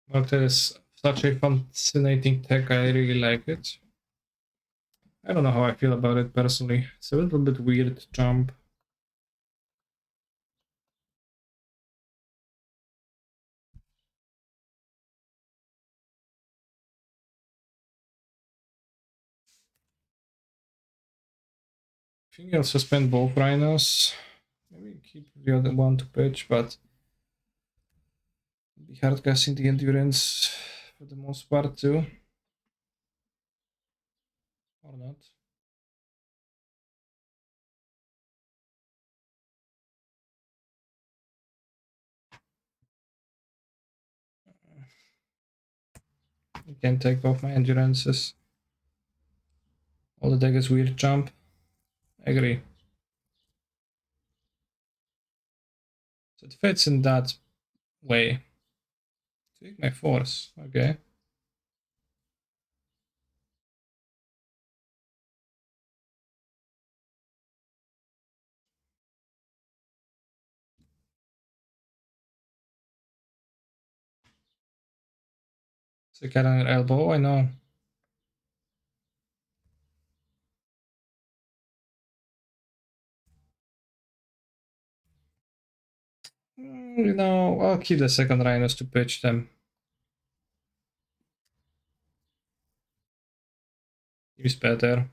But that is such a fascinating tech. I really like it. I don't know how I feel about it personally. It's a little bit weird to jump. I think I'll suspend both Rhinos. Maybe keep the other one to pitch, but be hard guessing the endurance for the most part too. Or not. You can take off my endurances. All the deck is weird jump. I agree. So it fits in that way. Take my force. Okay. So cat on your elbow, I know. You know, I'll keep the second Rhinos to pitch them. Is better.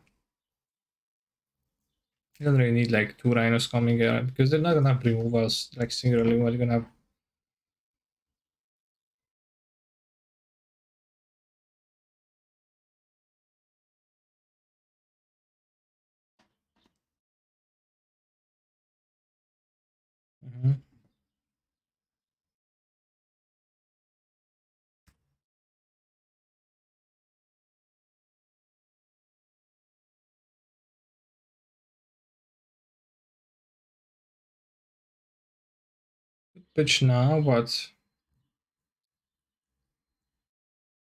You don't really need like two Rhinos coming here because they're not gonna have removals like singularly. What you're gonna have. Mhm. Pitch now, but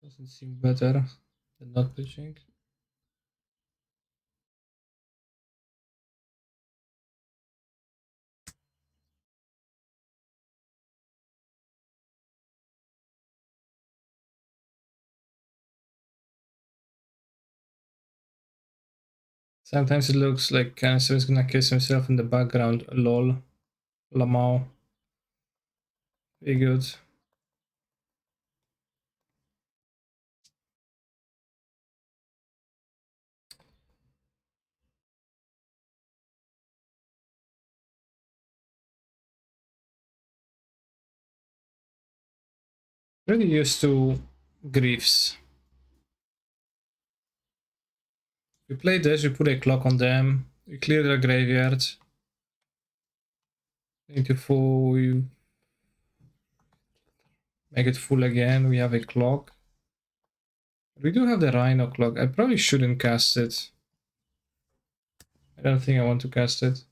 doesn't seem better than not pitching. Sometimes it looks like Cancer is gonna kiss himself in the background. Lol. Lamau. Very good. Really used to griefs. We play this, we put a clock on them, we clear their graveyard. Need to full, we make it full again, we have a clock. We do have the Rhino clock, I probably shouldn't cast it. I don't think I want to cast it.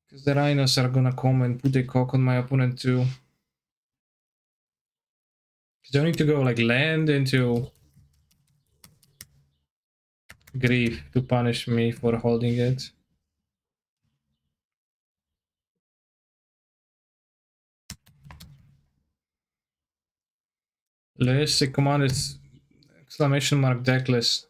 Because the Rhinos are gonna come and put a cock on my opponent too. Because I need to go like land into grief to punish me for holding it. List, the command is exclamation mark decklist.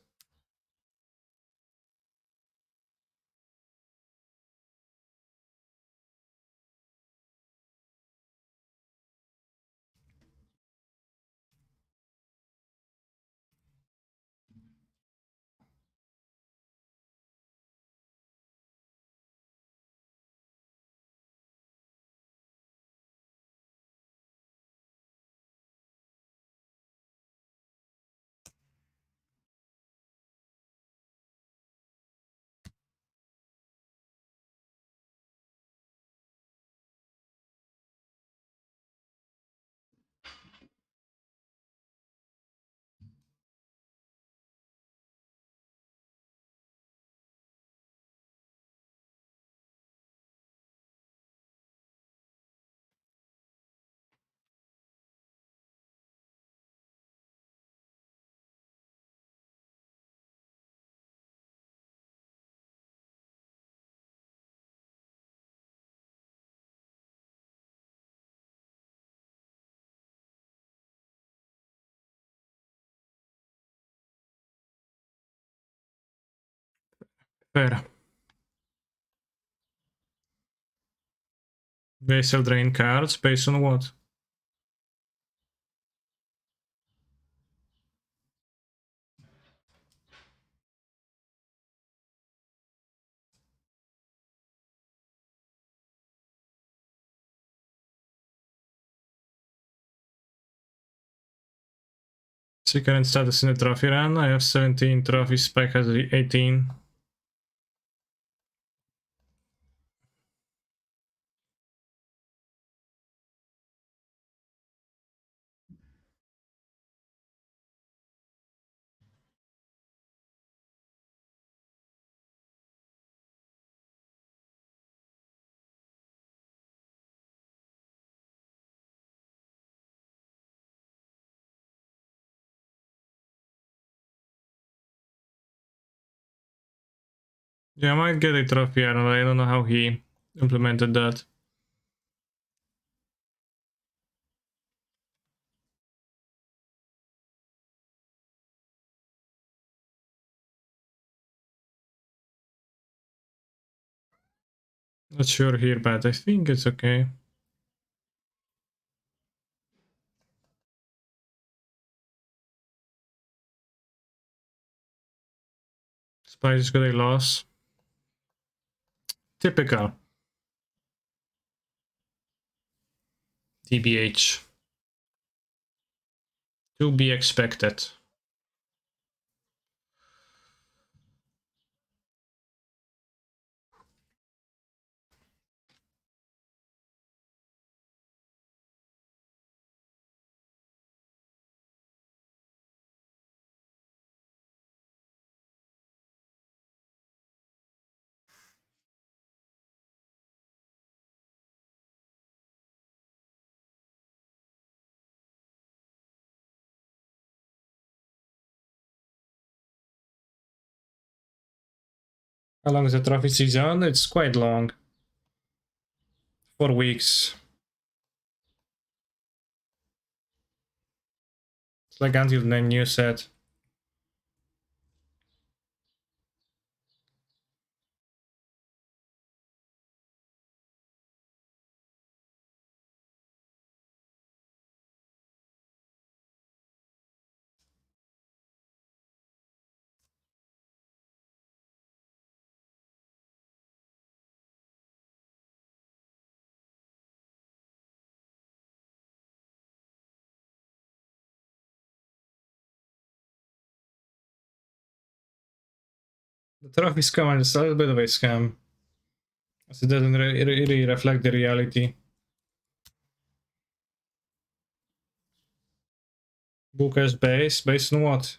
Fair. Base or drain cards based on what? So current status in the trophy run, I have 17 trophies, Spike has 18. Yeah, I might get a trophy, I don't know how he implemented that. Not sure here, but I think it's okay. Spice got a loss. Typical. TBH. To be expected. How long is the trophy season? It's quite long. 4 weeks. It's like until the new set. The trophy scam is a little bit of a scam, as it doesn't really reflect the reality. Book as base? Based on what?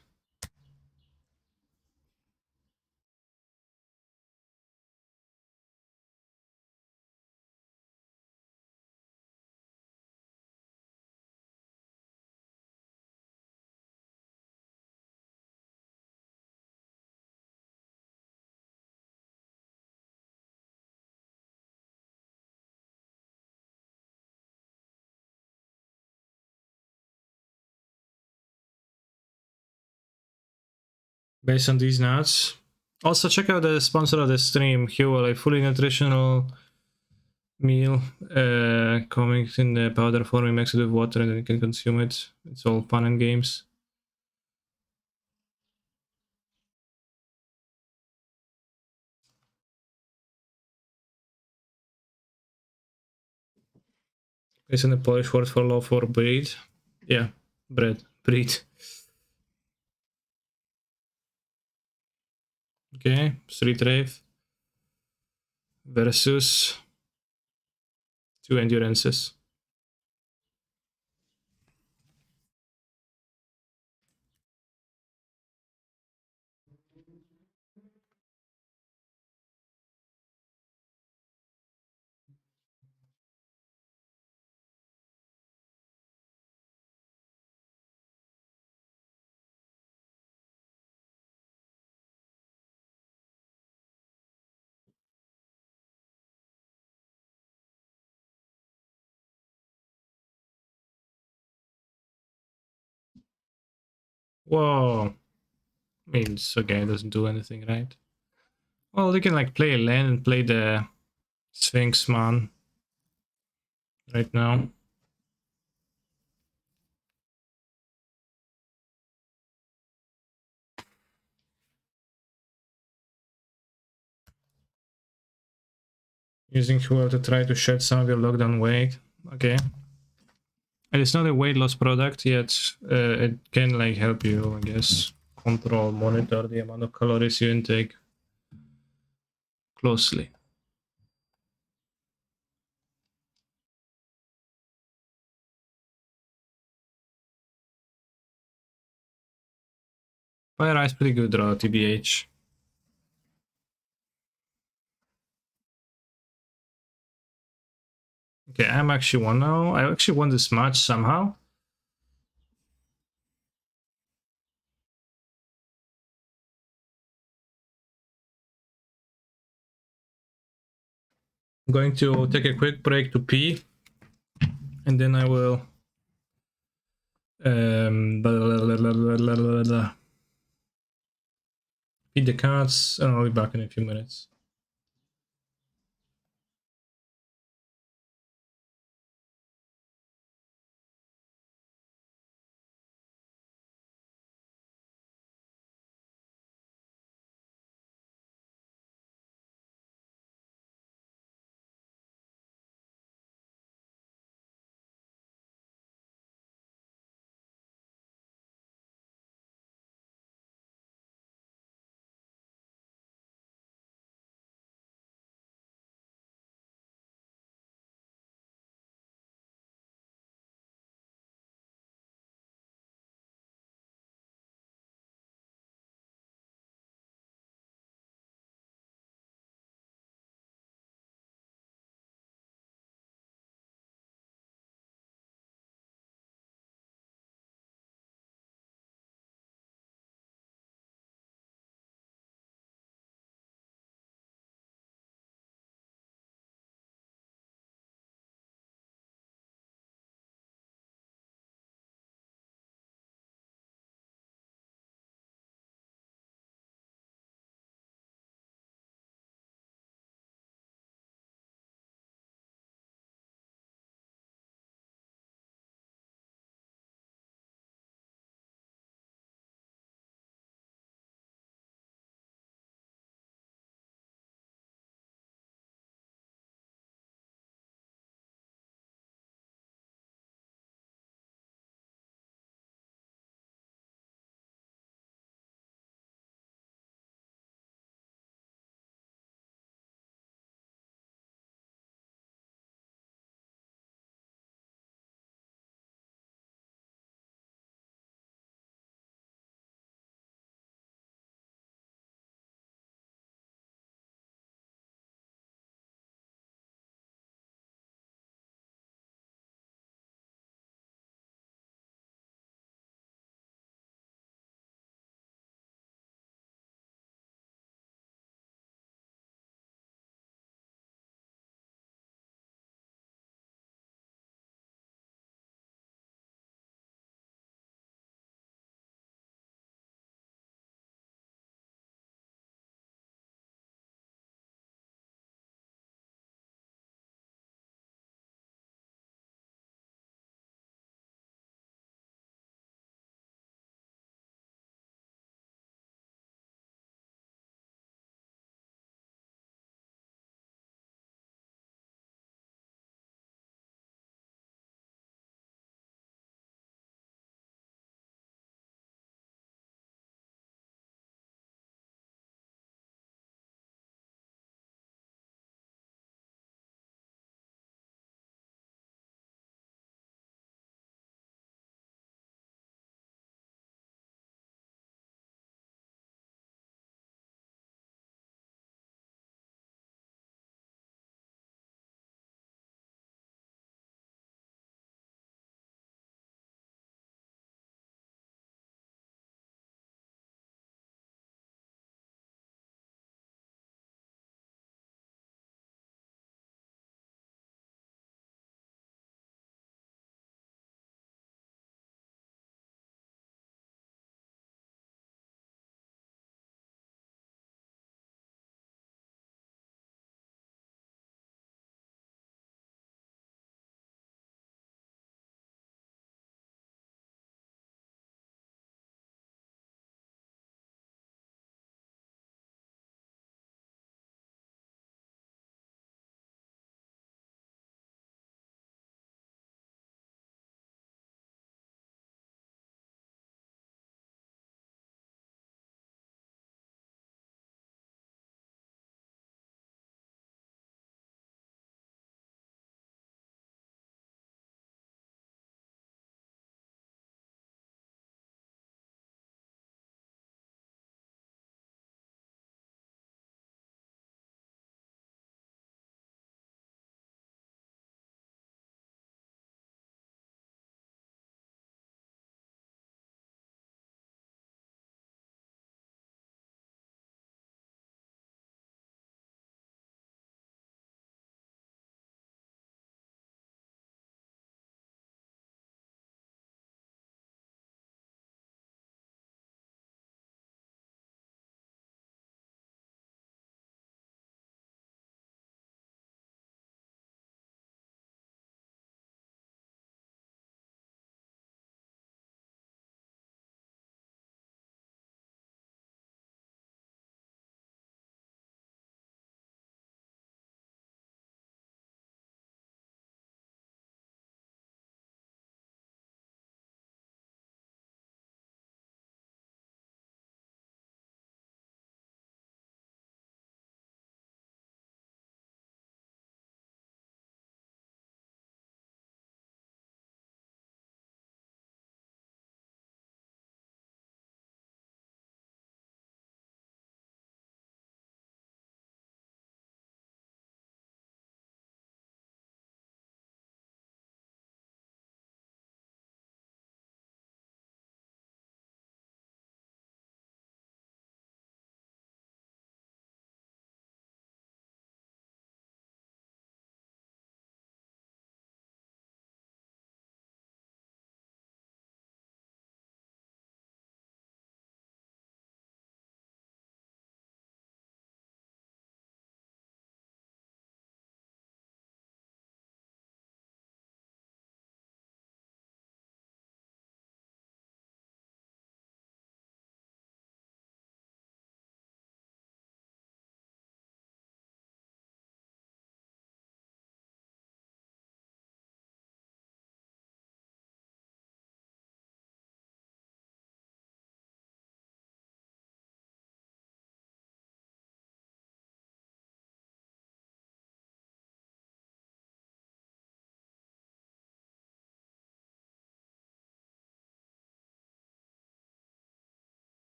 Based on these nuts. Also, check out the sponsor of the stream, Huel, a fully nutritional meal coming in the powder form. You mix it with water and then you can consume it. It's all fun and games. Based on the Polish word for love for breed. Yeah, bread. Breed. Okay, Street Rave versus 2 Endurances. Whoa. Means, okay, it doesn't do anything, right? Well, they can like play a land and play the Sphinx Man right now. Using Huel to try to shed some of your lockdown weight. Okay. And it's not a weight loss product yet. It can like help you, I guess, monitor the amount of calories you intake closely. Fire Eye's pretty good draw, TBH. Okay, I'm actually won now. I actually won this match somehow. I'm going to take a quick break to pee, and then I will feed the cats, and I'll be back in a few minutes.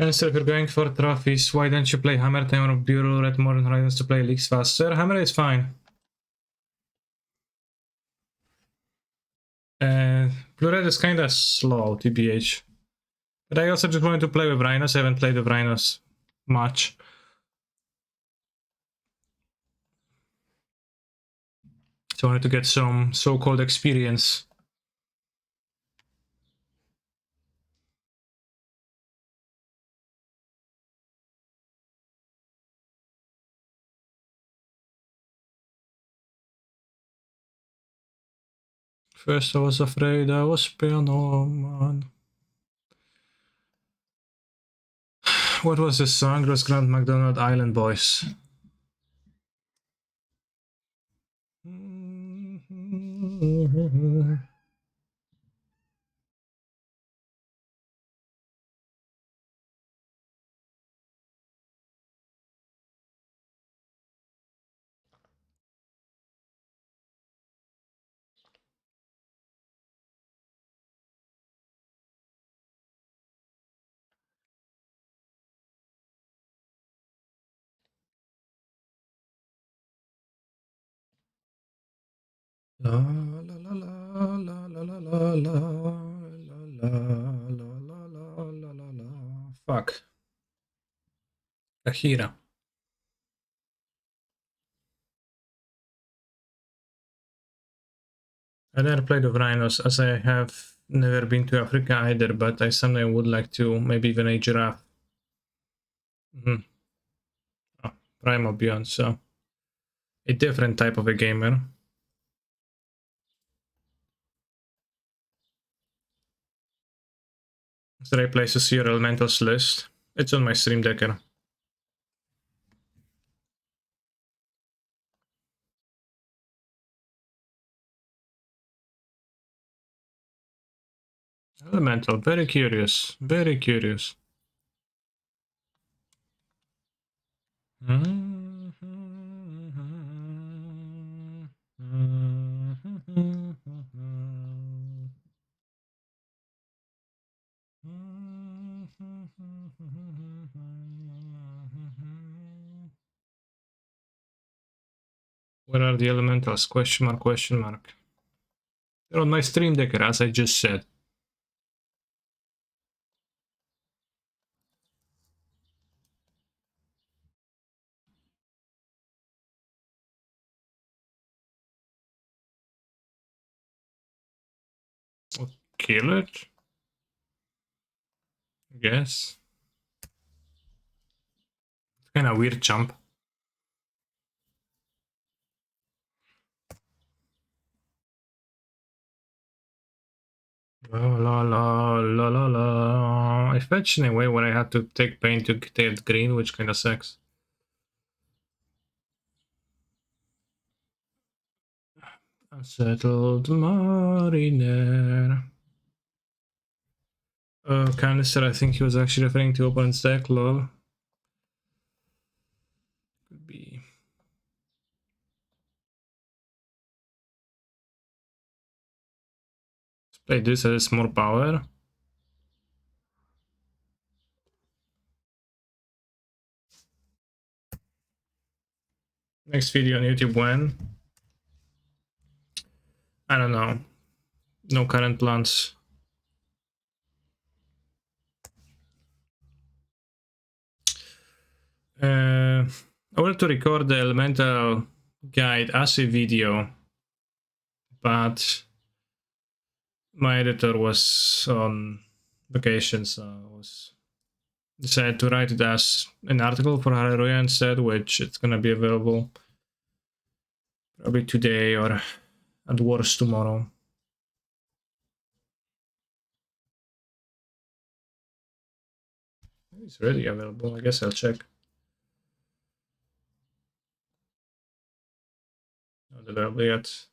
And so if you're going for trophies, why don't you play Hammer Time or Bureau Red more than Rhinos to play leagues faster? Hammer is fine. Blue Red is kinda slow, TBH. But I also just wanted to play with Rhinos. I haven't played with Rhinos much. So I wanted to get some so-called experience. First I was afraid I was piano man. What was this song? It was Grand McDonald Island Boys. La la la la la la la la la la la la la. Fuck. Akira. I never played with Rhinos as I have never been to Africa either, but I someday would like to, maybe even a giraffe. Oh, Primal Beyond, so a different type of a gamer. Is there a place to see your elementals list? It's on my Stream Decker. Elemental, very curious, very curious. Where are the elementals? Question mark, question mark. They're on my Stream Decker, as I just said. I'll kill it? I guess. It's kinda weird jump. La la la la la la. I fetched in a way where I had to take pain to get green, which kinda sucks. Unsettled mariner. Canister, I think he was actually referring to opponent's deck, lol. Could be. Let's play this as more power. Next video on YouTube when? I don't know. No current plans. I wanted to record the elemental guide as a video, but my editor was on vacation, so I was decided to write it as an article for Hallelujah instead, which it's gonna be available probably today or at worst tomorrow. It's already available. I guess I'll check. Not available yet.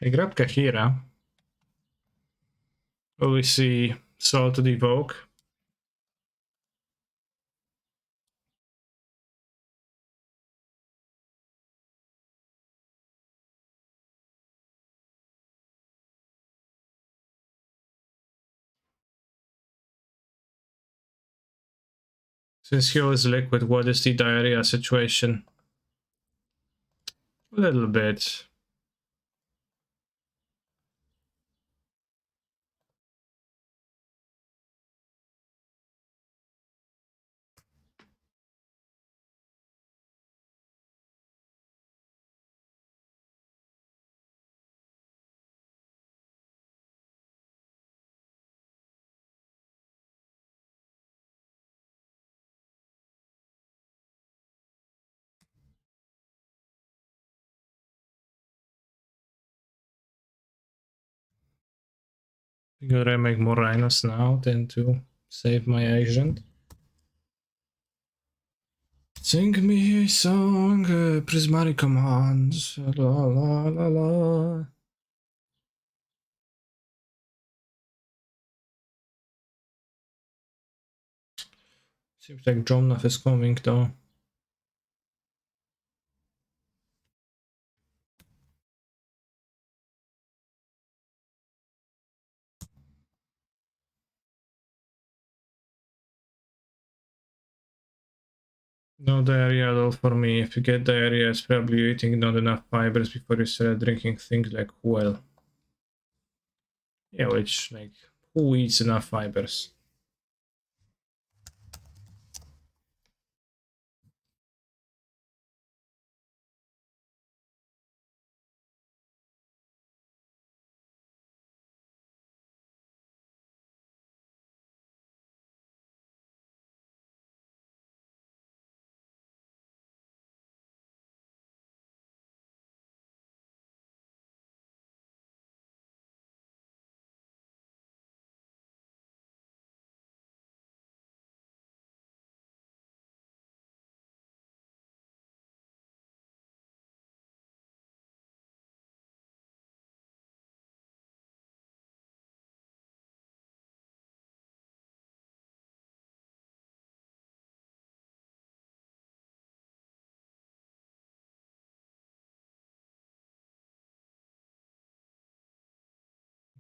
I grab Kahira. Will we see Salted Evoke? Since Hyo is liquid, what is the diarrhea situation? A little bit. I gotta make more Rhinos now than to save my agent. Sing me a song, prismatic commands. La la la la. Seems like Jomnath is coming though. No diarrhea at all for me. If you get diarrhea, it's probably eating not enough fibers before you start drinking things like well. Yeah, which, like, who eats enough fibers?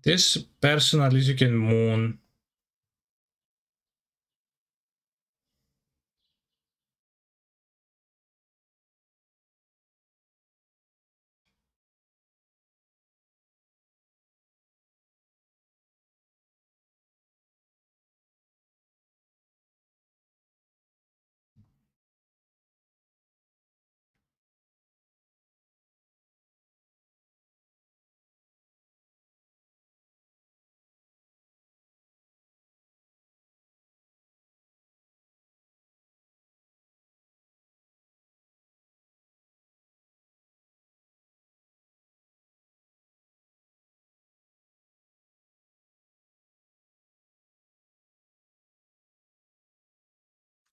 This personality can moon.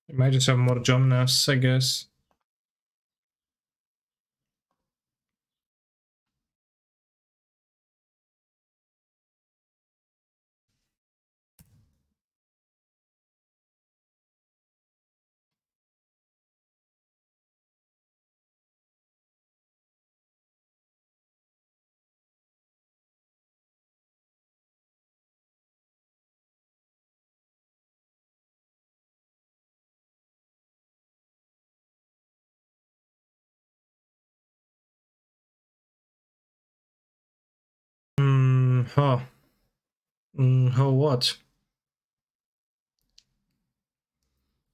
I might just have more Jomnaths, I guess. Huh. Huh, what?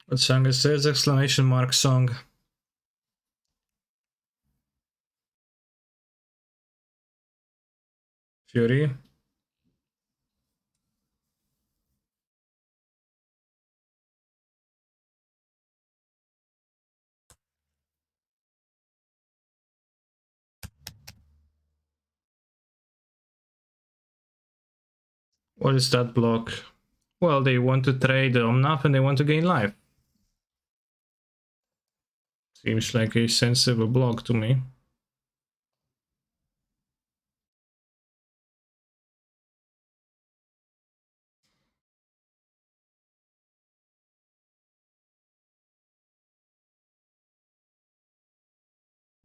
What song is this? Exclamation mark song. Fury. What is that block? Well, they want to trade Omnath and they want to gain life. Seems like a sensible block to me.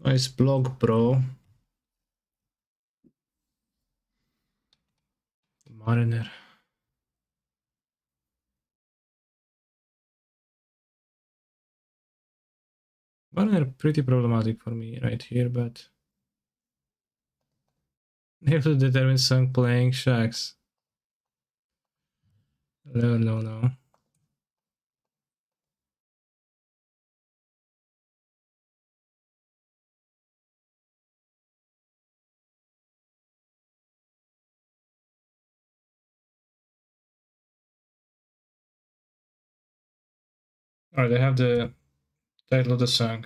Nice blog, bro. Mariner. Mariner pretty problematic for me right here, but you have to determine song playing shacks. No. Alright, I have the title of the song.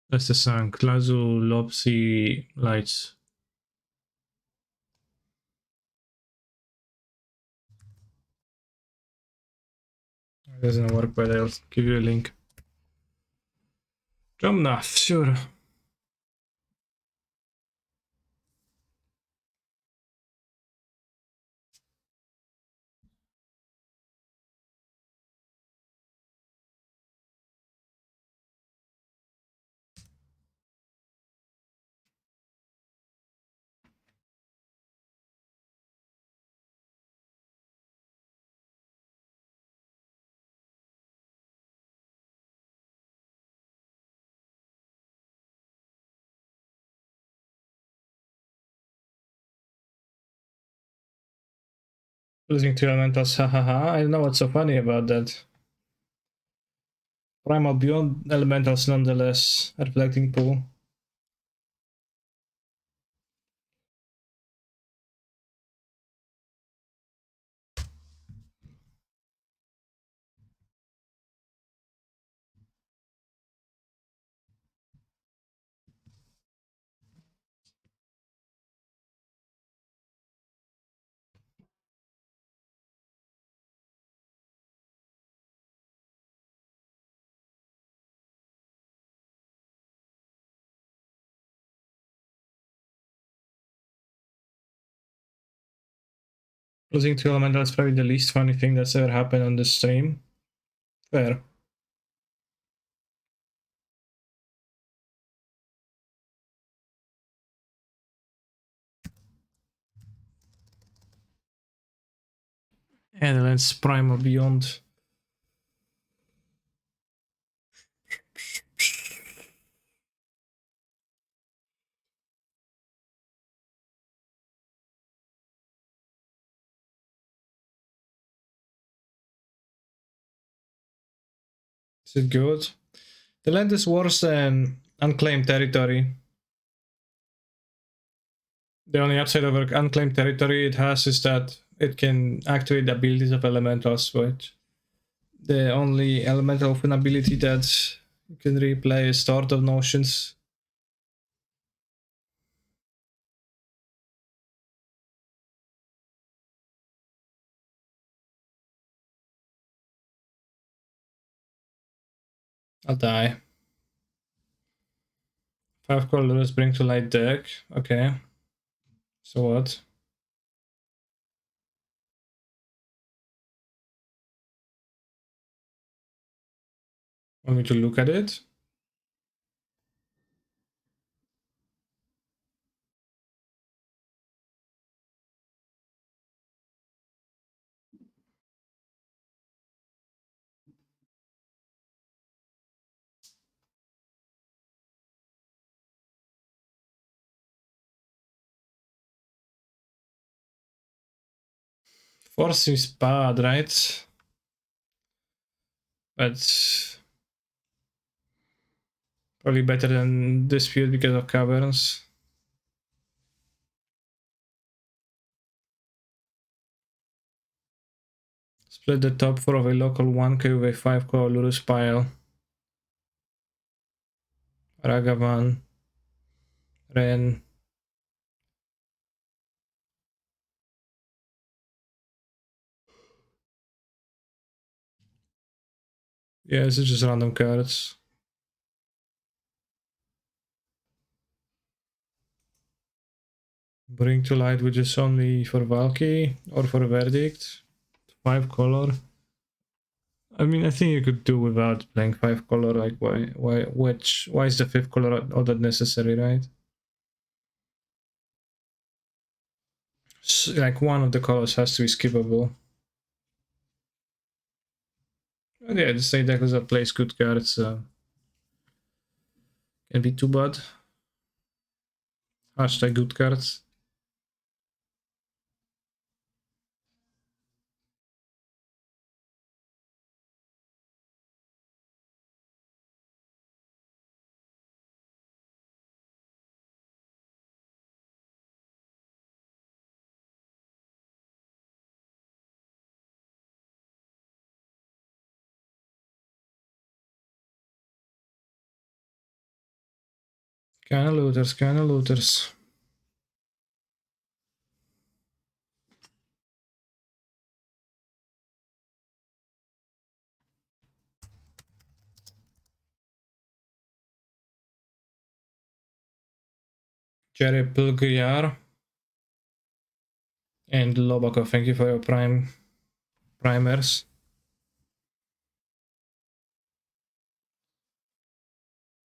That's the song. Klazu Lopsy Lights. It doesn't work, but I'll give you a link. Jumna, sure. Losing two elementals, hahaha. I don't know what's so funny about that. Primal beyond elementals nonetheless. Reflecting pool. Losing two elementals is probably the least funny thing that's ever happened on this stream. Fair. And let's Primal Beyond. Is it good? The land is worse than Unclaimed Territory. The only upside over Unclaimed Territory it has is that it can activate the abilities of elementals, but the only elemental of an ability that you can replay is Sword of Notions. I'll die. 5 colors bring to light deck. Okay. So what? Want me to look at it? Force is bad, right? But probably better than Dispute because of Caverns. Split the top 4 of a local 1k with a 5 color Lurus pile. Ragavan. Ren. Yeah, this is just random cards. Bring to light, which is only for Valky or for Verdict. 5 color. I mean, I think you could do without playing 5 color. Like, why is the 5th color all that necessary, right? Like, one of the colors has to be skippable. But yeah, the same deck that plays good cards can be too bad. Hashtag good cards. Kinda looters, kinda looters. Jerry Pilgriar and Lobakov, thank you for your primers.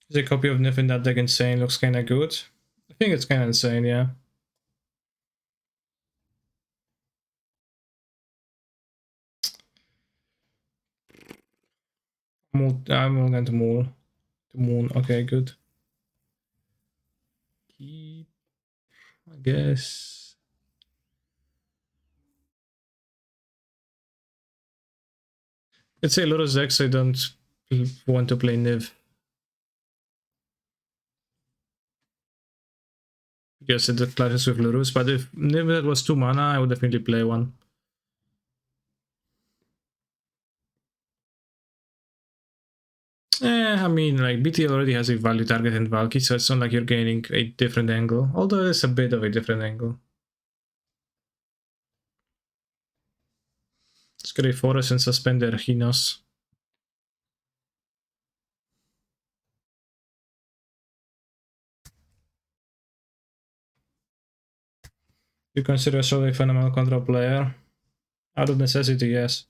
Is a copy of Nif in that deck insane? Looks kinda good. I think it's kinda insane, yeah. I'm going to Moon. To Moon, okay, good. Keep, I guess. Let's say a lot of decks I don't want to play Niv. Because it clashes with Lurus, but if Niv that was 2 mana, I would definitely play one. I mean, like, BT already has a value target in Valky, so it's not like you're gaining a different angle. Although it's a bit of a different angle. Let's get a Forest and suspend their Rhinos. You consider yourself a phenomenal control player? Out of necessity, yes.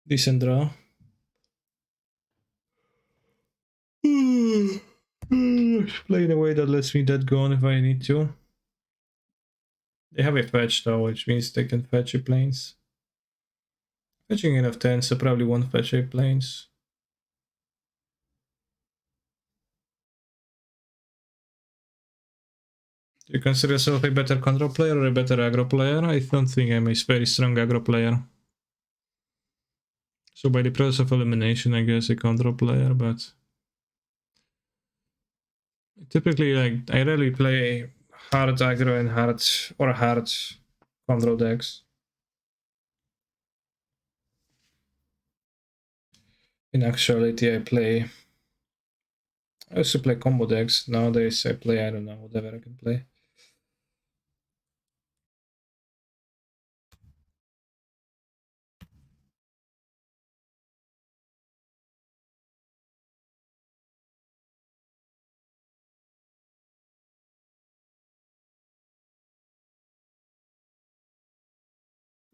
Decent draw. Play in a way that lets me dead gone if I need to. They have a fetch though, which means they can fetch your planes. Fetching enough 10, so probably won't fetch your planes. Do you consider yourself a better control player or a better aggro player? I don't think I'm a very strong aggro player. So by the process of elimination, I guess a control player, but typically, like, I rarely play hard aggro and hard control decks. In actuality, I used to play combo decks. Nowadays, I play, I don't know, whatever I can play.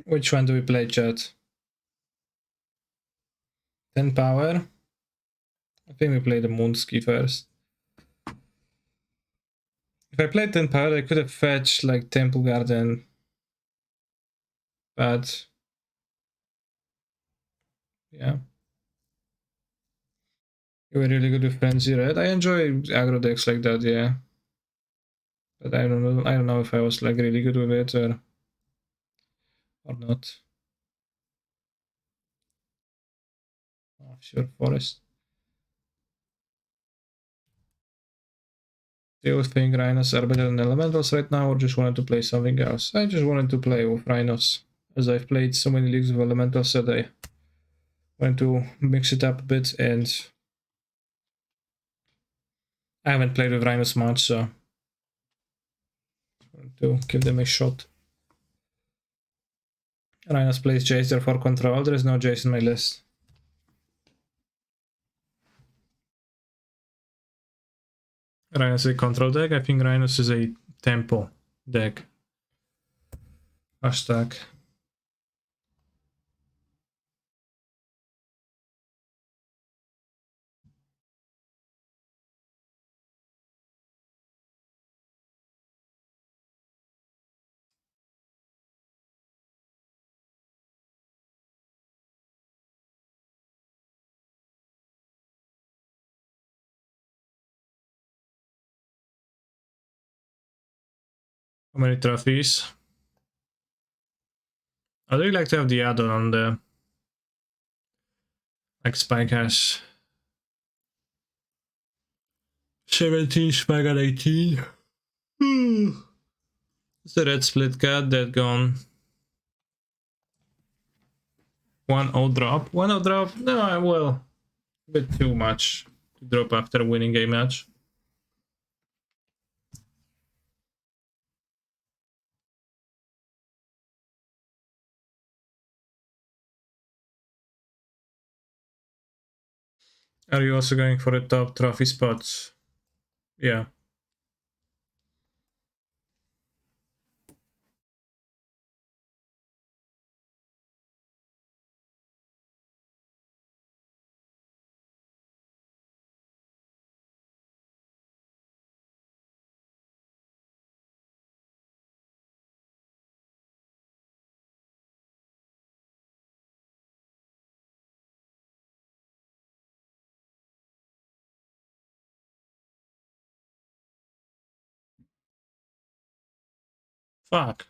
Which one do we play, chat? 10 power? I think we play the Moonski first. If I played 10 power, I could have fetched like Temple Garden. But yeah. You were really good with Frenzy Red. I enjoy aggro decks like that, yeah. But I don't know if I was like really good with it or not. Oh, sure, Forest. Do you think Rhinos are better than Elementals right now, or just wanted to play something else? I just wanted to play with Rhinos, as I've played so many leagues of Elementals that I wanted to mix it up a bit, and I haven't played with Rhinos much, so I wanted to give them a shot. Rhinos plays Jace there for control. There is no Jace in my list. Rhinos is a control deck. I think Rhinos is a tempo deck. Hashtag. How many trophies? I'd really like to have the add-on on the like Spike has 17, Spike at 18. It's the red split cat that gone. 1-0 drop. 1-0 drop? No, well, a bit too much to drop after winning a match. Are you also going for the top trophy spots? Yeah. Fuck.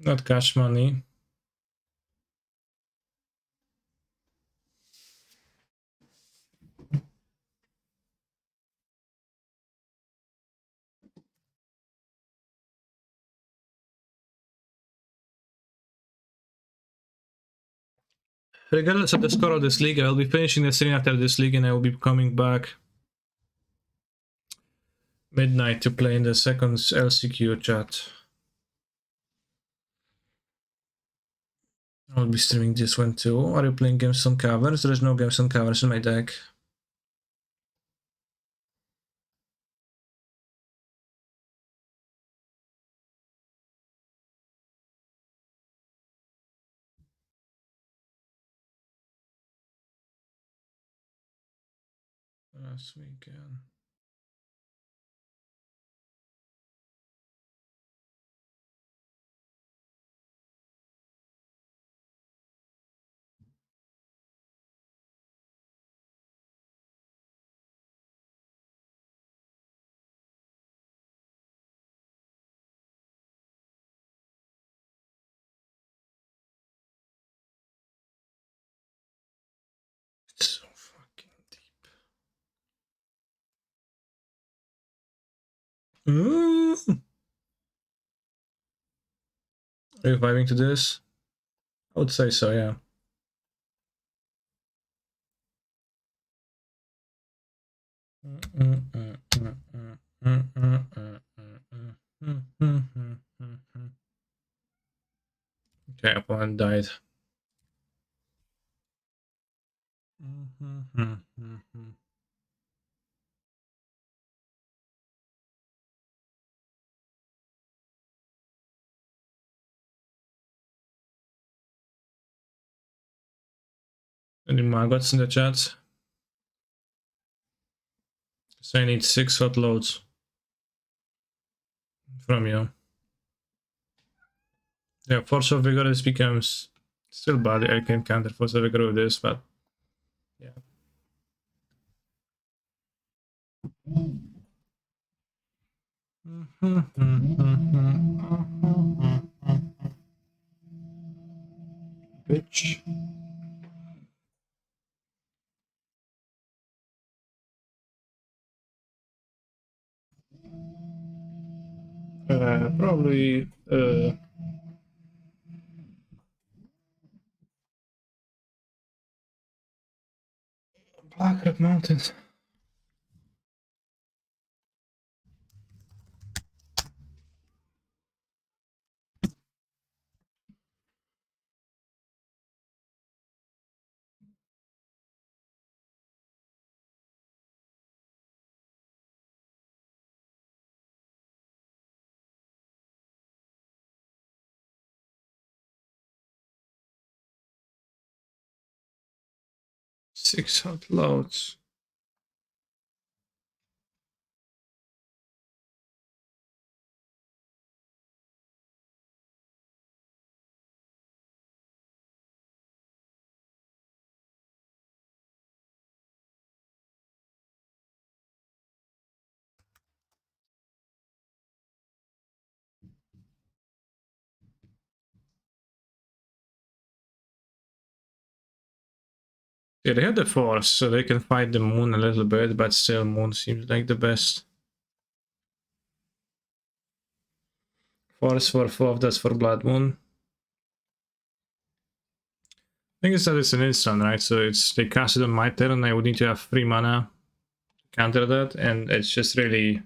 Not cash money. Regardless of the score of this league, I'll be finishing the stream after this league and I will be coming back midnight to play in the second LCQ chat. I'll be streaming this one too. Are you playing games on covers? There is no games on covers in my deck. Last weekend. It's so fucking deep. Are you vibing to this? I would say so, yeah. Okay, opponent died. Any maggots in the chat? So I need 6 hot loads from you. Yeah, Force of Vigorous becomes still bad. I can counter Force of Vigor with this, but yeah. Bitch. Probably Black Rock Mountains. 6 hot loads. Yeah, they have the force, so they can fight the moon a little bit, but still moon seems like the best. Force for 4, that's for Blood Moon. Thing is that it's an instant, right? So it's they cast it on my turn, I would need to have 3 mana to counter that, and it's just really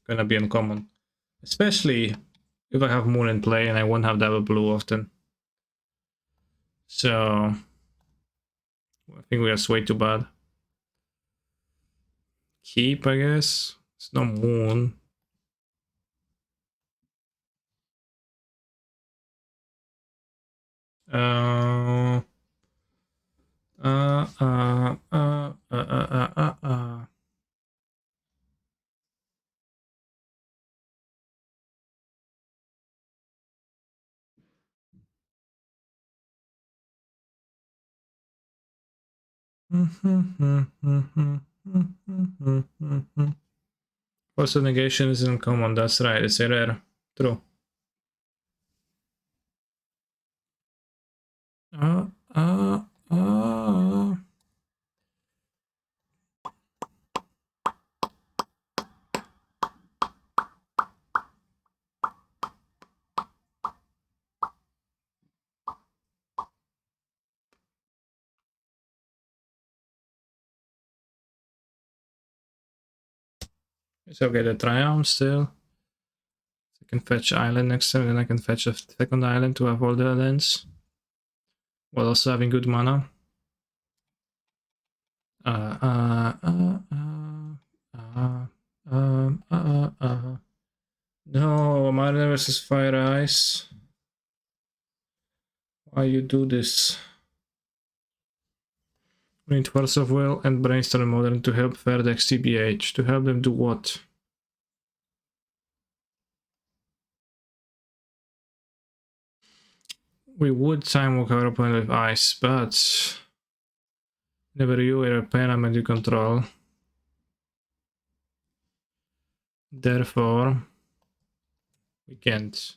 gonna be uncommon. Especially if I have moon in play and I won't have double blue often. So I think that's way too bad. Keep, I guess. It's no moon. Uh, uh, uh, uh, uh, uh, uh, uh. Also, negation is uncommon, that's right, it's a rare. True. Uh, uh, uh. It's okay, the Triumph still. I can fetch island next time, then I can fetch a second island to have all the lands. While also having good mana. No, Mariner versus Fire Ice. Why you do this? We need Force of Will and Brainstorm Modern to help Verdex TBH. To help them do what? We would time walk our opponent with ice, but never you are a Panama you control. Therefore, we can't.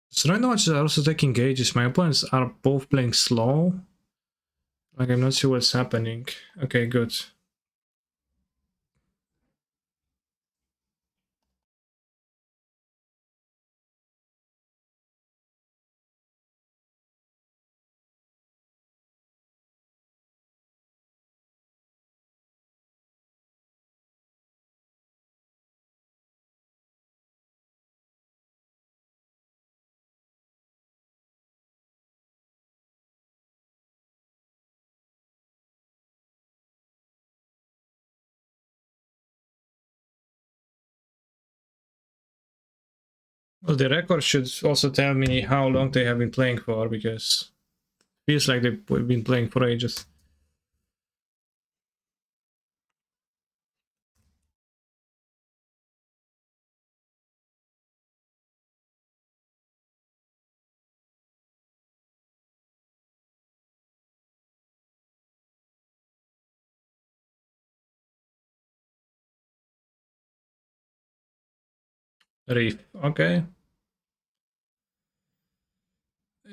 So right now I'm also taking gauges. My opponents are both playing slow. Like I'm not sure what's happening. Okay, good. Well, the record should also tell me how long they have been playing for, because it feels like they've been playing for ages. Reef, okay.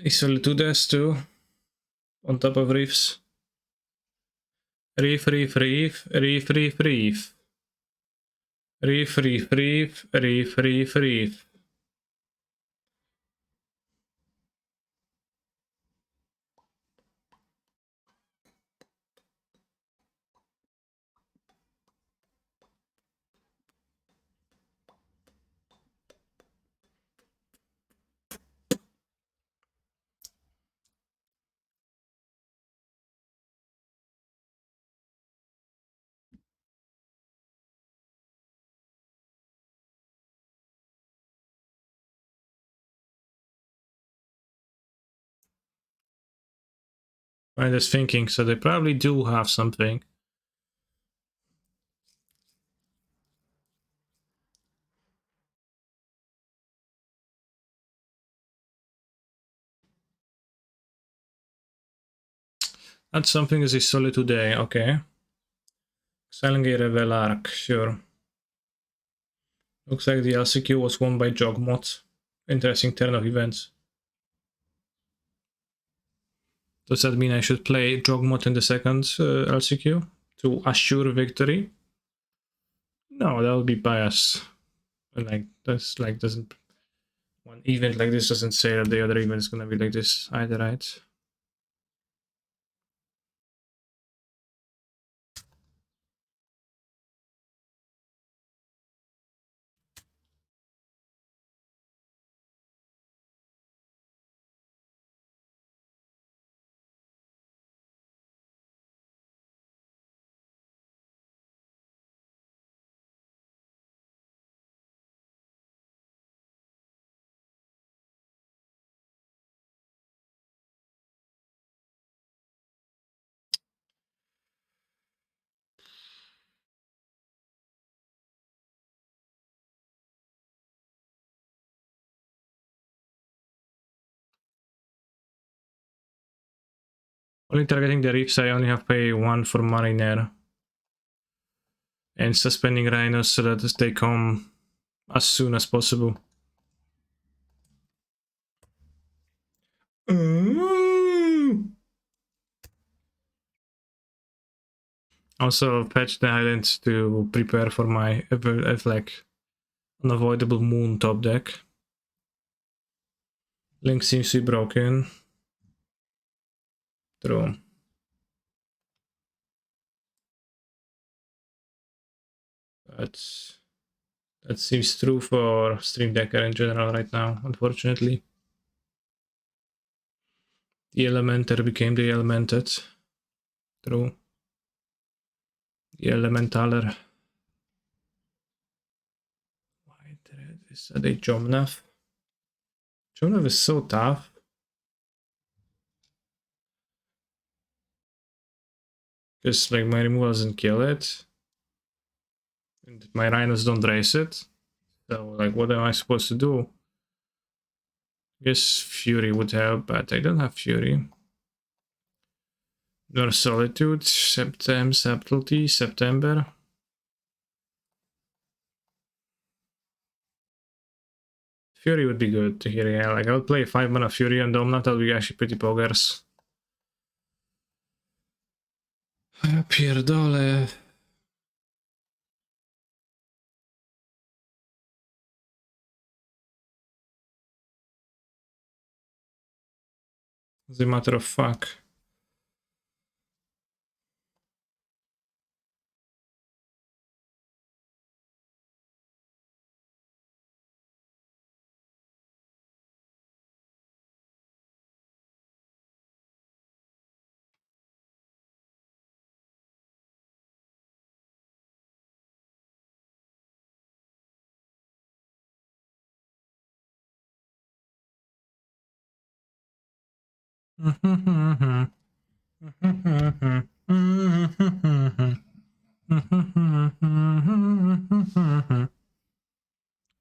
Easily do this too, on top of reefs. Reef, reef, reef, reef, reef, reef. Reef, reef, reef, reef, reef, reef. I'm just thinking, so they probably do have something. That's something is solely today, okay. Selling a Revel Arc, sure. Looks like the LCQ was won by Jogmot. Interesting turn of events. Does that mean I should play Jogmot in the second LCQ to assure victory? No, that would be bias. Like that's like doesn't one event like this doesn't say that the other event is gonna be like this either, right? Only targeting the reefs, I only have pay 1 for Mariner. And suspending Rhinos so that they come as soon as possible. Also patch the island to prepare for my like unavoidable moon top deck. Link seems to be broken. True. That seems true for Stream Decker in general right now, unfortunately. The Elementer became the Elemented. True. The Elementaler. White red. Is that a Jomnath? Jomnath is so tough. Because like my removal doesn't kill it. And my Rhinos don't race it. So like what am I supposed to do? I guess Fury would help, but I don't have Fury. Nor Solitude, Subtlety, September. Fury would be good to hear, yeah. Like I would play 5 mana Fury on Domnat, that would be actually pretty poggers. Ja pierdolę. As a matter of fuck.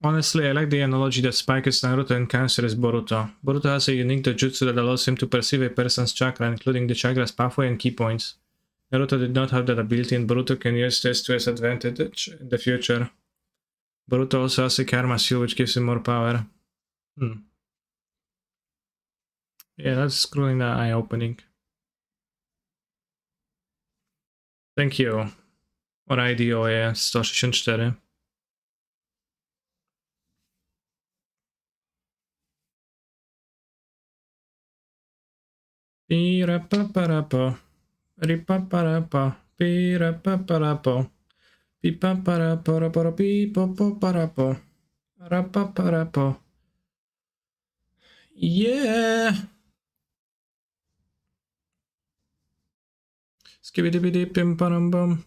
Honestly, I like the analogy that Spike is Naruto and Cancer is Boruto. Boruto has a unique dojutsu that allows him to perceive a person's chakra, including the chakra's pathway and key points. Naruto did not have that ability, and Boruto can use this to his advantage in the future. Boruto also has a karma seal, which gives him more power. Yeah, that's screwing the eye-opening. Thank you. Od IDO je 164. Pirapaparapo. Ripaparapo. Pirapaparapo. Pipaparapo. Pipopoparapo. Rapaparapo. Yeah! Skibidibidi pim parambum.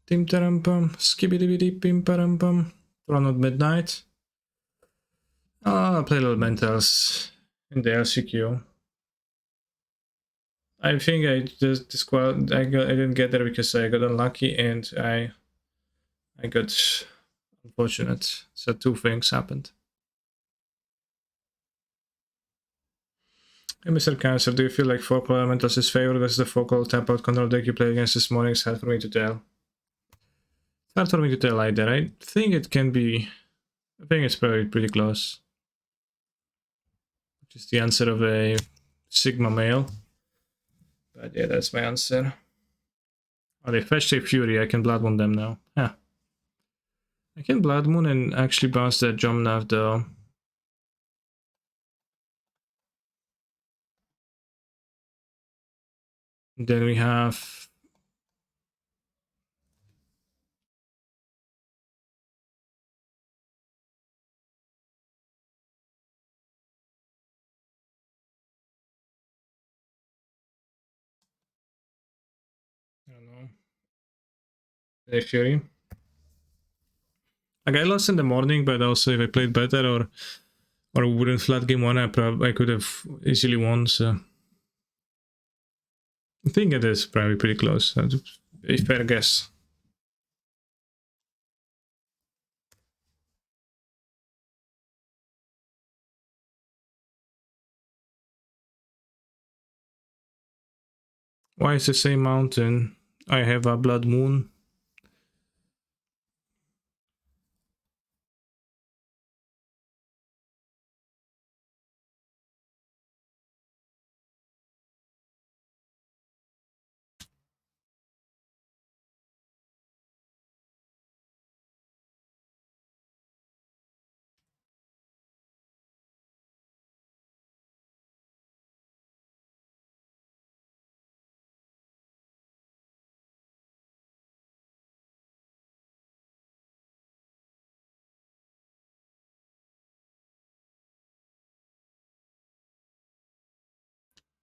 Tim tarampum. Skibidibidi pim parambum. Tron at midnight. I'll play little mentals in the LCQ. I think I just I didn't get there because I got unlucky and I got unfortunate. So two things happened. Hey, Mr. Cancer, do you feel like Focal Elementals is favored as the Focal tap out control deck you play against this morning? It's hard for me to tell. It's hard for me to tell either. I think it can be. I think it's probably pretty close. Which is the answer of a Sigma male. But yeah, that's my answer. Oh, they fetched a Fury. I can Blood Moon them now. Yeah. I can Blood Moon and actually bounce that Jump Nav though. Then we have. I don't know. A Fury. Like I lost in the morning, but also if I played better or wouldn't flat game one, I could have easily won. So I think it is probably pretty close. That's a fair guess. Why is the same mountain? I have a Blood Moon.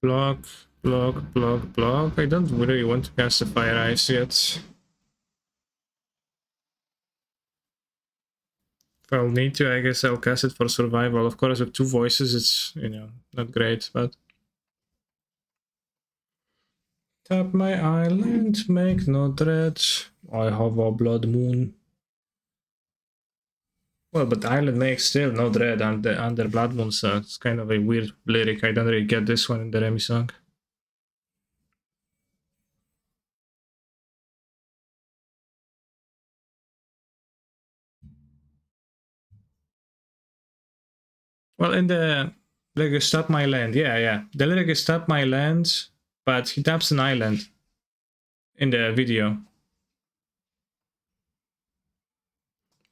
Block, block, block, block. I don't really want to cast the Fire Ice yet. If I'll need to, I guess I'll cast it for survival. Of course, with two voices, it's, you know, not great, but... Tap my island, make no dread. I have a Blood Moon. Well, but Island makes still no dread under Blood Moon, so it's kind of a weird lyric. I don't really get this one in the Remy song. Well, in the lyric is Tap My Land, yeah. The lyric is Tap My Land, but he taps an island in the video.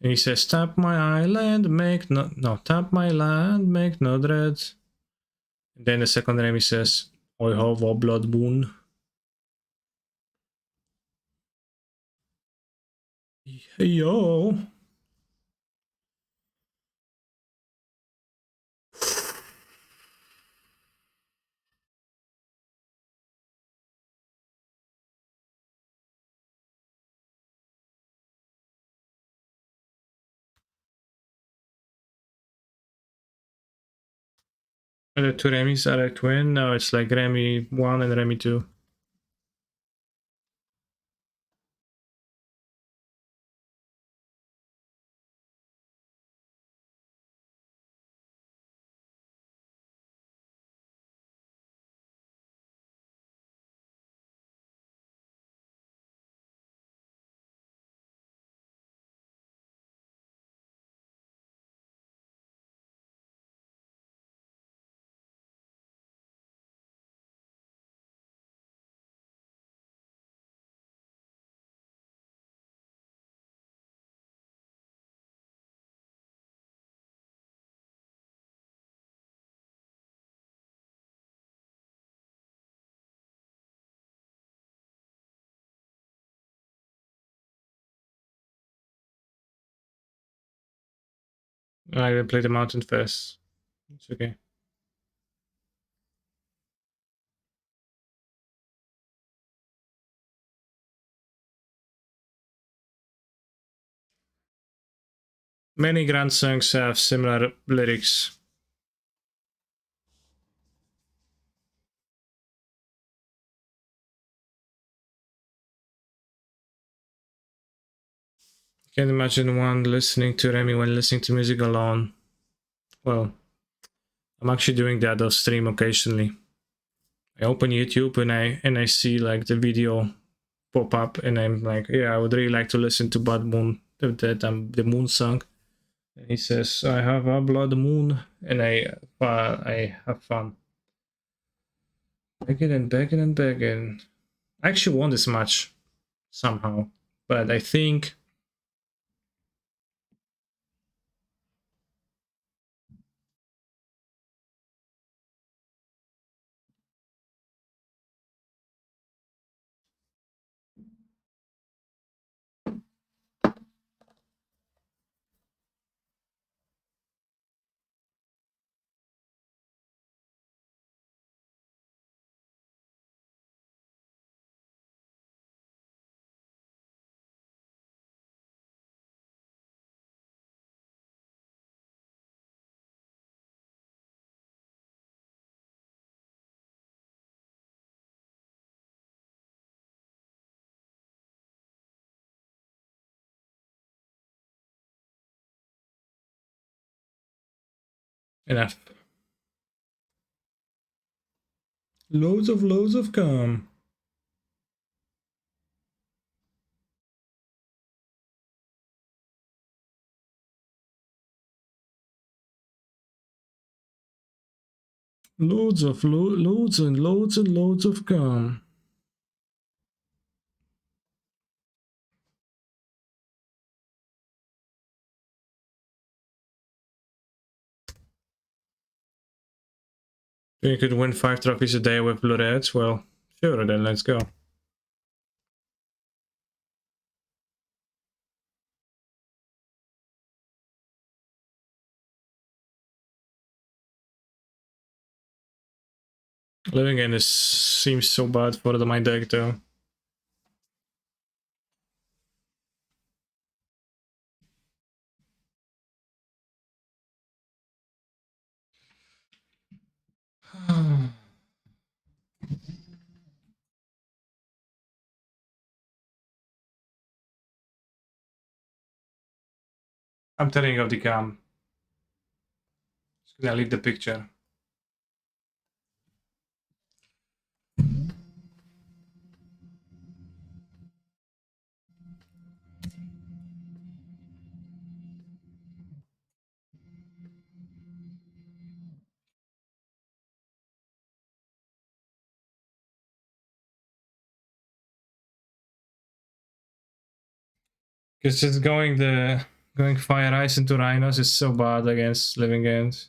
And he says, tap my island, make no, tap my land, make no dread. And then the second Remy says, I have a Blood Moon. Yo. And the two Remys are a twin? No, it's like Remy 1 and Remy 2. I will play the mountain first. It's okay. Many grand songs have similar lyrics. Can't imagine one listening to Remy when listening to music alone. Well, I'm actually doing that off stream occasionally. I open YouTube and I see like the video pop up and I'm like, yeah, I would really like to listen to Blood Moon, the Moon song. And he says, I have a Blood Moon, and I have fun. Begging and begging and begging. I actually won this match somehow, but I think enough. Loads of cum. Loads and loads of cum. You could win 5 trophies a day with Blue Reds? Well, sure, then let's go. Living in this seems so bad for my deck though. I'm turning off the cam. Just gonna leave the picture. Because just going Fire Ice into Rhinos is so bad against Living Ends.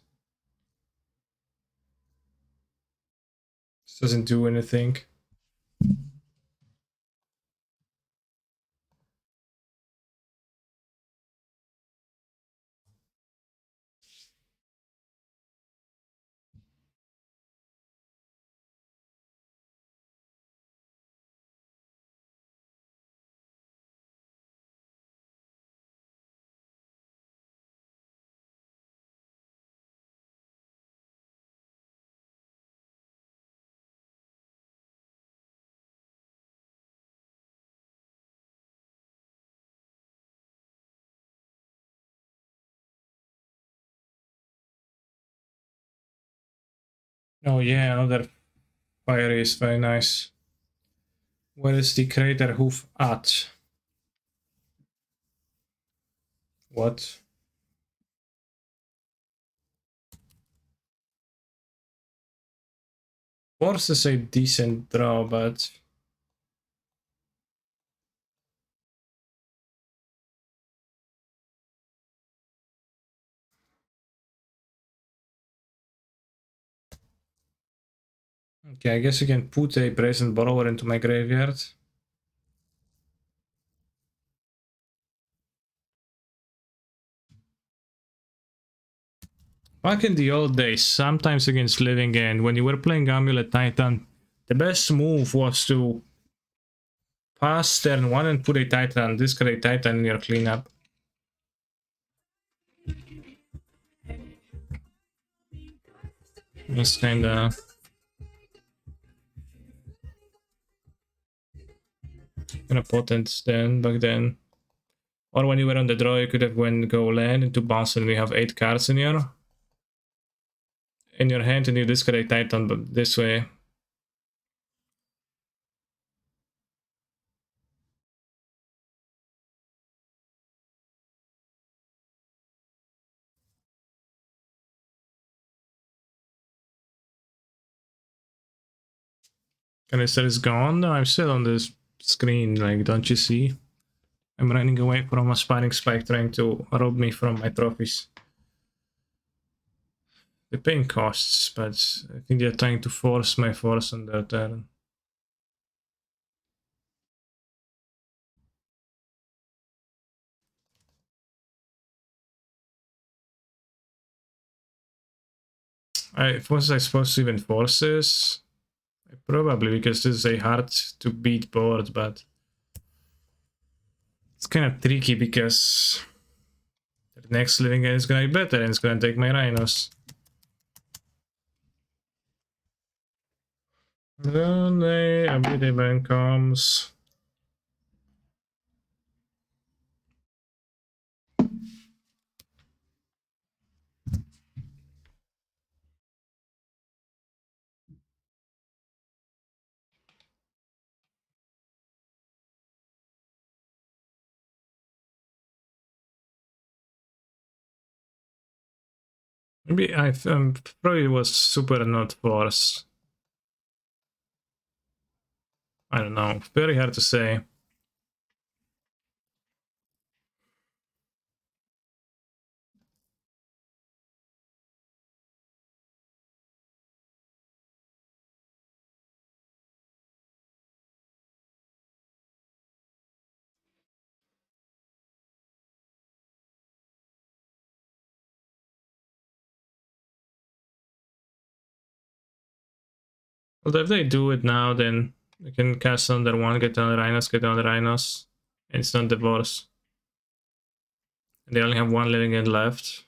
Just doesn't do anything. Oh yeah, another fire is very nice. Where is the crater hoof at? What? Force is a decent draw, but okay, I guess I can put a Brazen Borrower into my graveyard. Back in the old days, sometimes against Living End, when you were playing Amulet Titan, the best move was to pass turn 1 and put a Titan, discard a Titan in your cleanup. It's kinda potent then, back then. Or when you were on the draw, you could have went go land into bounce and we have 8 cards in your hand and you discard Titan, but this way. Canister is gone. No, I'm still on this screen, like, don't you see? I'm running away from a sparring spike trying to rob me from my trophies. They're paying costs, but I think they're trying to force my force on their turn. Was I supposed to even force this? Probably, because this is a hard to beat board, but it's kind of tricky because the next living end is gonna be better and it's gonna take my Rhinos. Then the ability event comes. Maybe I probably was super not forced. I don't know. Very hard to say. Although if they do it now, then we can cast another one, get another Rhinos, get another Rhinos. Instant divorce. And they only have one living end left.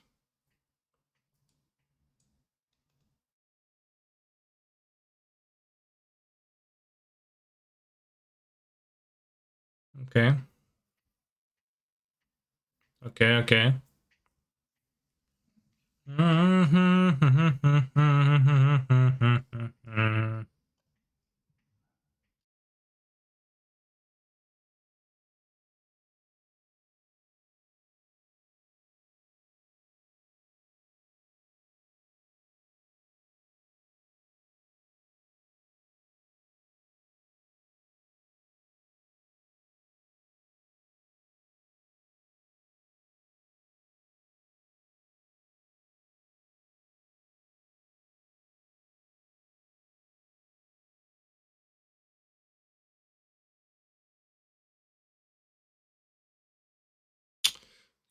Okay. Okay.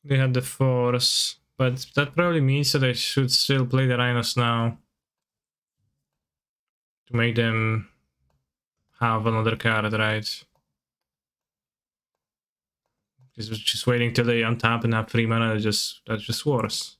They had the force, but that probably means that I should still play the Rhinos now to make them have another card, right? Just waiting till they untap and have 3 mana. That's just worse.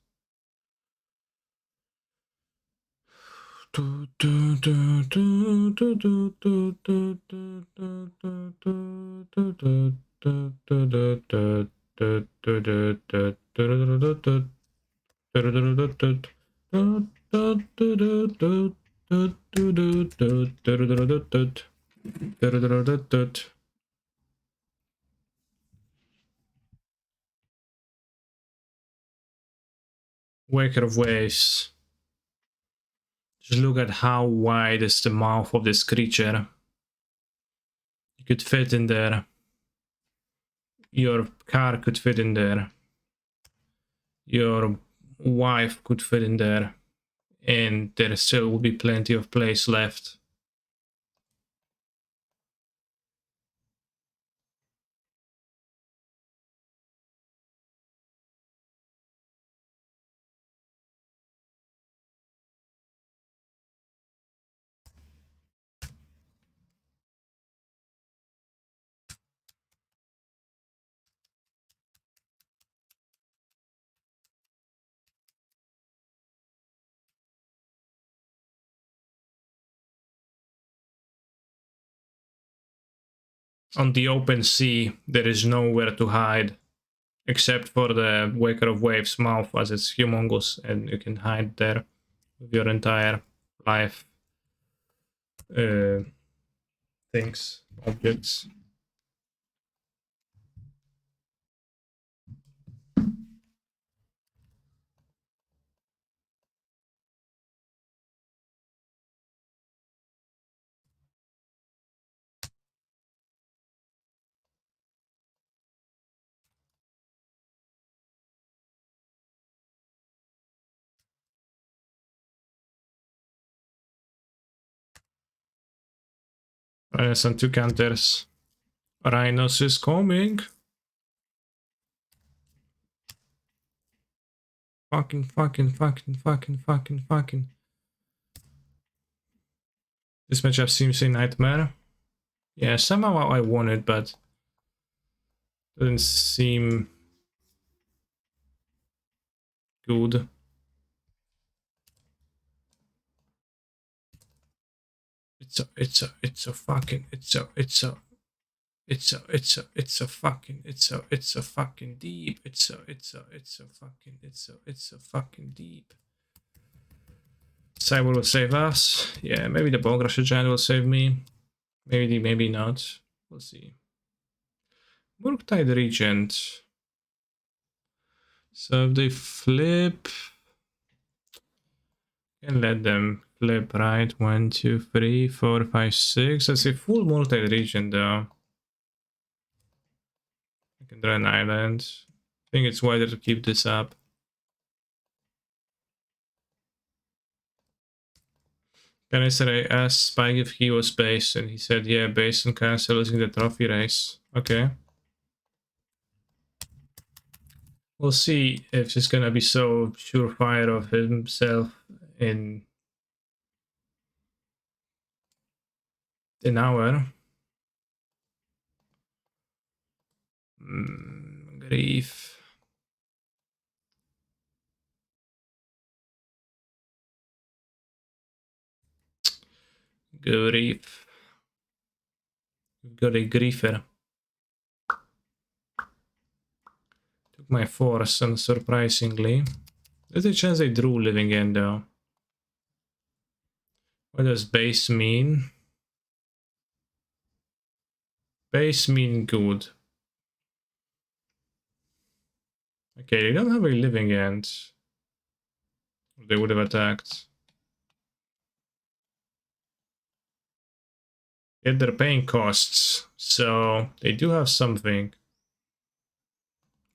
Waker of Waves. Just look at how wide is the mouth of this creature. You could fit in there. Your car could fit in there. Your wife could fit in there. And there still will be plenty of place left. On the open sea, there is nowhere to hide. except for the Waker of Waves mouth, as it's humongous and you can hide there with your entire life things, objects. And 2 counters. Rhinos is coming. Fucking. This matchup seems a nightmare. Yeah, somehow I won it, but doesn't seem good. It's a fucking deep. It's a fucking deep. It's a fucking deep. Cyber will save us. Yeah, maybe the Bone Crusher Giant will save me. Maybe not. We'll see. Murktide Regent. So if they flip, can let them flip, right? 1, 2, 3, 4, 5, 6. That's a full Murktide Regent though. I can draw an island. I think it's wiser to keep this up. Can I say I asked Spike if he was based, and he said yeah, based on cancel losing the trophy race. Okay. We'll see if he's gonna be so surefire of himself in an hour. Grief. Grief. We've got a griefer. Took my force, unsurprisingly. There's a chance they drew living end though. What does base mean? Base mean good. Okay, they don't have a living end. They would have attacked. Yet they're paying costs, so they do have something.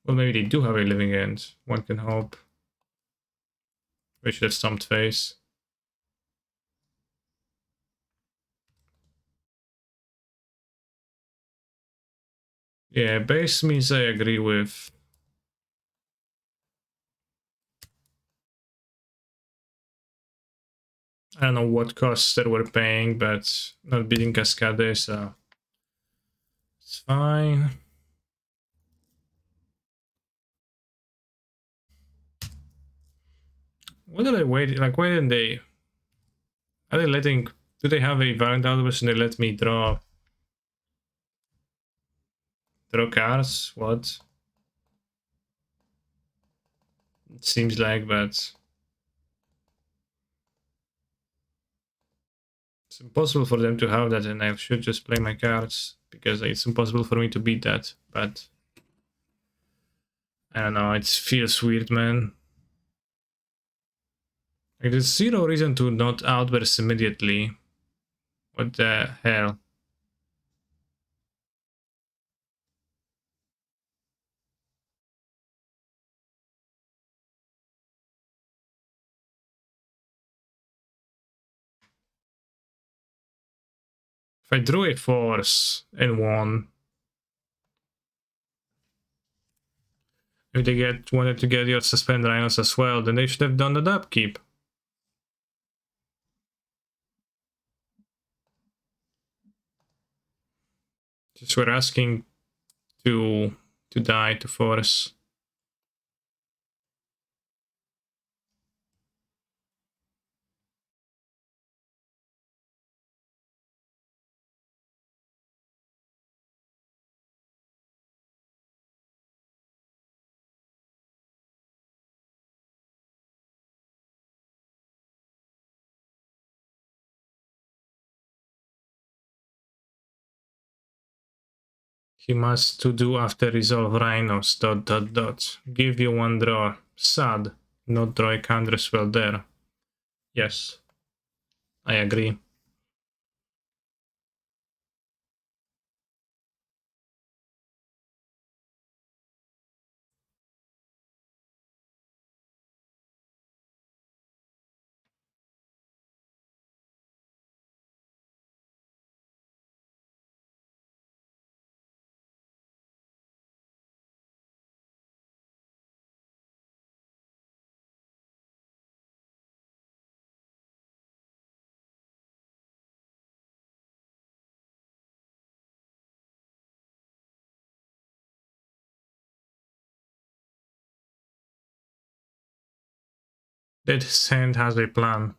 Well, maybe they do have a living end. One can hope. We should have stumped face. Yeah, base means I agree with. I don't know what costs they were paying, but not beating Cascade, so it's fine. What are they waiting? Like, why didn't they? Are they letting? Do they have a variant algorithm and they let me draw cards? What? It seems like, but it's impossible for them to have that, and I should just play my cards because it's impossible for me to beat that. But I don't know. It feels weird, man. Like, there's zero reason to not outburst immediately. What the hell? If I drew a force and won, if they wanted to get your suspend Rhinos as well, then they should have done the upkeep. Just we're asking to die to force. He must to do after resolve Rhinos, ... Give you one draw. Sad. Not draw a counter spell there. Yes. I agree. That hand has a plan.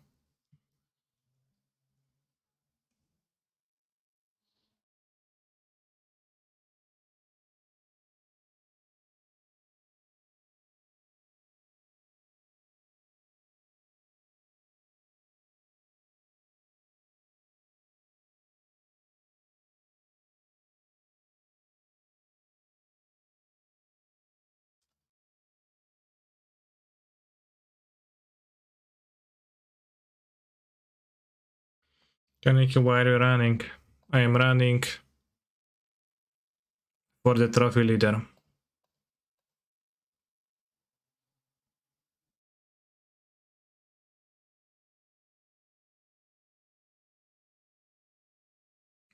Kaneki, why are you running? I am running for the trophy leader.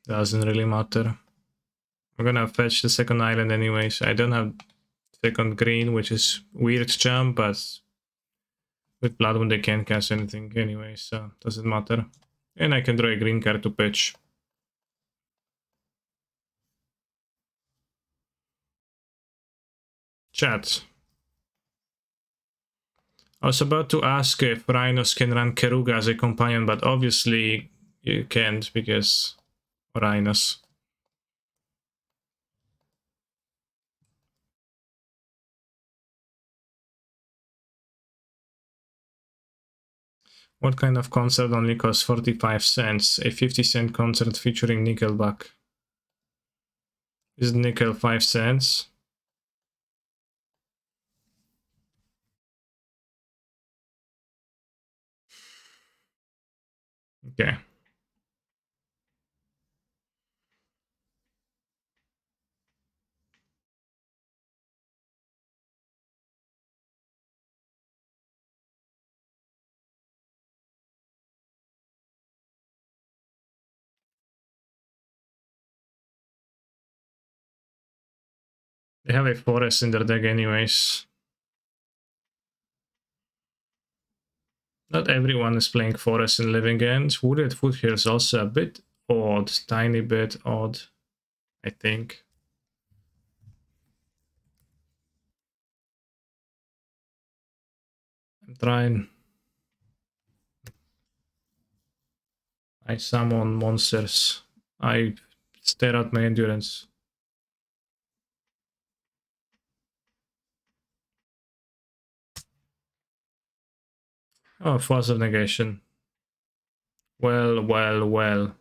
Doesn't really matter. I'm gonna fetch the second island anyways. I don't have second green, which is weird jump, but with Bloodmoon they can't cast anything anyway, so doesn't matter. And I can draw a green card to pitch. Chat. I was about to ask if Rhinos can run Keruga as a companion, but obviously you can't because Rhinos. What kind of concert only costs 45 cents? A 50-cent concert featuring Nickelback. Is nickel 5 cents? Okay. They have a forest in their deck anyways. Not everyone is playing forest in Living End. Wooded Foothill is also a bit odd, tiny bit odd, I think. I'm trying. I summon monsters. I stare at my endurance. Oh, Force of Negation. Well, well, well.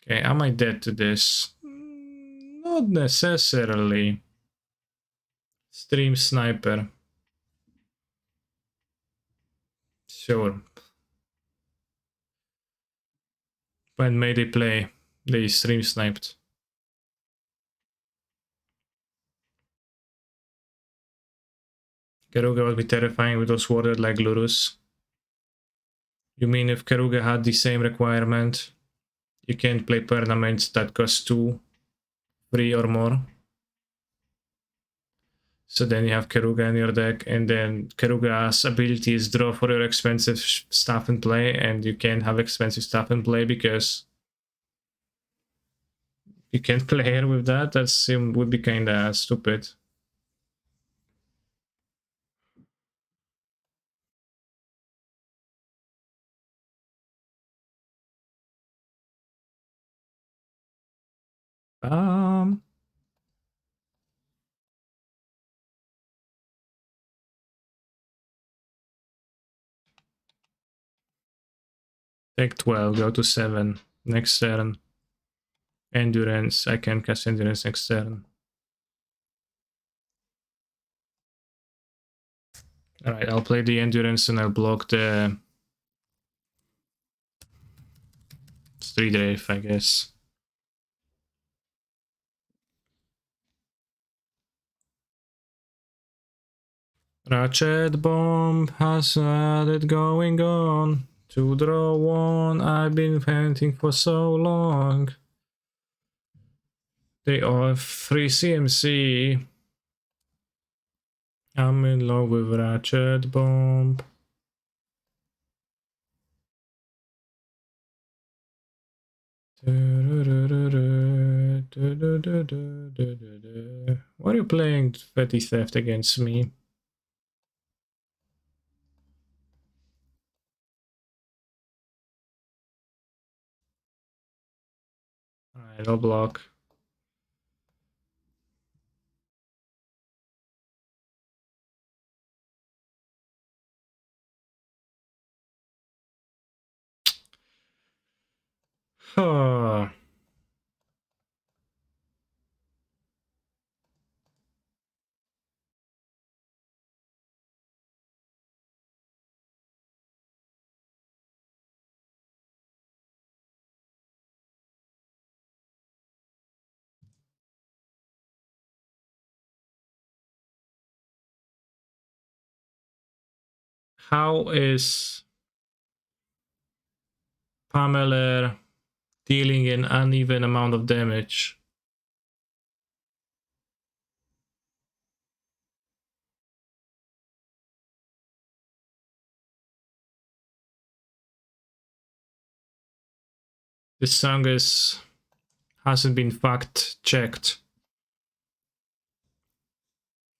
Okay, am I dead to this? Not necessarily. Stream Sniper. Sure. When may they play? They stream sniped. Keruga would be terrifying with those worded like Lurus. You mean if Keruga had the same requirement, you can't play permanents that cost 2, 3 or more? So then you have Keruga in your deck, and then Keruga's ability is draw for your expensive stuff in play, and you can't have expensive stuff in play because you can't play her with that. That would be kinda stupid. Take 12, go to 7. next turn. Endurance. I can cast Endurance next turn. Alright, I'll play the Endurance and I'll block the Street Wraith, I guess. Ratchet Bomb has had it going on. To draw one, I've been hunting for so long. They are free CMC. I'm in love with Ratchet Bomb. Why are you playing Petty Theft against me? Alright, I'll block. Oh. How is Pamela dealing an uneven amount of damage? This song hasn't been fact checked.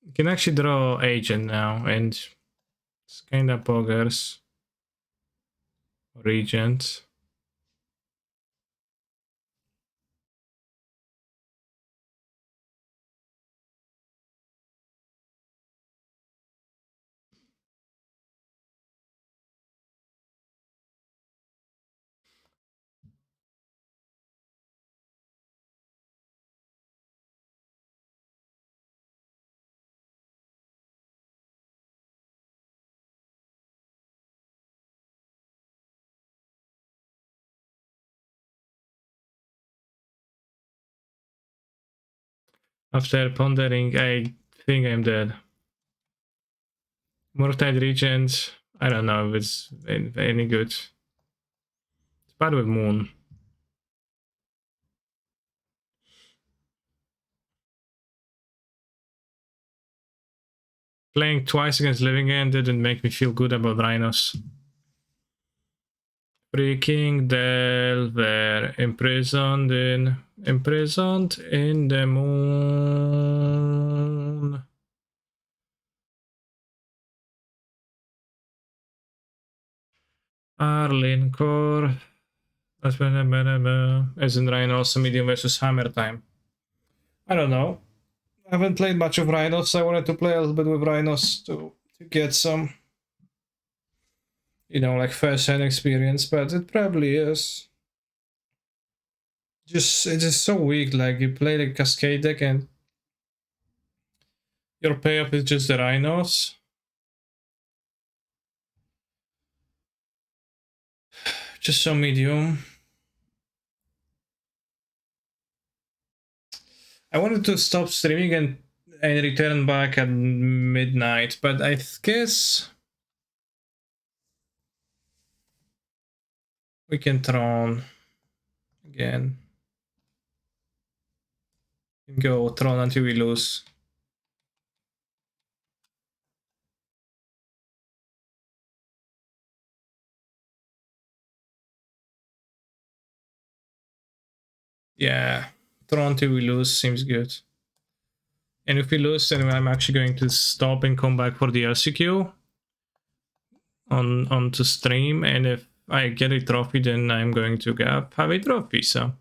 You can actually draw agent now, and it's kinda boggers. Regent. After pondering, I think I'm dead. Mortide Regent. I don't know if it's any good. It's bad with Moon. Playing twice against Living End didn't make me feel good about Rhinos. Freaking Delver, imprisoned in the moon. Arlin Core. As in Rhinos, medium versus Hammer time. I don't know. I haven't played much of Rhinos. I wanted to play a little bit with Rhinos to get some, you know, like first-hand experience, but it probably is. Just it's just so weak. Like you play the Cascade deck and your payoff is just the Rhinos. Just so medium. I wanted to stop streaming and return back at midnight, but I guess we can Tron again. Go Tron until we lose. Yeah, Tron till we lose seems good. And if we lose, then I'm actually going to stop and come back for the LCQ on to stream. And if I get a trophy, then I'm going to have a trophy. So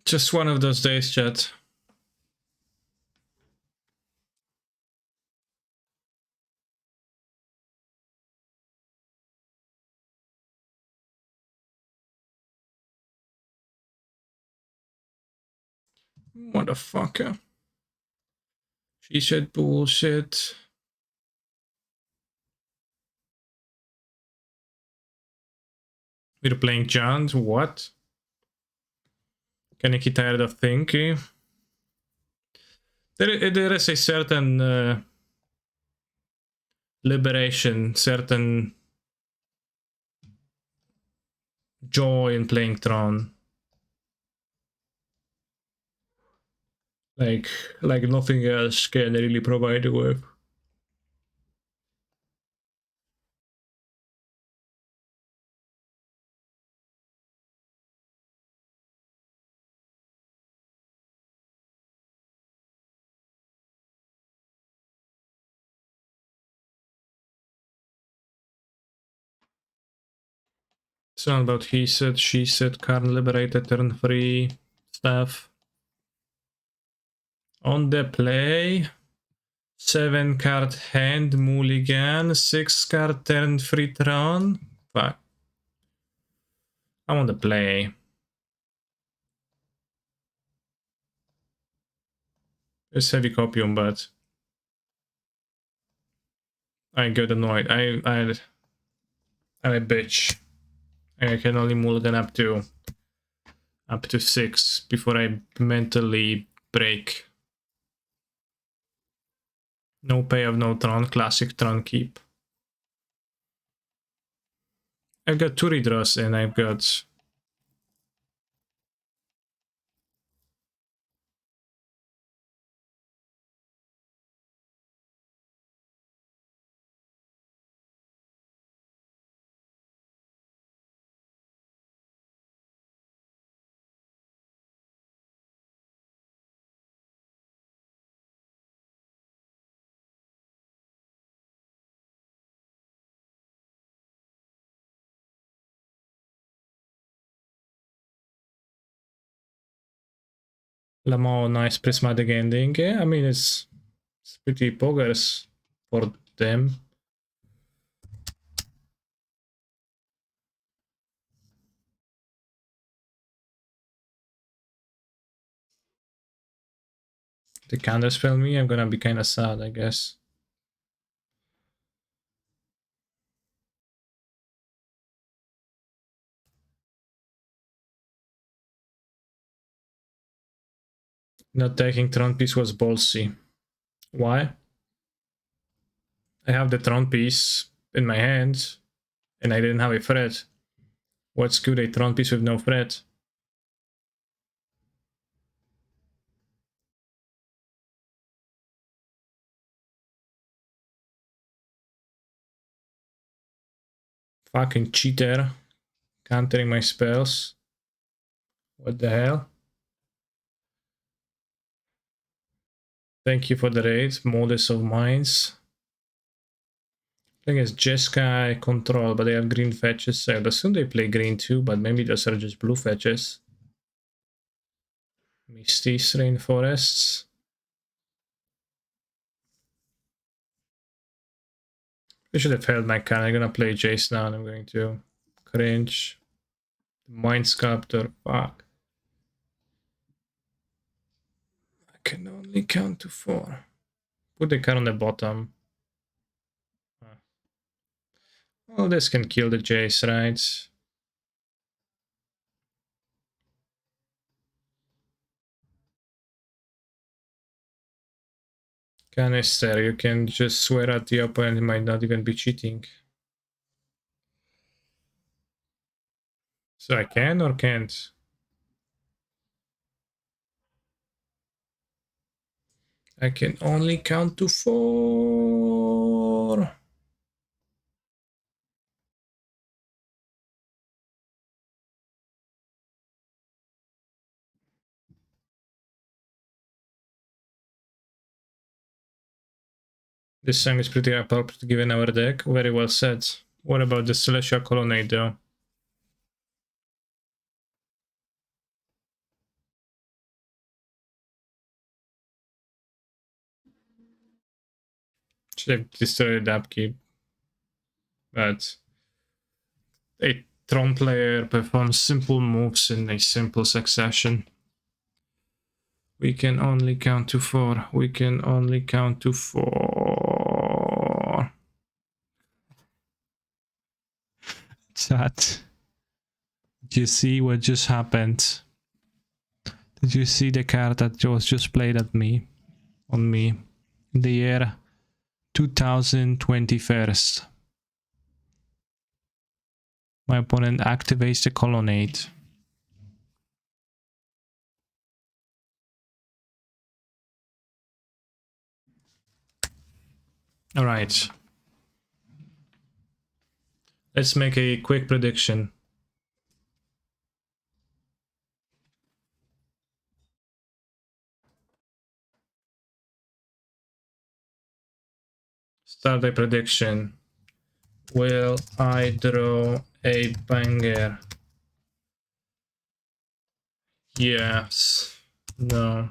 just one of those days, chat. Motherfucker. She said bullshit. We're playing Giant? What? Can I get tired of thinking? There is a certain liberation, certain joy in playing Tron. Like nothing else can really provide you with. It's not about he said, she said, card liberated, turn 3 stuff. On the play, 7 card hand mulligan, 6 card turn 3 Tron. Fuck. I'm on the play. It's heavy copium, but I get annoyed. I'm a bitch. I can only mulligan up to 6 before I mentally break. No payoff, no Tron, classic Tron keep. I've got 2 redraws and I've got Lamau, nice prismatic ending. Yeah, I mean it's pretty poggers for them. The counterspell me, I'm gonna be kinda sad, I guess. Not taking Tron piece was ballsy. Why? I have the Tron piece in my hand, and I didn't have a threat. What's good, a Tron piece with no threat? Fucking cheater. Countering my spells. What the hell? Thank you for the raid, Modus of Mines. I think it's Jeskai control, but they have green fetches, so I assume they play green too, but maybe those are just blue fetches. Misty's Rainforests. I should have held my card. I'm gonna play Jace now and I'm going to cringe. Mind Sculptor, fuck. I can only count to 4. Put the card on the bottom. Well, this can kill the Jace, right? Canister, you can just swear at the opponent, might not even be cheating. So I can or can't? I can only count to 4. This song is pretty appropriate given our deck. Very well said. What about the Celestial Colonnade though? Should have destroyed the upkeep. But a Tron player performs simple moves in a simple succession. We can only count to 4. We can only count to 4. Chat. Did you see what just happened? Did you see the card that was just played at me? On me. In the year 2021. My opponent activates the colonnade. Alright. Let's make a quick prediction. Start a prediction. Will I draw a banger? Yes. No.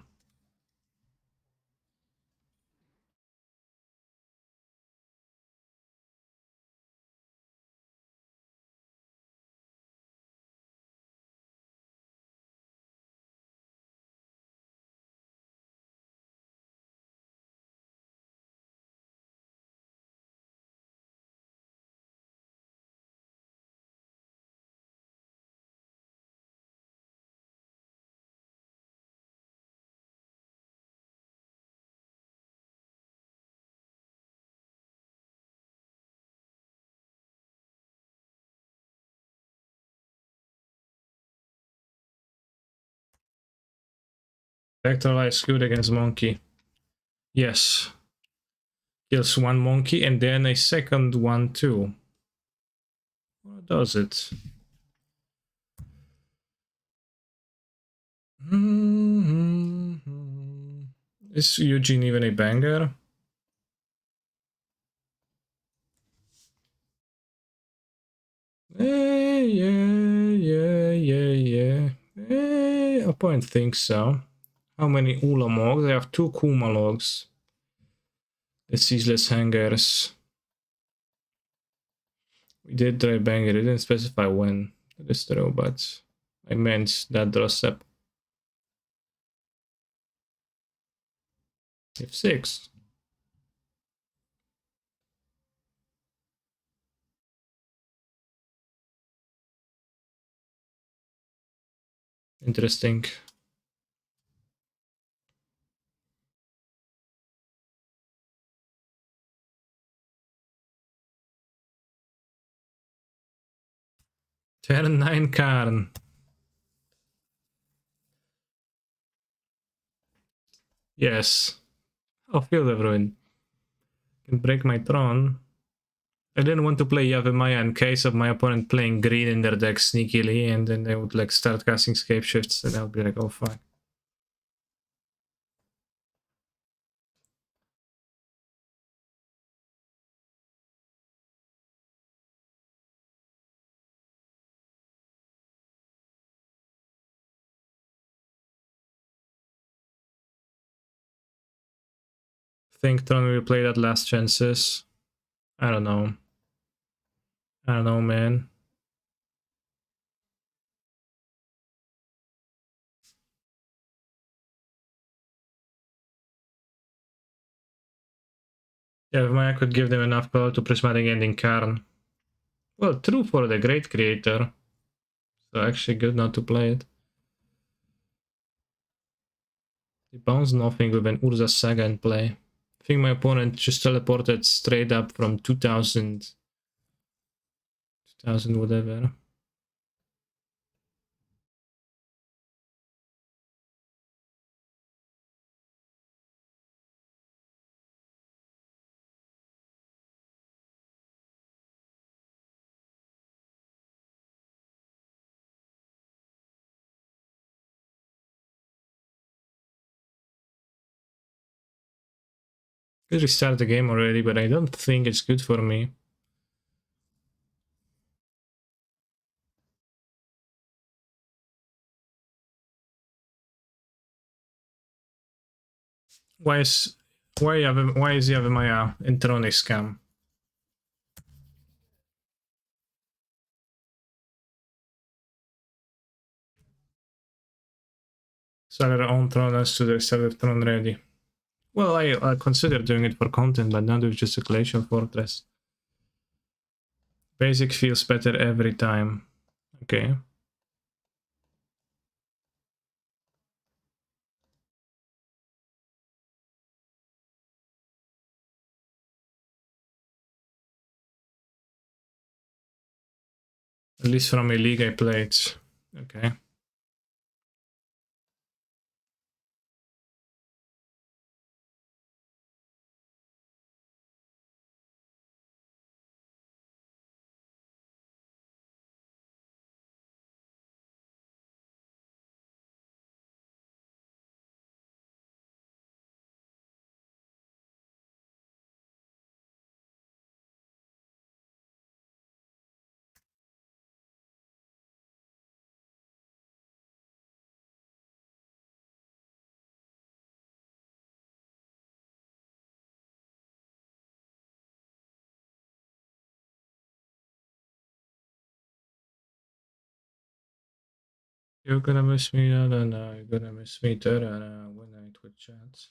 Electrolyte's good against monkey. Yes. Kills one monkey and then a second one too. What does it? Is Eugene even a banger? Yeah. Opponent thinks so. How many Ulamogs? I have 2 Kumalogs. The Ceaseless Hangers. We did try banger, it didn't specify when. That is true, but I meant that draw step. F6. Interesting. Turn 9 Karn. Yes. Oh, Field of Ruin. Can break my Tron. I didn't want to play Yavimaya in case of my opponent playing green in their deck sneakily, and then they would like start casting Scape Shifts, and I'll be like, oh fuck. Think Tron will play that last chances. I don't know. I don't know, man. Yeah, Maya could give them enough color to Prismatic Ending Karn. Well, true for the Great Creator. So actually good not to play it. He bounced nothing with an Urza Saga in play. I think my opponent just teleported straight up from 2000 whatever. Could restart the game already, but I don't think it's good for me. Why is Yavimaya in Tron a scam? sell our own Tron as to sell the Tron ready. Well, I consider doing it for content, but not with just a glacial fortress. Basic feels better every time. Okay. At least from a league I played. Okay. You're gonna miss me, na na na. You're gonna miss me, da da da. When I Twitch chats.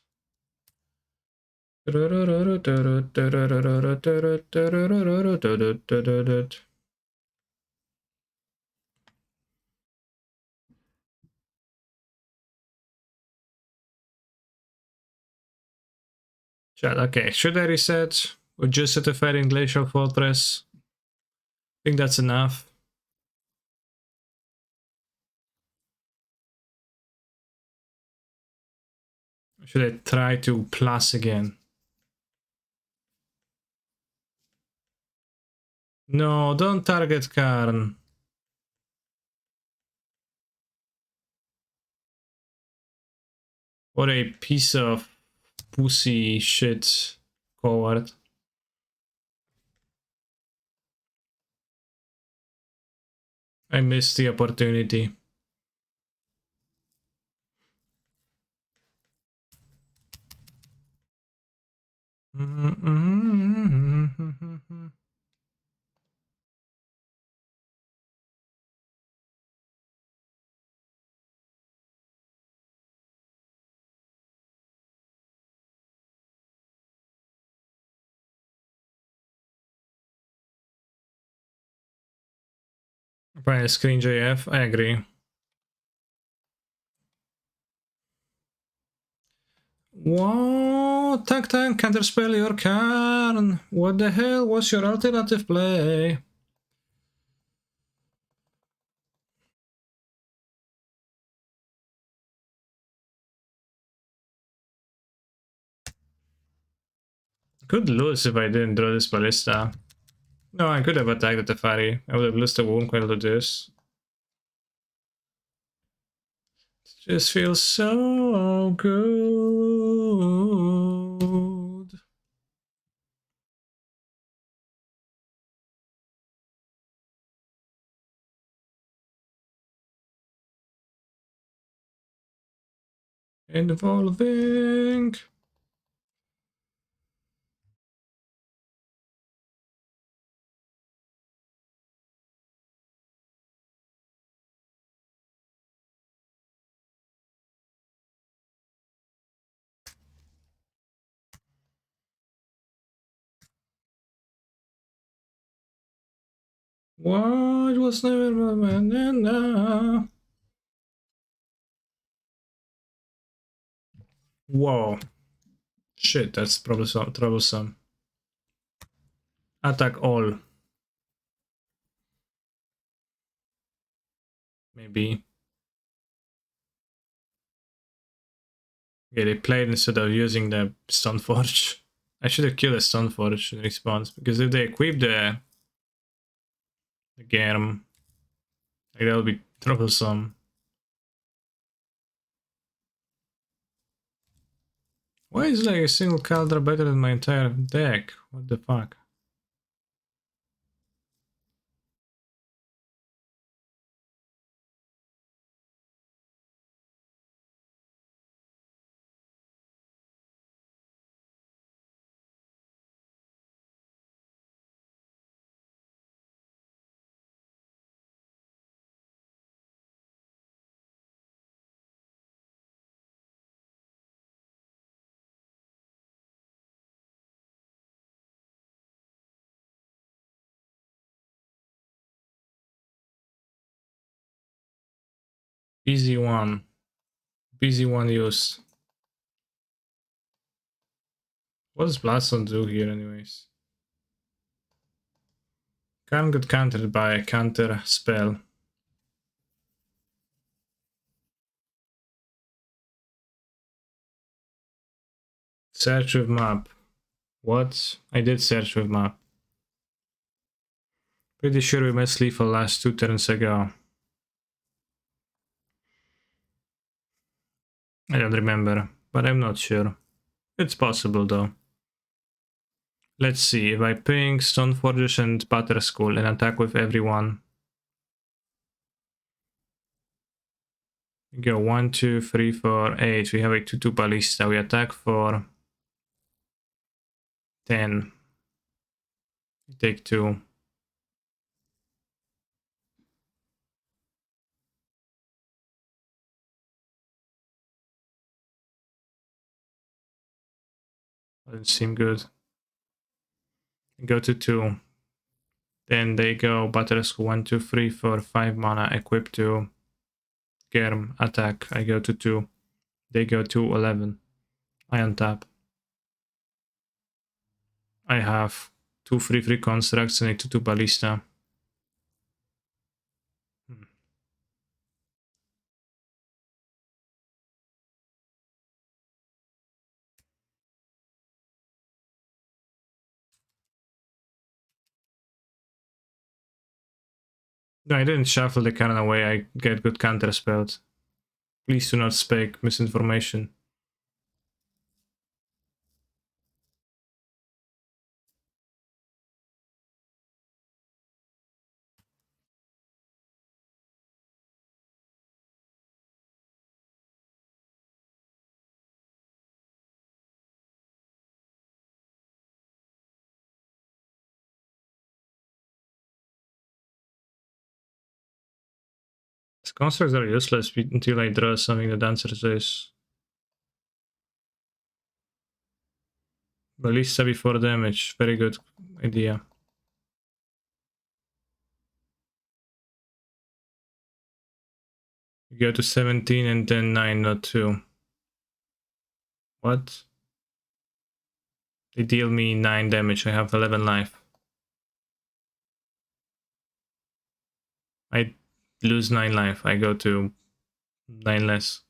Chat. Okay. Should I reset or just set a fighting glacial fortress? I think that's enough. Should I try to plus again? No, don't target Karn. What a piece of pussy shit coward. I missed the opportunity. By screen JF, I agree. What? Tank counterspell your Karn. What the hell was your alternative play? Could lose if I didn't draw this ballista. No, I could have attacked the Teferi. I would have lost a wound while to this. It just feels so good. Involving. What was never my banana? Whoa. Shit, that's probably so troublesome. Attack all. Maybe. Yeah, they played instead of using the Stoneforge. I should have killed a Stoneforge in response, because if they equip the Germ, like, that would be troublesome. Why is like a single Caldra better than my entire deck? What the fuck? Easy one. Easy one used. What does Bloodstone do here anyways? Can't get countered by a counter spell. Search with map. What? I did search with map. Pretty sure we missed lethal last 2 turns ago. I don't remember, but I'm not sure. It's possible though. Let's see, if I ping Stoneforgers and Batterskull and attack with everyone. We go 1, 2, 3, 4, 8. We have a 2-2 ballista. We attack for 10. We take 2. Doesn't seem good. Go to 2. Then they go Batterskull 1, 2, 3, 4, 5 mana, equip to Germ, attack. I go to 2. They go to 11. I untap. I have 2 free constructs and a 2-2 ballista. No, I didn't shuffle the cannon away. I get good counter spells. Please do not speak misinformation. Constructs are useless until I draw something that answers this. Ballista before damage. Very good idea. You go to 17 and then 9, not 2. What? They deal me 9 damage. I have 11 life. I lose 9 life. I go to 9 less.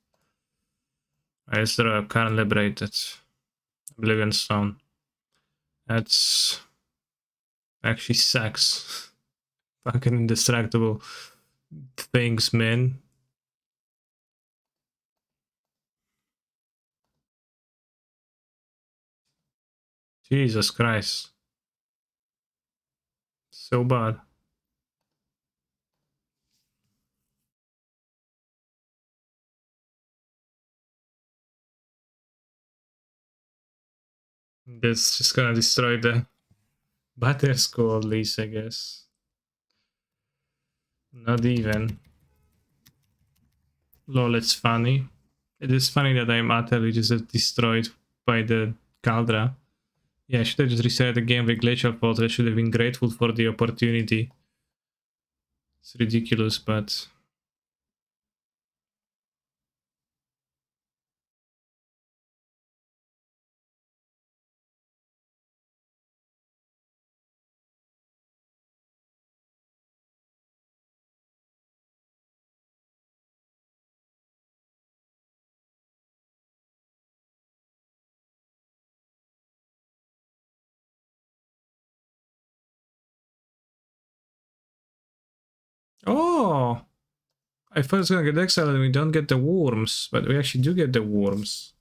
I just draw a Current Liberated. Oblivion Stone. That's actually sucks. Fucking indestructible things, man. Jesus Christ. So bad. That's just gonna destroy the Batterskull at least, I guess. Not even. Lol, it's funny. It is funny that I'm utterly just destroyed by the Caldra. Yeah, I should have just restarted the game with Glacial Fortress. I should have been grateful for the opportunity. It's ridiculous, but... Oh! I thought it was gonna get exiled and we don't get the worms, but we actually do get the worms.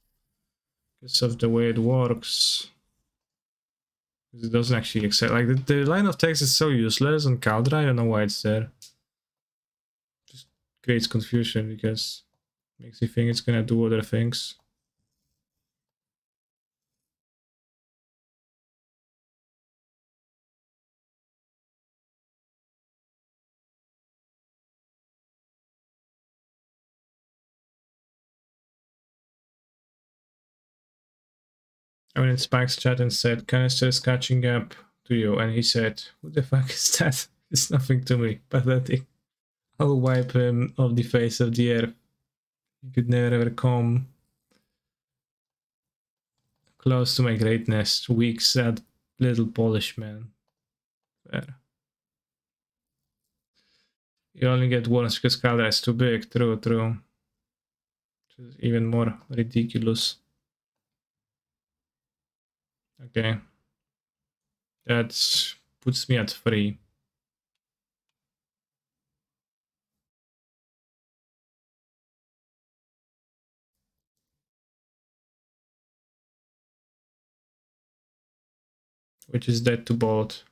Because of the way it works. It doesn't actually exile. Like, the line of text is so useless on Caldra, I don't know why it's there. Just creates confusion because it makes you think it's gonna do other things. I went in Spike's chat and said, Canister is catching up to you. And he said, who the fuck is that? It's nothing to me. Pathetic. I'll wipe him off the face of the earth. You could never ever come close to my greatness. Weak, sad little Polish man. Fair. You only get once because Caldera is too big. True, true. Which is even more ridiculous. Okay. That puts me at 3. Which is dead to both.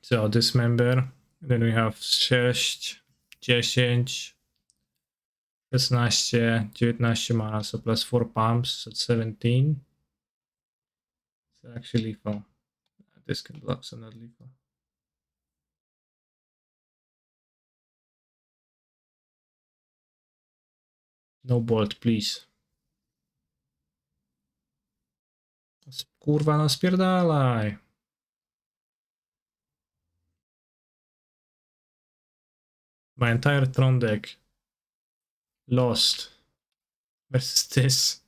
So dismember. Then we have 6, 10, 16, 19 mana, so plus 4 pumps, so 17. It's actually lethal. This can block, so not lethal. No bolt, please. Kurwa, no spierdalaj. My entire Tron deck lost versus this.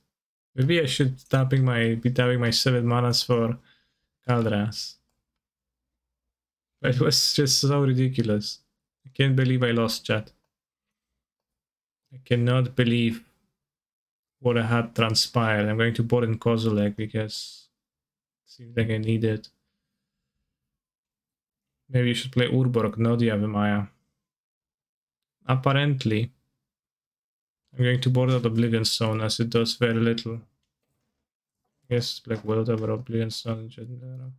Maybe I should be tapping my 7 manas for Kaldras. It was just so ridiculous. I can't believe I lost, chat. I cannot believe what I had transpired. I'm going to board in Kozilek because it seems like I need it. Maybe you should play Urborg, not the Avemaya. Apparently, I'm going to board out Oblivion Stone as it does very little. Yes, like whatever Oblivion Stone in general.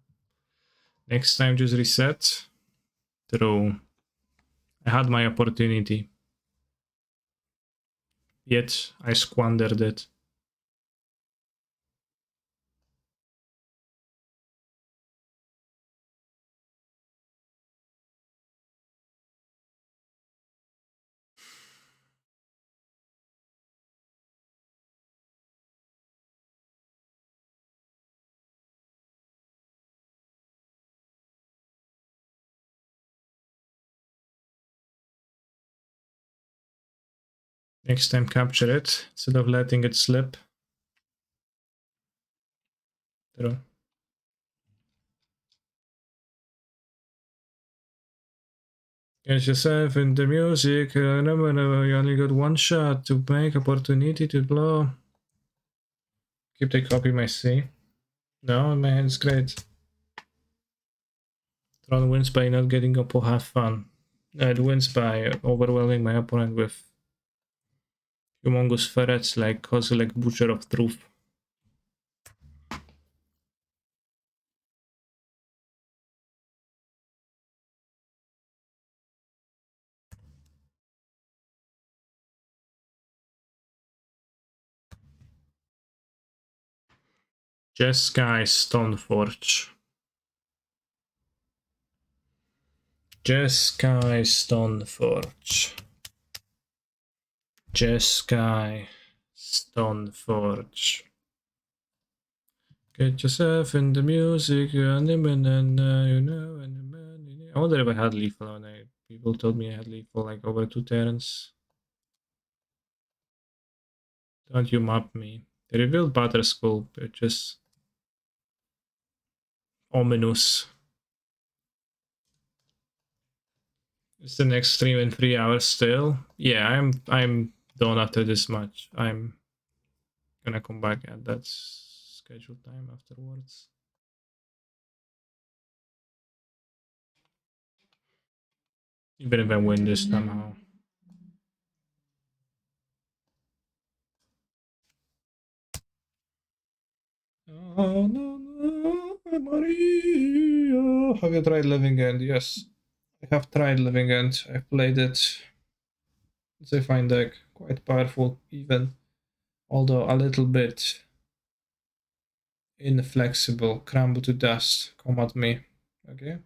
Next time, just reset. True. I had my opportunity. Yet, I squandered it. Next time, capture it instead of letting it slip. True. Get yourself in the music. Remember, you only got one shot to make opportunity to blow. Keep the copy, my C. No, my hand's great. Tron wins by not getting up or have fun. It wins by overwhelming my opponent with humongous ferrets like Kozilek Butcher of Truth. Jeskai Stoneforge. Jeskai Stoneforge. Jeskai Stoneforge. Get yourself in the music, you know. I wonder if I had lethal on it. People told me I had lethal like over 2 turns. Don't you map me. They revealed Butter Skull, which is ominous. Is the next stream in 3 hours still? Yeah, I'm done after this match. I'm gonna come back at that scheduled time afterwards. Even if I win this somehow. Oh no, no, Maria. Have you tried Living End? Yes, I have tried Living End. I've played it. It's a fine deck, quite powerful even, although a little bit inflexible. Crumble to dust. Come at me. Okay.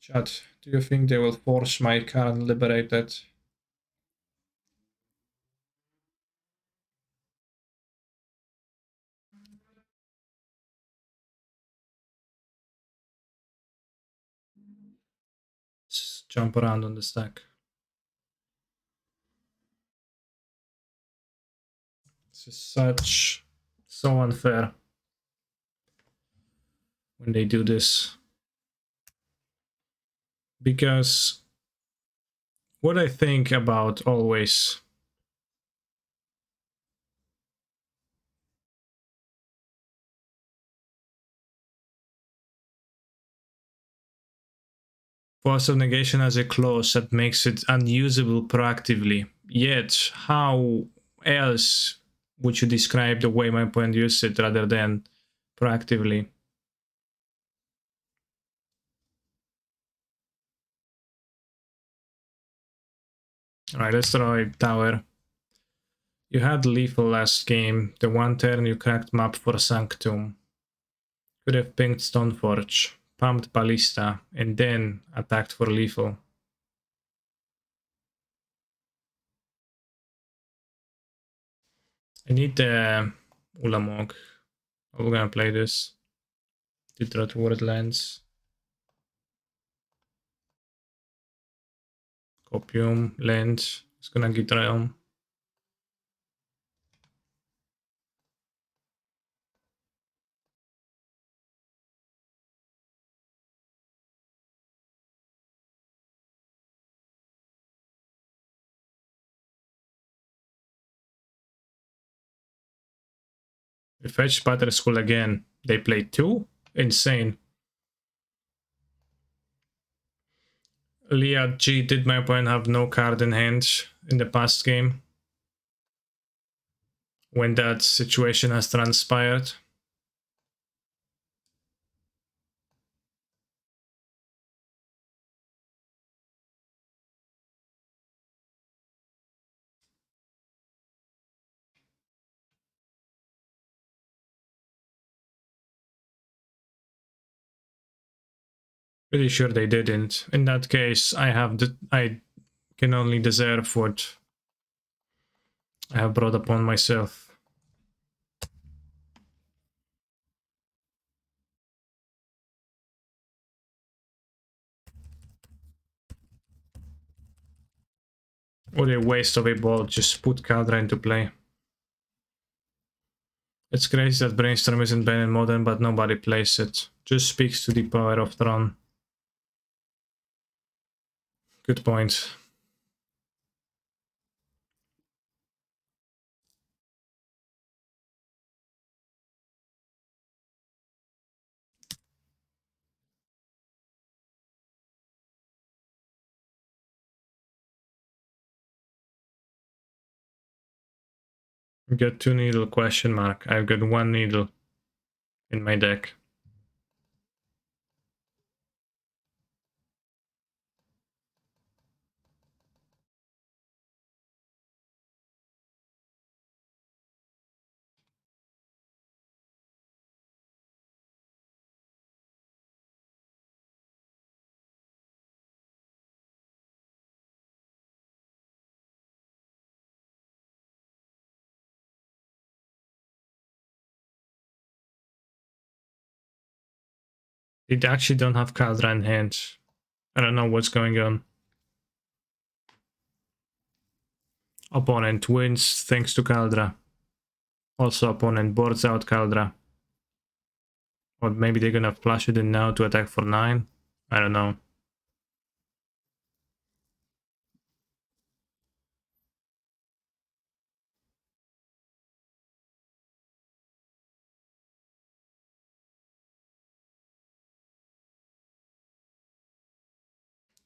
Chat, do you think they will force my card liberated? jump around on the stack. This is so unfair when they do this. Because what I think about always force of negation as a clause that makes it unusable proactively. Yet, how else would you describe the way my opponent used it rather than proactively? Alright, let's try tower. You had lethal last game. The one turn you cracked map for Sanctum. Could have pinged Stoneforge, pumped Ballista, and then attacked for lethal. I need the Ulamog. How are we gonna play this? Titra toward lands. Copium, land. It's gonna get realm. We fetch Butter School again. They play 2? Insane. Leah G, did my opponent have no card in hand in the past game? When that situation has transpired? Pretty sure they didn't. In that case, I can only deserve what I have brought upon myself. What a waste of a ball, just put Caldra into play. It's crazy that Brainstorm isn't banned in Modern, but nobody plays it. Just speaks to the power of Tron. Good point. I've got 2 needle question mark. I've got 1 needle in my deck. They actually don't have Caldra in hand. I don't know what's going on. Opponent wins thanks to Caldra. Also opponent boards out Caldra. Or maybe they're gonna flash it in now to attack for 9. I don't know.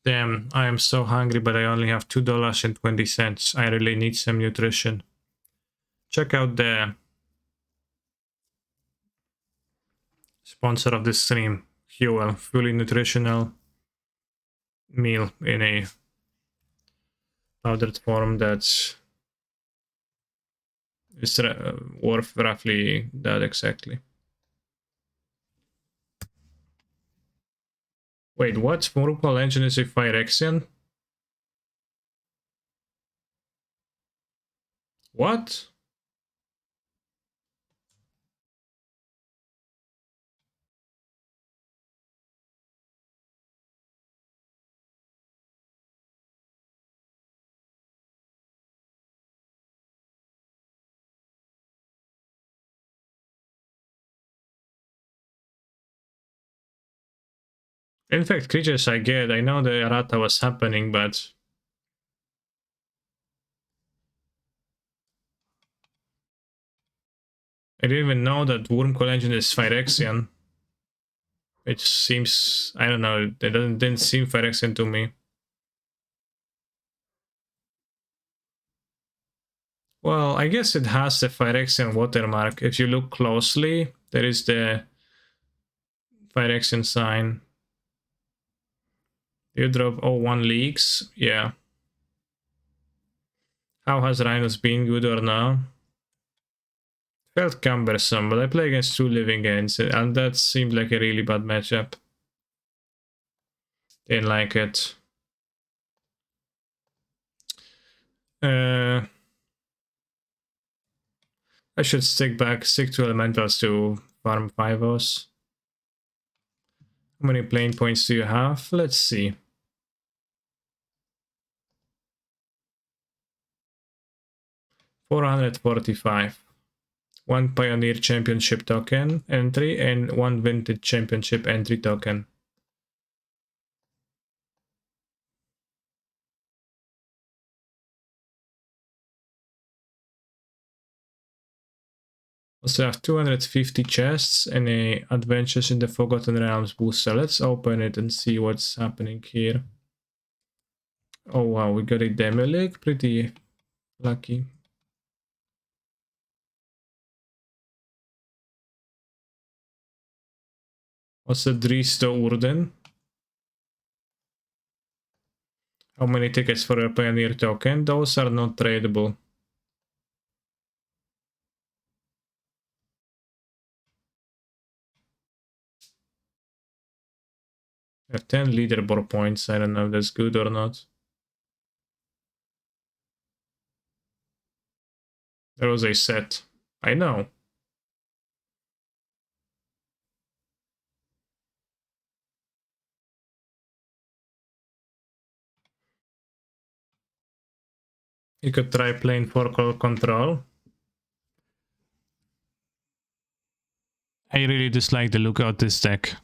Damn, I am so hungry, but I only have $2.20. I really need some nutrition. Check out the sponsor of this stream, Huel, fully nutritional meal in a powdered form that's worth roughly that exactly. Wait, what? Murukmal engine is a Phyrexian? What? In fact, creatures I get, I know the errata was happening, but I didn't even know that Wurmcoil Engine is Phyrexian. It seems, I don't know, it didn't seem Phyrexian to me. Well, I guess it has the Phyrexian watermark. If you look closely, there is the Phyrexian sign. You drop 01 leaks, yeah. How has Rhinos been, good or no? Felt cumbersome, but I play against 2 living ends, and that seemed like a really bad matchup. Didn't like it. I should stick to elementals to farm 5-0s. How many plane points do you have? Let's see. 445. 1 Pioneer Championship token entry and 1 Vintage Championship entry token. Also have 250 chests and a Adventures in the Forgotten Realms booster. Let's open it and see what's happening here. Oh wow, we got a Demilik, pretty lucky. What's the Dristo Urden? How many tickets for a Pioneer token? Those are not tradable. I have 10 leaderboard points. I don't know if that's good or not. There was a set. I know. You could try playing for control. I really dislike the look of this deck.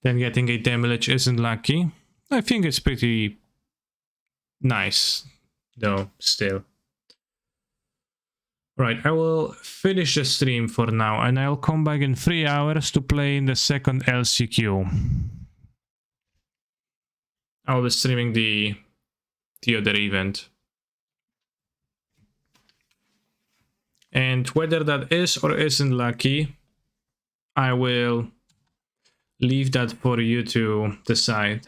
Then getting a damage isn't lucky. I think it's pretty nice, though, still. Right, I will finish the stream for now, and I'll come back in 3 hours to play in the second LCQ. I'll be streaming the other event. And whether that is or isn't lucky, I will leave that for you to decide.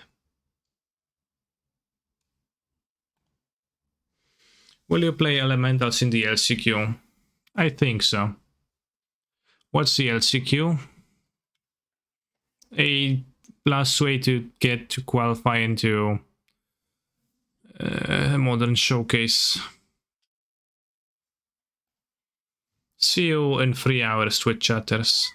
Will you play elementals in the LCQ? I think so. What's the LCQ? A last way to get to qualify into a modern showcase. See you in 3 hours, Twitch chatters.